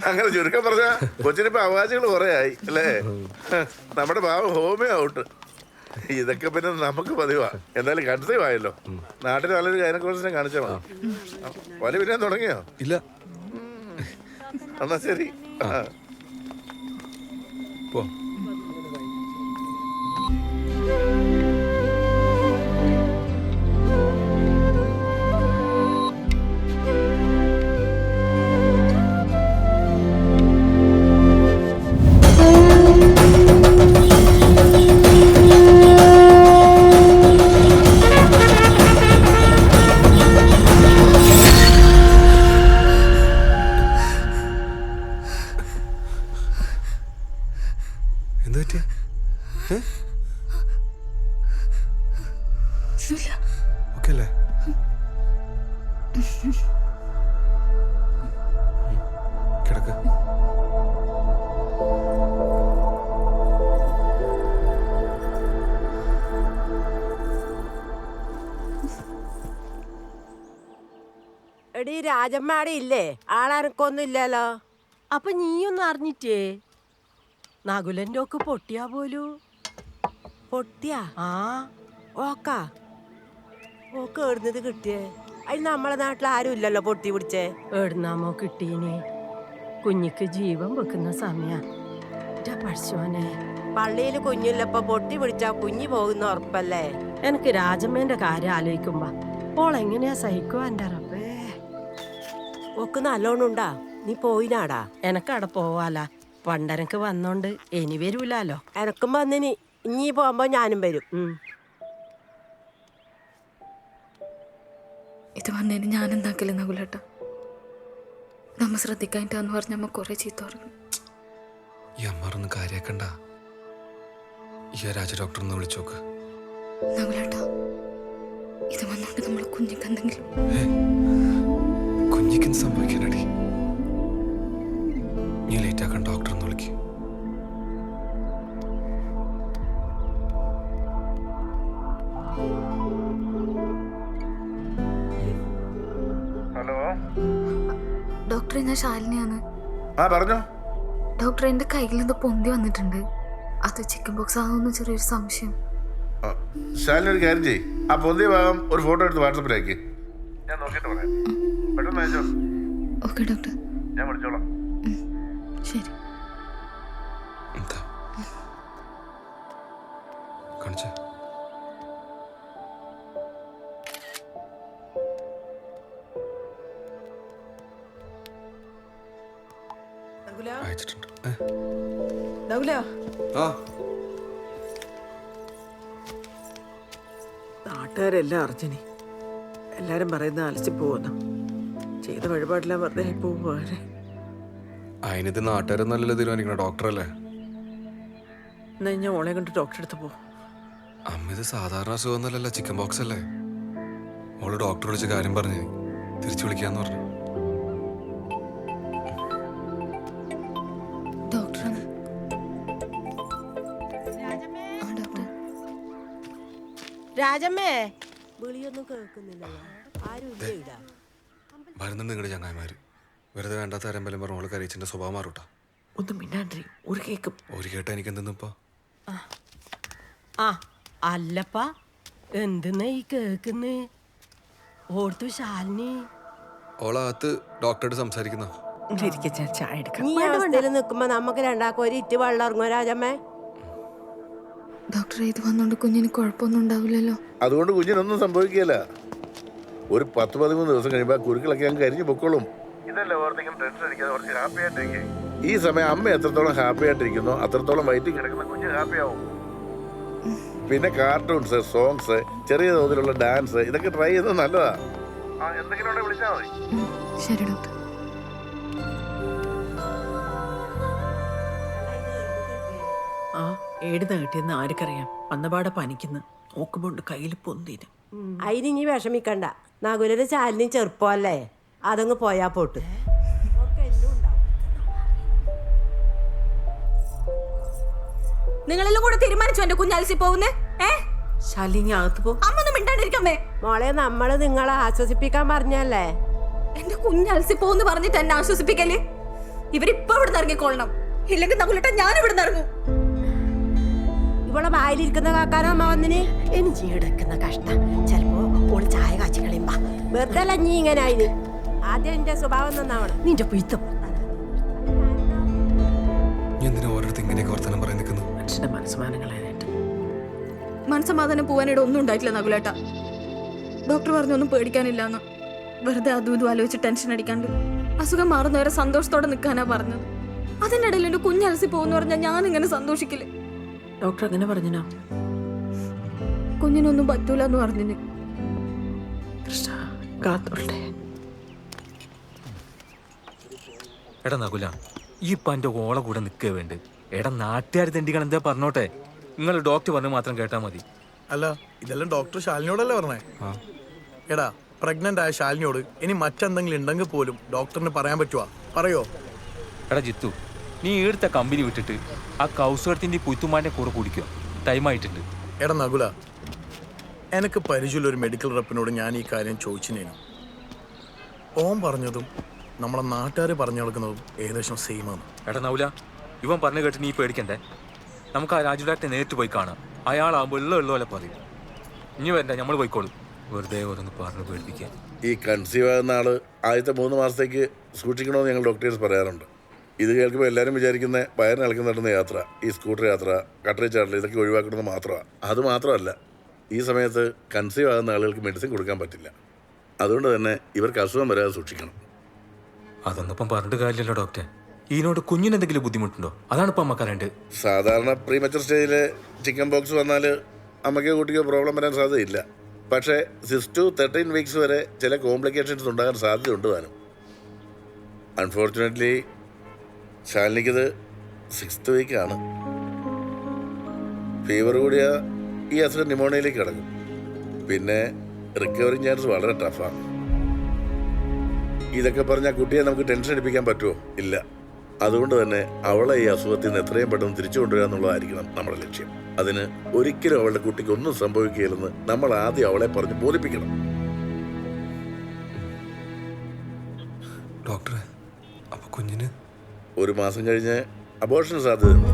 Speaker 10: അങ്ങനെ ചുരുക്കം പറഞ്ഞ കൊച്ചിനിപ്പോ അവകാശങ്ങൾ കുറെ ആയി അല്ലേ? നമ്മുടെ പാവം ഹോമേ ഔട്ട്. ഇതൊക്കെ പിന്നെ നമുക്ക് പതിവാ. എന്തായാലും കൺസീവ് ആയല്ലോ. നാട്ടിൽ നല്ലൊരു ഗൈനക്കോളജിസ്റ്റിനെ കാണിച്ചാൽ മതി. പല പിന്നെ തുടങ്ങിയോ?
Speaker 7: ഇല്ല.
Speaker 10: എന്നാ ശരി.
Speaker 7: പോ. എന്താ പറ്റിയ? ഓക്കെ അല്ലേ? കിടക്ക.
Speaker 3: എടീ രാജമ്മാടെ ഇല്ലേ? ആളനക്കൊന്നും ഇല്ലല്ലോ. അപ്പൊ നീയൊന്നും അറിഞ്ഞിട്ടേ? നകുലന്റെ ഒക്കെ പൊട്ടിയാ പോലൂ. പൊട്ടിയാ? ആ ഓക്കാ. ഓക്ക് എവിടുന്നത് കിട്ടിയേ? അതിന് നമ്മളെ നാട്ടിൽ ആരും ഇല്ലല്ലോ പൊട്ടി പിടിച്ചേ. എവിടുന്നാമോ കിട്ടീനി? കുഞ്ഞിക്ക് ജീവൻ വെക്കുന്ന സമയ പഠിച്ചോനെ.
Speaker 4: പള്ളിയിൽ കുഞ്ഞില്ലപ്പോ പൊട്ടി പിടിച്ചാ കുഞ്ഞി പോകുന്ന ഉറപ്പല്ലേ?
Speaker 3: എനിക്ക് രാജമ്മേന്റെ കാര്യം ആലോചിക്കുമ്പോ ഓളെങ്ങനെയാ സഹിക്കുക എന്റെ റബ്ബേ.
Speaker 4: ഒക്കെ നല്ലോണം ഉണ്ടാ? നീ പോയിനാടാ?
Speaker 3: എനക്കവിടെ പോവാല, പണ്ടനക്ക് വന്നോണ്ട് ഇനി വരൂലോ.
Speaker 4: എനക്കും വന്നിനി, ഇനി പോകുമ്പോ ഞാനും വരും.
Speaker 18: ഇത് വന്നതിന് ഞാൻ എന്താക്കല് നകുലേട്ടാ? നമ്മ ശ്രദ്ധിക്കാനിട്ടാന്ന് പറഞ്ഞ അമ്മ കുറെ ചീത്ത പറഞ്ഞു.
Speaker 7: ഈ അമ്മാറൊന്നും കാര്യാക്കണ്ട. ഈ രാജ ഡോക്ടറിനെ വിളിച്ചോക്ക്.
Speaker 18: നകുലേട്ടാ, ഇത് വന്നോണ്ട് നമ്മളെ കുഞ്ഞിക്ക് എന്തെങ്കിലും
Speaker 7: കുഞ്ഞിക്ക് സംഭവിക്കാനടി? നീ ലേറ്റ് ആക്കാൻ ഡോക്ടറിനെ വിളിക്കും.
Speaker 10: ഹലോ
Speaker 18: ഡോക്ടറെ, ഞാൻ ശാലിനിയാണ്.
Speaker 10: പറഞ്ഞോ.
Speaker 18: ഡോക്ടർ, എന്റെ കയ്യിൽ നിന്ന് പൊന്തി വന്നിട്ടുണ്ട്. അത് ചിക്കൻ ബോക്സ് ആകുമെന്ന് ചെറിയൊരു സംശയം.
Speaker 10: ശാലിനി ഒരു കാര്യം ചെയ്യ്, ആ പൊന്തിയ ഭാഗം ഒരു ഫോട്ടോ എടുത്ത് വാട്സപ്പിലേക്ക് ഞാൻ നോക്കിയിട്ട് പറയാം. പെട്ടെന്ന് അയച്ചോ.
Speaker 18: ഓക്കെ ഡോക്ടർ,
Speaker 10: ഞാൻ വിളിച്ചോളാം.
Speaker 18: ശരി.
Speaker 7: കാണിച്ചേ. അയച്ചിട്ടുണ്ട്.
Speaker 5: നാട്ടുകാരെല്ലാം അറിഞ്ഞിനി. എല്ലാരും പറയുന്ന അലಸಿ പോകുന്നു. ചെയ്ത വഴിപാടെല്ലാം വെറുതെ പോവാനെ.
Speaker 7: അതിനിത് നാട്ടുകാരെന്നല്ലല്ലോ തീരുമാനിക്കണം, ഡോക്ടറല്ലേ?
Speaker 5: എന്നാ ഞാൻ ഓളെ കൊണ്ട് ഡോക്ടറെ അടുത്ത് പോ.
Speaker 7: അമ്മ, ഇത് സാധാരണ അസുഖമൊന്നുമല്ലല്ലോ, ചിക്കൻ ബോക്സ് അല്ലേ? ഓള് ഡോക്ടർ വിളിച്ച കാര്യം പറഞ്ഞ് തിരിച്ചു വിളിക്കാന്ന് പറഞ്ഞു.
Speaker 4: രാജമ്മേ, വിളിയൊന്നും കേൾക്കുന്നില്ലല്ലോ. ആരും ഇല്ല.
Speaker 7: വരുന്നുണ്ട് നിങ്ങളുടെ ചങ്ങായിമാര്. വെറുതെ വേണ്ടാത്ത ആരെങ്കിലും പറഞ്ഞു ഓള് കരയിച്ചിന്റെ സ്വഭാവം മാറൂട്ടാ.
Speaker 5: ഒന്നും മിണ്ടാണ്ടി. ഒരു കേക്കും
Speaker 7: ഒരു കേട്ടാ എനിക്ക് എന്തെന്ന് ഇപ്പൊ?
Speaker 3: ആ അല്ലപ്പാ, എന്തെന്നാ ഈ കേക്കുന്ന്? ഓർത്തു ശാലിനി
Speaker 7: ഓളകത്ത് ഡോക്ടറോട് സംസാരിക്കുന്ന.
Speaker 5: ചായ എടുക്കാം.
Speaker 4: നീ അവസ്ഥയിൽ നിൽക്കുമ്പോ നമുക്ക് രണ്ടാക്കും ഒരു ഇറ്റ് വെള്ളം ഇറങ്ങുമോ രാജമ്മേ?
Speaker 18: ഡോക്ടറെ, ഇത് വന്നോണ്ട് കുഞ്ഞിന് കുഴപ്പമൊന്നും ഉണ്ടാവില്ലല്ലോ?
Speaker 10: അതുകൊണ്ട് കുഞ്ഞിനൊന്നും സംഭവിക്കില്ല. ഒരു 10-13 ദിവസം കഴിയുമ്പോൾ കുരുക്കളൊക്കെ അങ്ങ് കരിഞ്ഞു പൊക്കോളും. ഇതല്ലേ ഓർത്തിക്കും ടെൻഷൻ അടിക്കാതെ കുറച്ച് ഹാപ്പി ആയിട്ടിരിക്കേ. ഈ സമയം അമ്മ എത്രത്തോളം ഹാപ്പി ആയിട്ടിരിക്കുന്നോ അത്രത്തോളം വയറ്റിൽ കിടക്കുന്ന കുഞ്ഞ് ഹാപ്പി ആവും. പിന്നെ കാർട്ടൂൺസ്, സോങ്സ്, ചെറിയ തോതിലുള്ള ഡാൻസ്, ഇതൊക്കെ ട്രൈ ചെയ്യുന്നത് നല്ലതാ. എന്തെങ്കിലും ഉണ്ടെങ്കിൽ വിളിച്ചാൽ മതി.
Speaker 18: ശരി ഡോക്ടർ.
Speaker 5: ആ ഏടുന്ന കിട്ടിയെന്ന് ആർക്കറിയാം. വന്നപാടെ പനിക്കുന്നു. നോക്കുമ്പോണ്ട് കയ്യിൽ പൊന്തിന്.
Speaker 4: അതിന് ഇനി വിഷമിക്കണ്ട. നകുലൊരു ചാലിനും ചെറുപ്പമല്ലേ, അതങ്ങ് പോയാ പോട്ട്.
Speaker 9: നിങ്ങളെല്ലാം കൂടെ തീരുമാനിച്ചു എന്റെ കുഞ്ഞാലിസി പോകുന്നേ?
Speaker 5: ശാലിനി അകത്ത് പോ.
Speaker 9: അമ്മൊന്നും മിണ്ടാണ്ടിരിക്കമ്മേ.
Speaker 4: മോളെ, നമ്മള് നിങ്ങളെ ആശ്വസിപ്പിക്കാൻ പറഞ്ഞല്ലേ.
Speaker 9: എന്റെ കുഞ്ഞാലിസി പോകുന്നു പറഞ്ഞിട്ട് എന്നെ ആശ്വസിപ്പിക്കല്ലേ? ഇവരിപ്പൊ ഇവിടുന്ന് ഇറങ്ങിക്കൊള്ളണം, ഇല്ലെങ്കിൽ നകുലേട്ടാ ഞാൻ ഇവിടുന്ന് ഇറങ്ങും.
Speaker 4: ഇവളെ വായിലിരിക്കുന്ന കാക്കാനോ അമ്മ വന്നിന്?
Speaker 3: എനിക്ക് എടുക്കുന്ന കഷ്ടം. ചിലപ്പോ ഓള് ചായ കാച്ചി കളയുമ്പോ
Speaker 4: വെറുതെ അല്ല നീ ഇങ്ങനെ ആയിന്. ആദ്യം എന്റെ സ്വഭാവം നന്നാവണം.
Speaker 3: നിന്റെ പൊയ്ത്തും
Speaker 7: എന്തിനാ ഓരോരുത്തർ ഇങ്ങനെയൊക്കെ വർത്തമാനം പറയാൻ നിൽക്കുന്നു?
Speaker 5: മനുഷ്യന്റെ മനസ്സമാനങ്ങളായിട്ട്
Speaker 18: മനസ്സമാധാനം പോവാനിടെ ഒന്നും ഉണ്ടായിട്ടില്ല നകുലേട്ടാ. ഡോക്ടർ പറഞ്ഞൊന്നും പേടിക്കാനില്ലാന്ന്. വെറുതെ അതും ഇതും ആലോചിച്ച് ടെൻഷൻ അടിക്കാണ്ട് അസുഖം മാറുന്നവരെ സന്തോഷത്തോടെ നിൽക്കാനാ പറഞ്ഞത്. അതിൻ്റെ ഇടയിൽ എന്റെ കുഞ്ഞലസി പോകുന്ന പറഞ്ഞാൽ ഞാൻ ഇങ്ങനെ സന്തോഷിക്കില്ലേ?
Speaker 5: ഡോക്ടർ അങ്ങനെ പറഞ്ഞോ?
Speaker 18: കുഞ്ഞിനൊന്നും പറ്റൂല എന്ന് പറഞ്ഞു.
Speaker 2: എടാ നകുല, ഈ ഇപ്പം എൻ്റെ ഓളെ കൂടെ നിൽക്കുക വേണ്ട. എടാ നാട്ടുകാർ തെണ്ടികൾ എന്താ പറഞ്ഞോട്ടെ, നിങ്ങൾ ഡോക്ടർ പറഞ്ഞു മാത്രം കേട്ടാൽ മതി.
Speaker 16: അല്ല, ഇതെല്ലാം ഡോക്ടർ ശാലിനിയോടല്ലേ പറഞ്ഞേ? എടാ, പ്രഗ്നന്റ് ആയ ശാലിനിയോട് ഇനി മറ്റെന്തെങ്കിലും ഉണ്ടെങ്കിൽ പോലും ഡോക്ടറിന് പറയാൻ പറ്റുവാ? പറയോ?
Speaker 2: എടാ ജിത്തു, നീ ഈടുത്ത കമ്പനി വിട്ടിട്ട് ആ കൗസുകടത്തിൻ്റെ പുത്തുമാൻ്റെ കൂടെ കുടിക്കുക. ടൈമായിട്ടുണ്ട്.
Speaker 16: എടാ നകുല, എനിക്ക് പരിചയമുള്ള ഒരു മെഡിക്കൽ റെപ്പിനോട് ഞാൻ ഈ കാര്യം ചോദിച്ചിനേനു. ഓൻ പറഞ്ഞതും നമ്മളെ നാട്ടുകാർ പറഞ്ഞു നടക്കുന്നതും ഏകദേശം സെയിമാണ്.
Speaker 2: എടാ നൗല, ഇവൻ പറഞ്ഞു കേട്ട് നീ പേടിക്കണ്ടേ? നമുക്ക് ആ രാജു ഡാക്ടറെ നേരിട്ട് പോയി കാണാം. അയാളാകുമ്പോൾ ഉള്ള പറയും. ഇനി വരണ്ട, നമ്മൾ പോയിക്കോളും. വെറുതെ ഓരോന്ന് പറഞ്ഞു പേടിപ്പിക്കാൻ.
Speaker 10: ഈ കൺസീവ് ആകുന്ന ആള് ആദ്യത്തെ 3 മാസത്തേക്ക് സൂക്ഷിക്കണമെന്ന് ഞങ്ങൾ ഡോക്ടേഴ്സ് പറയാറുണ്ട്. ഇത് കേൾക്കുമ്പോൾ എല്ലാവരും വിചാരിക്കുന്ന വയറിന് ഇളക്കം നടന്ന യാത്ര, ഈ സ്കൂട്ടർ യാത്ര, കട്ടറി ചാടൽ ഇതൊക്കെ ഒഴിവാക്കണമെന്ന് മാത്രമാണ്. അത് മാത്രമല്ല, ഈ സമയത്ത് കൺസീവ് ആകുന്ന ആളുകൾക്ക് മെഡിസിൻ കൊടുക്കാൻ പറ്റില്ല. അതുകൊണ്ട് തന്നെ ഇവർക്ക് അസുഖം വരാതെ സൂക്ഷിക്കണം.
Speaker 2: അതൊന്നിപ്പം പറഞ്ഞിട്ട് കാര്യമില്ലല്ലോ ഡോക്ടർ. ഇതിനോട് കുഞ്ഞിന് എന്തെങ്കിലും ബുദ്ധിമുട്ടുണ്ടോ? അതാണ് ഇപ്പം അമ്മ അറിയേണ്ടത്.
Speaker 10: സാധാരണ പ്രീമച്ചർ സ്റ്റേജിൽ ചിക്കൻ ബോക്സ് വന്നാൽ അമ്മയ്ക്കോ കുട്ടിക്കോ പ്രോബ്ലം വരാൻ സാധ്യതയില്ല. പക്ഷേ 6 to 13 വീക്സ് വരെ ചില കോംപ്ലിക്കേഷൻസ് ഉണ്ടാകാൻ സാധ്യതയുണ്ട് താനും. Unfortunately ശാലിനിക്കത് 6th വീക്കാണ്. ഫീവർ കൂടിയ ഈ അസുഖം ന്യൂമോണിയയിലേക്ക് കിടക്കും. പിന്നെ റിക്കവറി ചാൻസ് വളരെ ടഫാണ്. ഇതൊക്കെ പറഞ്ഞാൽ കുട്ടിയെ നമുക്ക് ടെൻഷൻ അടിപ്പിക്കാൻ പറ്റുമോ? ഇല്ല. അതുകൊണ്ട് തന്നെ അവളെ ഈ അസുഖത്തിൽ നിന്ന് എത്രയും പെട്ടെന്ന് തിരിച്ചു കൊണ്ടുവരിക എന്നുള്ളതായിരിക്കണം നമ്മുടെ ലക്ഷ്യം. അതിന് ഒരിക്കലും അവളുടെ കുട്ടിക്ക് ഒന്നും സംഭവിക്കുകയില്ലെന്ന് നമ്മൾ ആദ്യം അവളെ പറഞ്ഞ് ബോധിപ്പിക്കണം.
Speaker 7: ഡോക്ടറെ, അപ്പൊ കുഞ്ഞിന്
Speaker 10: 1 മാസം കഴിഞ്ഞ് അബോർഷൻ സാധ്യതയുണ്ട്.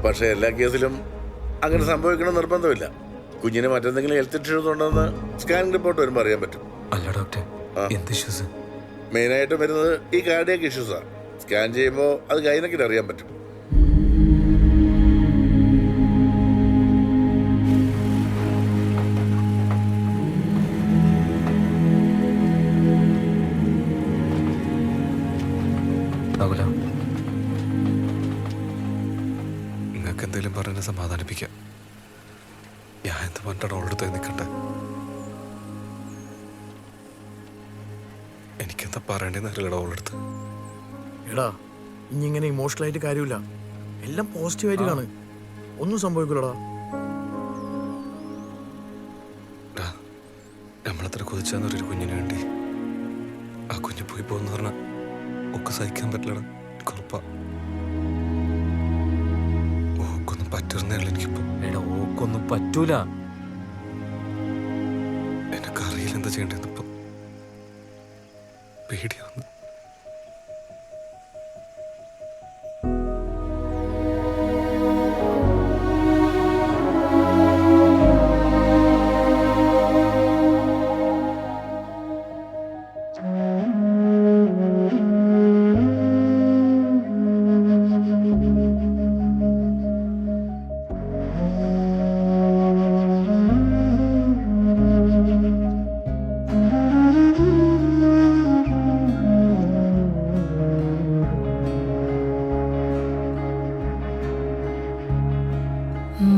Speaker 10: പക്ഷേ എല്ലാ കേസിലും അങ്ങനെ സംഭവിക്കണം നിർബന്ധമില്ല. കുഞ്ഞിന് മറ്റെന്തെങ്കിലും ഹെൽത്ത് ഇഷ്യൂസ് ഉണ്ടെന്ന് സ്കാനിംഗ് റിപ്പോർട്ട് വരുമ്പോൾ അറിയാൻ പറ്റും.
Speaker 2: അല്ല ഡോക്ടർ, എന്ത് ഇഷ്യൂസ്?
Speaker 10: മെയിനായിട്ടും വരുന്നത് ഈ കാർഡിയാക് ഇഷ്യൂസാണ്. സ്കാൻ ചെയ്യുമ്പോൾ അത് ഗൈനക്കിന് അറിയാൻ പറ്റും.
Speaker 7: നിങ്ങൾക്ക് എന്തെങ്കിലും പറഞ്ഞ് സമാധാനിപ്പിക്കാം. ഞാൻ എന്ത് പറഞ്ഞിട്ടാണ് അവളുടെ നിൽക്കട്ടെ? എനിക്കെന്താ പറയണ്ടെന്ന് അറിയില്ലടാ അവളുടെ അടുത്ത്.
Speaker 16: എടാ, ഇനി ഇങ്ങനെ ഇമോഷണൽ ആയിട്ട് കാര്യമില്ല. എല്ലാം പോസിറ്റീവായിട്ട് കാണും. ഒന്നും സംഭവിക്കില്ലടാ.
Speaker 7: നമ്മളത്ര കൊതിച്ചാന്നൊരു കുഞ്ഞിന് വേണ്ടി ആ കുഞ്ഞ് പോയി പോകുന്ന പറഞ്ഞാൽ ഒക്കെ സഹിക്കാൻ പറ്റില്ലടാ. കുഴപ്പാ. ഓക്കൊന്നും പറ്റുന്നേയുള്ളൂ എനിക്കിപ്പം.
Speaker 2: എടാ, ഓക്കൊന്നും പറ്റൂല.
Speaker 7: എനിക്കറിയില്ല എന്താ ചെയ്യേണ്ടത്. ഇപ്പം പേടിയാവുന്നു.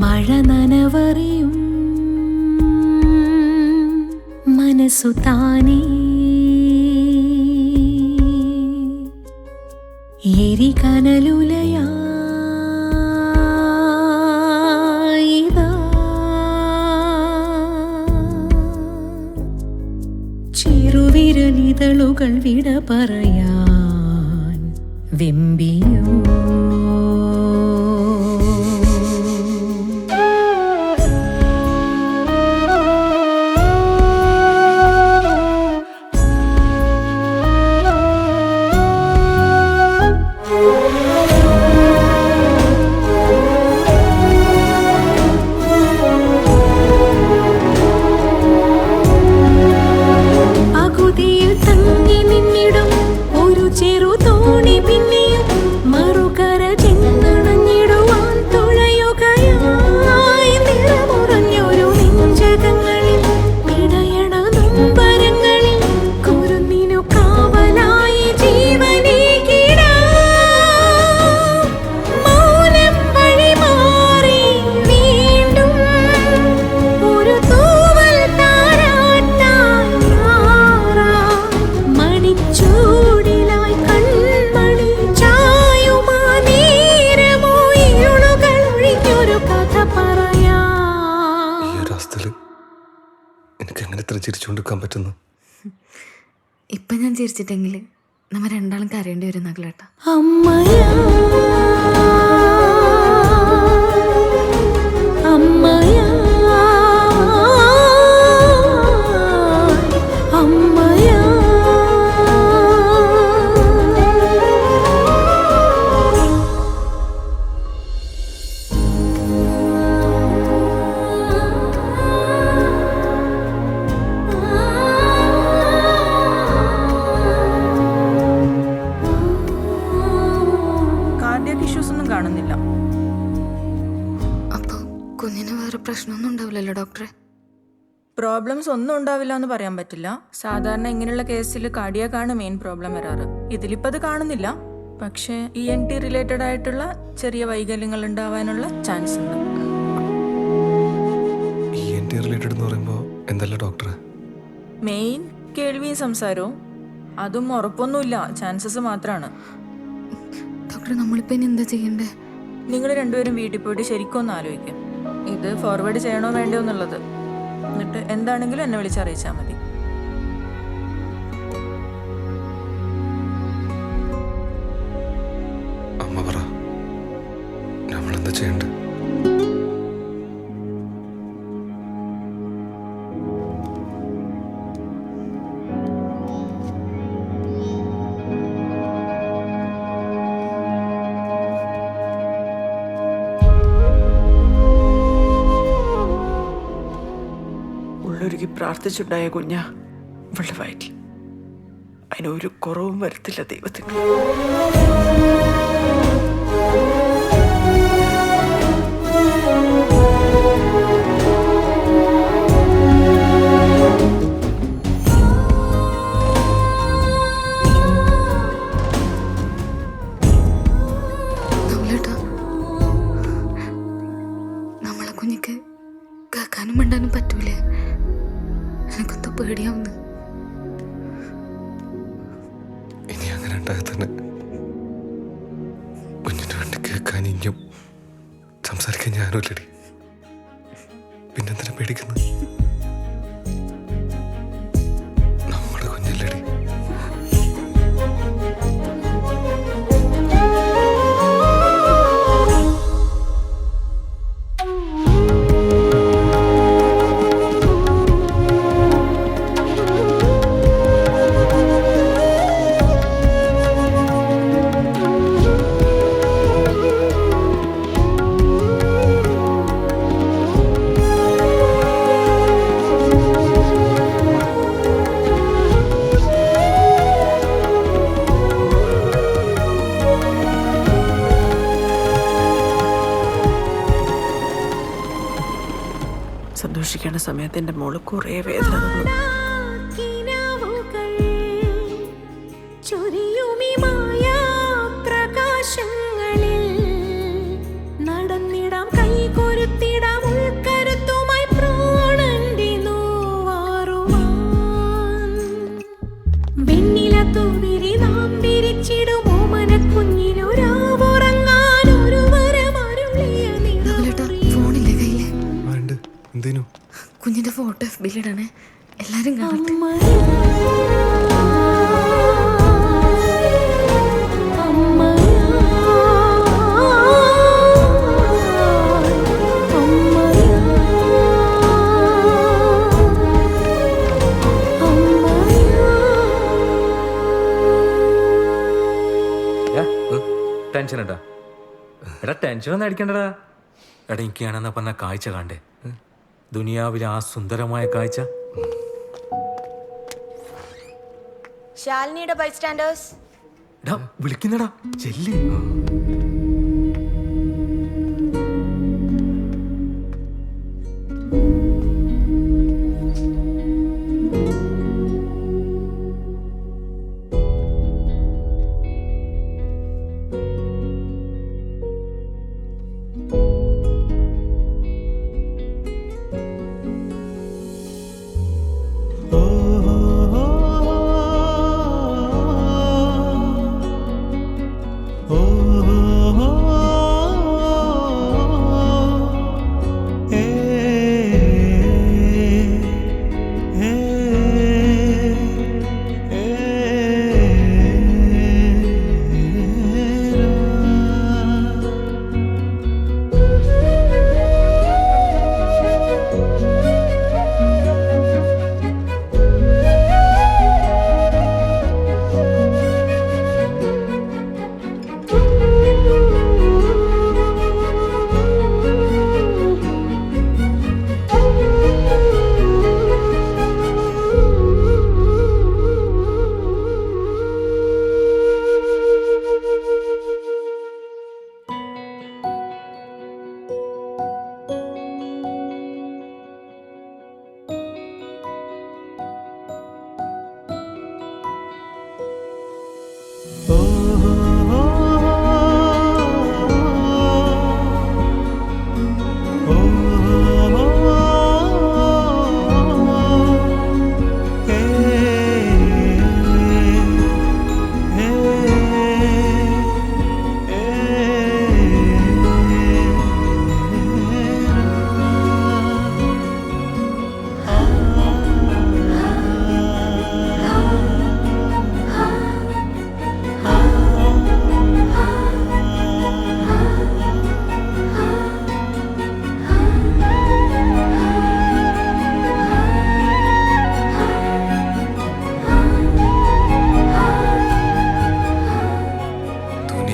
Speaker 14: മഴ നനവറിയും മനസ്സു താനേ എരികനലുലയായിതാ ചെറുവിരലിതളുകൾ വിട പറയാൻ വെമ്പിയോ. പകുതിയിൽ തങ്ങി നിന്നിടും ഒരു ചെറു തോണി പിന്നെയും മറുകര ചെന്നണഞ്ഞിടുവാൻ തുഴയുകയായി. നിറമുറഞ്ഞൊരു നെഞ്ചകങ്ങളിൽ പിടയണ നൊമ്പരങ്ങളിൽ കുരുന്നിനു കാവലായി ജീവനേകിടാം. മൗനം വഴി മാറി വീണ്ടും ഒരു തൂവൽ താരാട്ടാൻ മണിച്ചൂടിലായി കൺമണി ചായുമാ നേരമോ ഇരുളുകൾ ഒഴിഞ്ഞൊരു കഥ പറയാം.
Speaker 7: ഈ ഒരു അവസ്ഥയിൽ എനിക്ക് എങ്ങനെ ഇത്ര ചിരിച്ചുകൊണ്ടിരിക്കാൻ പറ്റുന്നു?
Speaker 9: ഇപ്പൊ ഞാൻ ചിരിച്ചിട്ടെങ്കിൽ നമ്മ രണ്ടാളും കരയേണ്ടി വരും നഗലേട്ടാ.
Speaker 14: അമ്മയാ അമ്മയാ അമ്മയാ
Speaker 18: പ്രശ്നമൊന്നും ഉണ്ടാവില്ലല്ലോ ഡോക്ടറെ?
Speaker 8: പ്രോബ്ലംസ് ഒന്നും ഉണ്ടാവില്ല എന്ന് പറയാൻ പറ്റില്ല. സാധാരണ ഇങ്ങനെയുള്ള കേസിൽ കാർഡിയാക്കാണ് മെയിൻ പ്രോബ്ലം വരാറ്. ഇതിലിപ്പോൾ അത് കാണുന്നില്ല, പക്ഷേ ENT റിലേറ്റഡ് ആയിട്ടുള്ള ചെറിയ വൈകല്യങ്ങൾ ഉണ്ടാവാനുള്ള ചാൻസ് ഉണ്ട്.
Speaker 7: ENT റിലേറ്റഡ് എന്ന് പറയുമ്പോൾ എന്തല്ല ഡോക്ടറെ?
Speaker 8: മെയിൻ കേൾവിയും സംസാരവും. അതും ഉറപ്പൊന്നുമില്ല, ചാൻസസ് മാത്രമാണ്.
Speaker 18: ഡോക്ടർ നമ്മളിപ്പോൾ ഇനി എന്താ ചെയ്യണ്ടേ?
Speaker 8: നിങ്ങൾ രണ്ടുപേരും വീട്ടിൽ പോയിട്ട് ശരിക്കും ഒന്ന് ആലോചിക്കാം, ഇത് ഫോർവേഡ് ചെയ്യണോ വേണ്ടോ എന്നുള്ളത്. എന്നിട്ട് എന്താണെങ്കിലും എന്നെ വിളിച്ചറിയിച്ചാൽ മതി.
Speaker 7: അമ്മ പറ, നമ്മളെന്താ ചെയ്യണ്ടേ?
Speaker 20: ഉള്ളൊരുക്കി പ്രാർത്ഥിച്ചുണ്ടായ കുഞ്ഞാ ഇവളുടെ വയറ്റിൽ. അതിനൊരു കുറവും വരത്തില്ല ദൈവത്തിന്.
Speaker 18: നമ്മളെ കുഞ്ഞിക്ക് കേൾക്കാനും മിണ്ടാനും പറ്റൂലേ? എനിക്കൊന്നും പേടിയാവുന്നു.
Speaker 7: ഇനി അങ്ങനെ ഉണ്ടായാൽ തന്നെ കുഞ്ഞിന് വേണ്ടി കേൾക്കാൻ ഇനിയും സംസാരിക്കാൻ ഞാനും ഇല്ലടി. പിന്നെന്തിനാ പേടിക്കുന്നത്? നമ്മുടെ കുഞ്ഞല്ലടി.
Speaker 20: സന്തോഷിക്കേണ്ട സമയത്ത് എൻ്റെ മോള് കുറേ വേദന തന്നു.
Speaker 14: ചൊരിയുമി മായാപ്രകാശങ്ങളിൽ നടന്നിടാം, കൈകൊരുത്തിടാം ഉൾക്കരുത്തുമായി പ്രാണന്റെ നോവാറുവാൻ. വെണ്ണില തൂവിരി നാം വിരിച്ചിടും ഓമന കുഞ്ഞിനൊരാവുറങ്ങാൻ ഒരു വരമരുളിയ
Speaker 18: ഫോണില്ലേ കയ്യില്?
Speaker 7: എന്തേനു?
Speaker 18: കുഞ്ഞിന്റെ ഫോട്ടോ FB-ലിടണേ, എല്ലാരും കാണട്ടെ.
Speaker 2: ടെൻഷൻ എടാ ടെൻഷനൊന്നും അടിക്കണ്ടടാ. എടാ എനിക്കാണെന്നാ പറഞ്ഞ കാഴ്ച കാണണ്ടേ, ദുനിയാവിലെ ആ സുന്ദരമായ കാഴ്ച.
Speaker 23: ശാലിനിയുടെ ബൈസ്റ്റാൻഡേഴ്സ്
Speaker 2: വിളിക്കുന്നടാ, ചെല്ലി.
Speaker 14: oh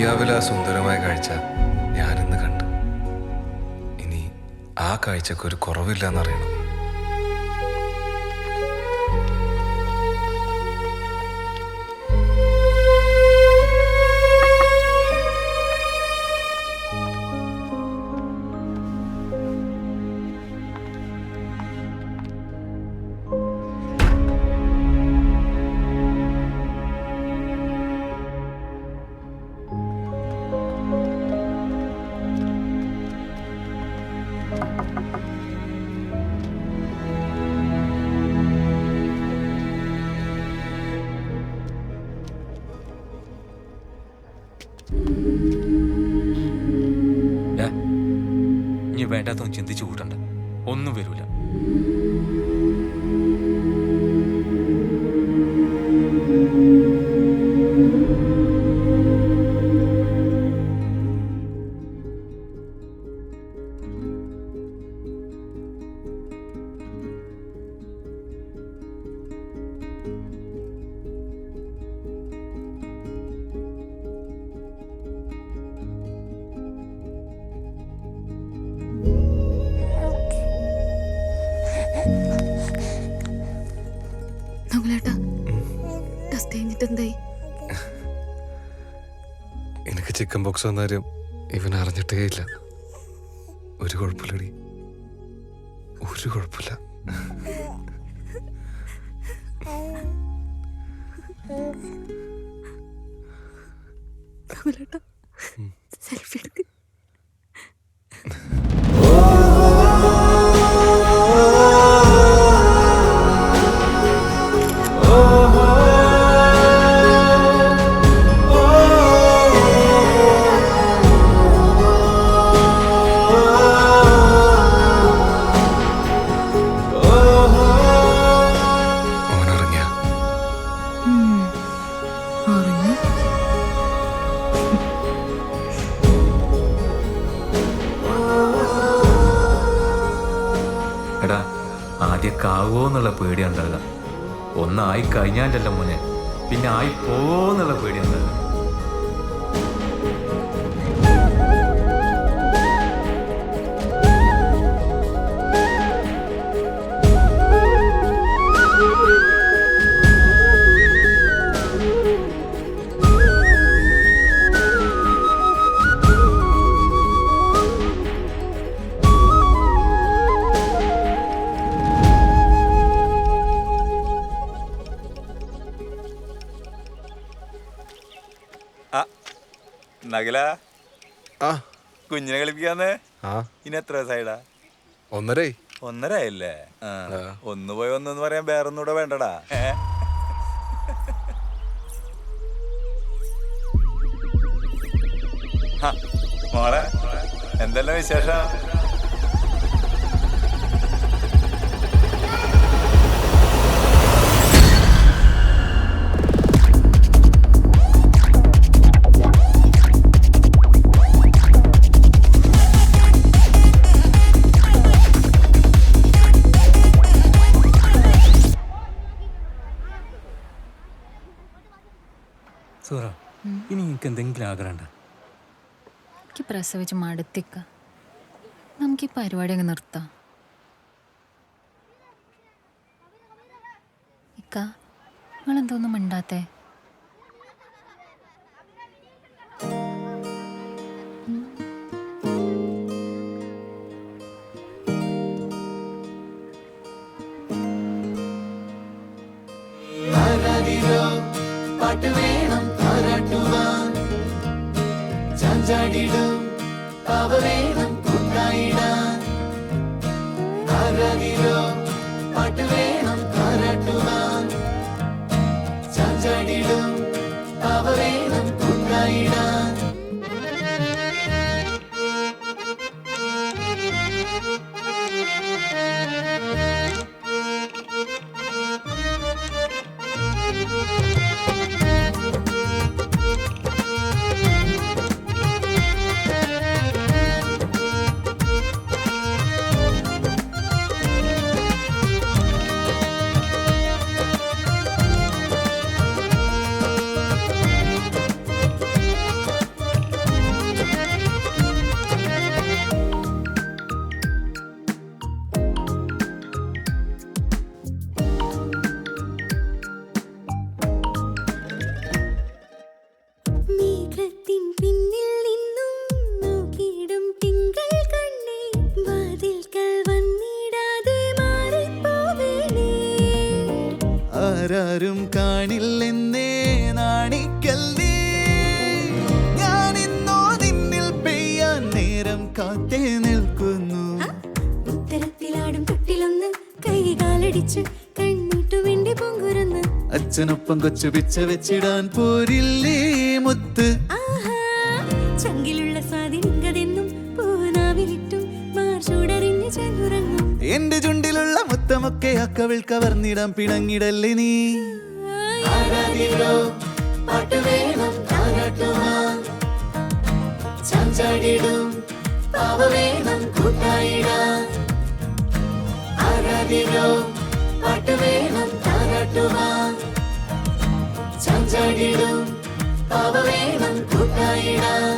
Speaker 7: ദുനിയാവിലെ ആ സുന്ദരമായ കാഴ്ച ഞാനിന്ന് കണ്ടു. ഇനി ആ കാഴ്ചക്കൊരു കുറവില്ല എന്നറിയണം.
Speaker 2: ഇനി വേണ്ടാത്തൊന്നും ചിന്തിച്ചു കൂട്ടണ്ട, ഒന്നും വരൂല. എനിക്ക് ചിക്കൻ ബോക്സ് വന്നാലും ഇവൻ അറിഞ്ഞിട്ടേ ഇല്ല. ഒരു കുഴപ്പമില്ലടി, ഒരു കുഴപ്പമില്ല.
Speaker 18: സെൽഫി എടുക്ക്.
Speaker 2: എടാ, ആദ്യമൊക്കെ എന്നുള്ള പേടി ഉണ്ടാകുക. ഒന്നായി കഴിഞ്ഞാലല്ല മോനെ, പിന്നെ ആയി പോന്നുള്ള പേടി ഉണ്ടാകുക.
Speaker 1: നഗല കുഞ്ഞിനെ കളിപ്പിക്കാന്ന്. ഇനി എത്ര വയസ്സായിടാ?
Speaker 7: 1.5.
Speaker 1: 1.5 ആയില്ലേ? ഒന്ന് പോയി ഒന്നെന്ന് പറയാൻ വേറൊന്നൂടെ വേണ്ടടാ. മോളെ, എന്തെല്ലാം വിശേഷം?
Speaker 2: സൂറ, ഇനി എനിക്ക് എന്തെങ്കിലും ആഗ്രഹമുണ്ടോ?
Speaker 21: എനിക്ക് പ്രസവിച്ച് മടുത്തിക്ക. നമുക്ക് ഈ പരിപാടി അങ്ങ് നിർത്താം. ഇക്ക, നിങ്ങളെന്തോന്നും മിണ്ടാത്തേ?
Speaker 14: പാട്ട് വേണം താരാട്ടുവാൻ, ചാഞ്ചാടിടും പാവ വേണം കൂട്ടായിടാൻ. ആരാതിരോ പാട്ട് വേണം താരാട്ടുവാൻ, ചാഞ്ചാടിടും പാവ വേണം കൂട്ടായിടാൻ.
Speaker 11: ചിത്രത്തിൻ പിന്നിൽ നിന്നും നോക്കിയിടും തിങ്കൾ കണ്ണേ വാതിൽക്കൽ വന്നിടാതെ മാറിപ്പോവേണേ
Speaker 14: ആരാരും കാണില്ലെന്നേ നാണിക്കല്ലേ ഞാനിന്നോ നിന്നിൽ പെയ്യാൻ നേരം കാത്തേ നിൽക്കുന്നു
Speaker 11: ഉത്തരത്തിലാടും കുട്ടിലൊന്ന് കൈകാലടിച്ച് കണ്ണീട്ടു വേണ്ടി പൊങ്കുരുന്ന്
Speaker 14: അച്ഛനൊപ്പം കൊച്ചു പിച്ച വെച്ചിടാൻ പോരില്ലേ മുത്ത്
Speaker 11: ചങ്കിലുള്ള സ്വാധീനിങ്കതെന്നും പൂനാവിലിട്ടും മാർച്ചൂടറിഞ്ഞ് ചെന്നുറങ്ങും
Speaker 14: എന്റെ ചുണ്ടിലുള്ള മുത്തമൊക്കെ അക്കവിൾ കവർന്നിടാൻ പിണങ്ങിടല്ലേ നീ
Speaker 11: പാട്ട് വേണം താരാട്ടുവാൻ ചാഞ്ചാടിടും പാവ വേണം കൂട്ടായിടാൻ ആരാധിരോ പാട്ട് വേണം താരാട്ടുവാൻ ചാഞ്ചാടിടും പാവ വേണം കൂട്ടായിടാൻ